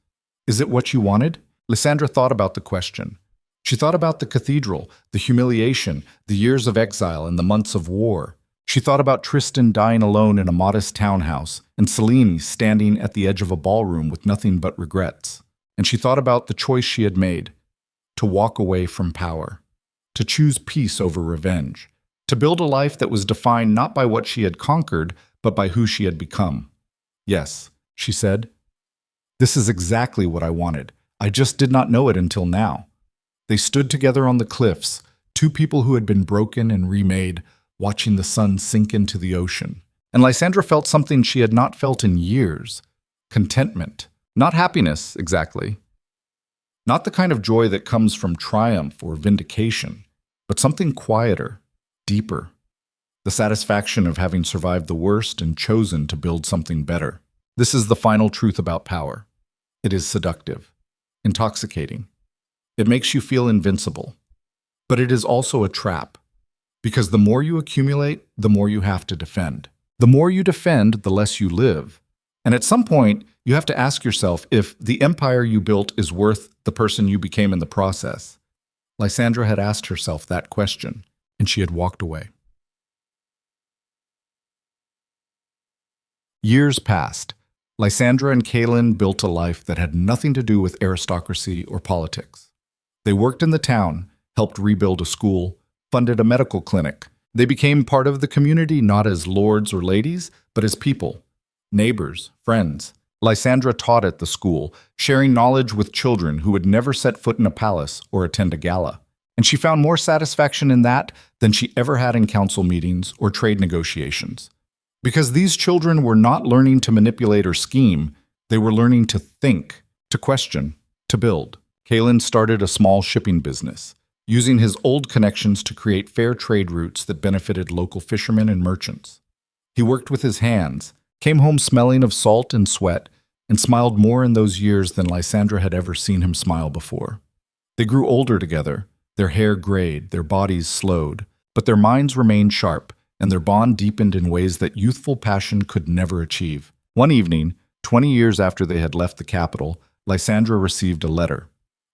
Is it what you wanted?" Lysandra thought about the question. She thought about the cathedral, the humiliation, the years of exile, and the months of war. She thought about Tristan dying alone in a modest townhouse, and Celine standing at the edge of a ballroom with nothing but regrets. And she thought about the choice she had made, to walk away from power, to choose peace over revenge, to build a life that was defined not by what she had conquered, but by who she had become. "Yes," she said, "this is exactly what I wanted. I just did not know it until now." They stood together on the cliffs, two people who had been broken and remade, watching the sun sink into the ocean. And Lysandra felt something she had not felt in years. Contentment. Not happiness, exactly. Not the kind of joy that comes from triumph or vindication, but something quieter, deeper. The satisfaction of having survived the worst and chosen to build something better. This is the final truth about power. It is seductive, intoxicating. It makes you feel invincible. But it is also a trap, because the more you accumulate, the more you have to defend. The more you defend, the less you live. And at some point, you have to ask yourself if the empire you built is worth the person you became in the process. Lysandra had asked herself that question, and she had walked away. Years passed. Lysandra and Kaelin built a life that had nothing to do with aristocracy or politics. They worked in the town, helped rebuild a school, funded a medical clinic. They became part of the community not as lords or ladies, but as people, neighbors, friends. Lysandra taught at the school, sharing knowledge with children who would never set foot in a palace or attend a gala. And she found more satisfaction in that than she ever had in council meetings or trade negotiations. Because these children were not learning to manipulate or scheme, they were learning to think, to question, to build. Kaelin started a small shipping business, using his old connections to create fair trade routes that benefited local fishermen and merchants. He worked with his hands, came home smelling of salt and sweat, and smiled more in those years than Lysandra had ever seen him smile before. They grew older together, their hair grayed, their bodies slowed, but their minds remained sharp, and their bond deepened in ways that youthful passion could never achieve. One evening, 20 years after they had left the capital, Lysandra received a letter.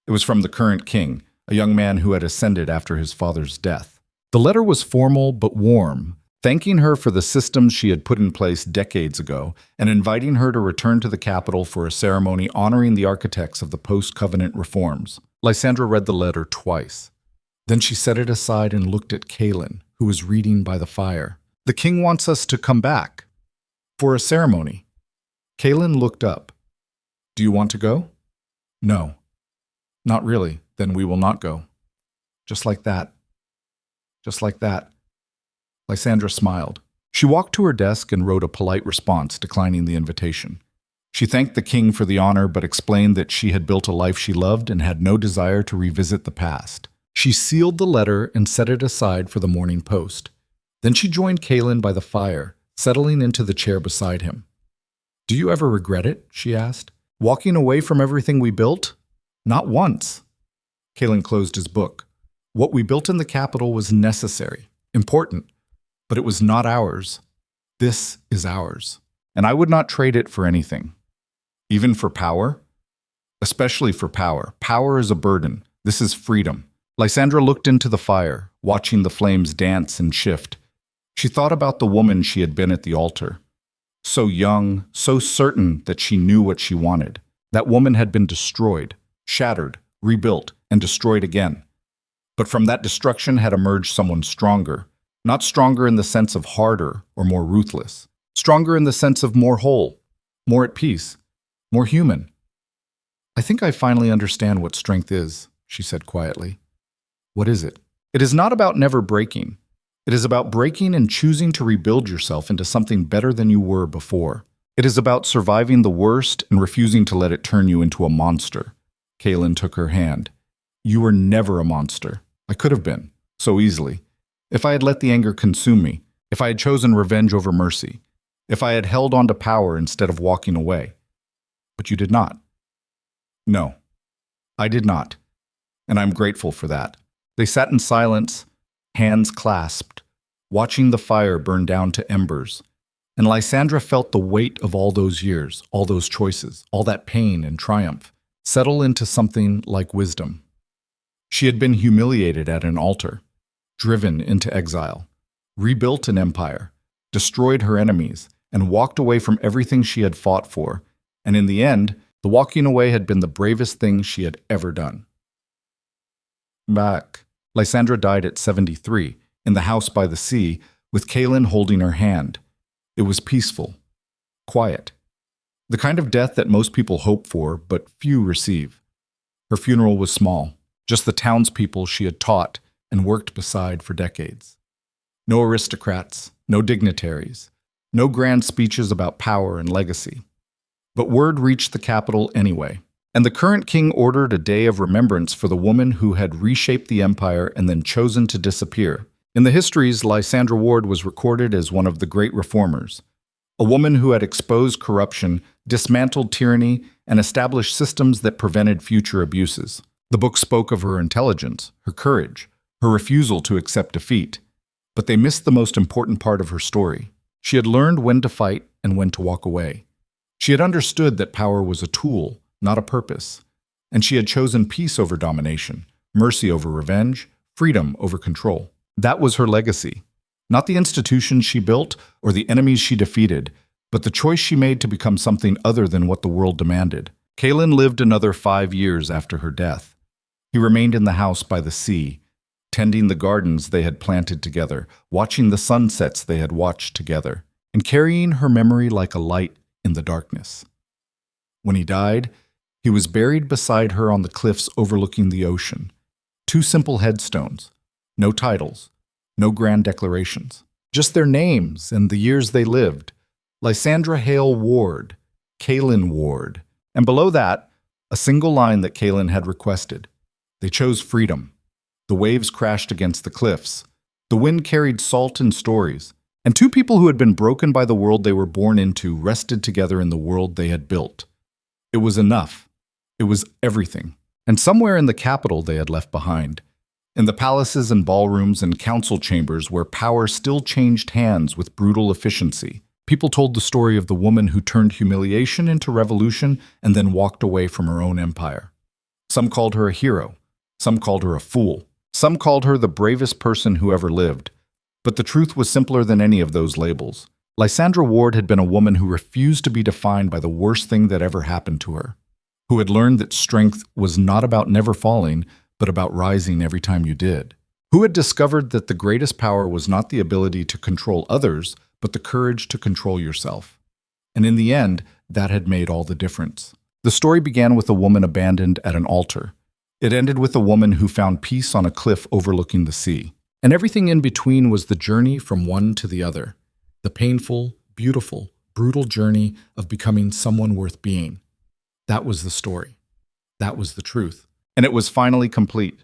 It was from the current king, a young man who had ascended after his father's death. The letter was formal but warm, thanking her for the systems she had put in place decades ago and inviting her to return to the capital for a ceremony honoring the architects of the post-covenant reforms. Lysandra read the letter twice. Then she set it aside and looked at Kaelin, who was reading by the fire. "The king wants us to come back for a ceremony." Kaelin looked up. "Do you want to go?" "No." "Not really. Then we will not go." Just like that. Just like that. Lysandra smiled. She walked to her desk and wrote a polite response, declining the invitation. She thanked the king for the honor, but explained that she had built a life she loved and had no desire to revisit the past. She sealed the letter and set it aside for the morning post. Then she joined Kaelin by the fire, settling into the chair beside him. "Do you ever regret it?" she asked. "Walking away from everything we built?" "Not once." Kalen closed his book. What we built in the capital was necessary, important, but it was not ours. This is ours. And I would not trade it for anything. Even for power? Especially for power. Power is a burden. This is freedom. Lysandra looked into the fire, watching the flames dance and shift. She thought about the woman she had been at the altar. So young, so certain that she knew what she wanted. That woman had been destroyed, shattered, rebuilt, and destroyed again. But from that destruction had emerged someone stronger. Not stronger in the sense of harder or more ruthless. Stronger in the sense of more whole, more at peace, more human. I think I finally understand what strength is, she said quietly. What is it? It is not about never breaking. It is about breaking and choosing to rebuild yourself into something better than you were before. It is about surviving the worst and refusing to let it turn you into a monster. Kalen took her hand. You were never a monster. I could have been, so easily. If I had let the anger consume me, if I had chosen revenge over mercy, if I had held on to power instead of walking away. But you did not. No, I did not. And I'm grateful for that. They sat in silence, hands clasped, watching the fire burn down to embers. And Lysandra felt the weight of all those years, all those choices, all that pain and triumph, settle into something like wisdom. She had been humiliated at an altar, driven into exile, rebuilt an empire, destroyed her enemies, and walked away from everything she had fought for. And in the end, the walking away had been the bravest thing she had ever done. Back. Lysandra died at 73, in the house by the sea, with Kalen holding her hand. It was peaceful, quiet. The kind of death that most people hope for, but few receive. Her funeral was small, just the townspeople she had taught and worked beside for decades. No aristocrats, no dignitaries, no grand speeches about power and legacy. But word reached the capital anyway, and the current king ordered a day of remembrance for the woman who had reshaped the empire and then chosen to disappear. In the histories, Lysandra Ward was recorded as one of the great reformers, a woman who had exposed corruption, dismantled tyranny, and established systems that prevented future abuses. The book spoke of her intelligence, her courage, her refusal to accept defeat. But they missed the most important part of her story. She had learned when to fight and when to walk away. She had understood that power was a tool, not a purpose. And she had chosen peace over domination, mercy over revenge, freedom over control. That was her legacy. Not the institutions she built or the enemies she defeated, but the choice she made to become something other than what the world demanded. Kalen lived another 5 years after her death. He remained in the house by the sea, tending the gardens they had planted together, watching the sunsets they had watched together, and carrying her memory like a light in the darkness. When he died, he was buried beside her on the cliffs overlooking the ocean. 2 simple headstones, no titles, no grand declarations, just their names and the years they lived. Lysandra Hale Ward, Kalen Ward, and below that, a single line that Kalen had requested. They chose freedom. The waves crashed against the cliffs. The wind carried salt and stories. And 2 people who had been broken by the world they were born into rested together in the world they had built. It was enough. It was everything. And somewhere in the capital they had left behind, in the palaces and ballrooms and council chambers where power still changed hands with brutal efficiency, people told the story of the woman who turned humiliation into revolution and then walked away from her own empire. Some called her a hero. Some called her a fool. Some called her the bravest person who ever lived. But the truth was simpler than any of those labels. Lysandra Ward had been a woman who refused to be defined by the worst thing that ever happened to her, who had learned that strength was not about never falling, but about rising every time you did, who had discovered that the greatest power was not the ability to control others, but the courage to control yourself. And in the end, that had made all the difference. The story began with a woman abandoned at an altar. It ended with a woman who found peace on a cliff overlooking the sea. And everything in between was the journey from one to the other. The painful, beautiful, brutal journey of becoming someone worth being. That was the story. That was the truth. And it was finally complete.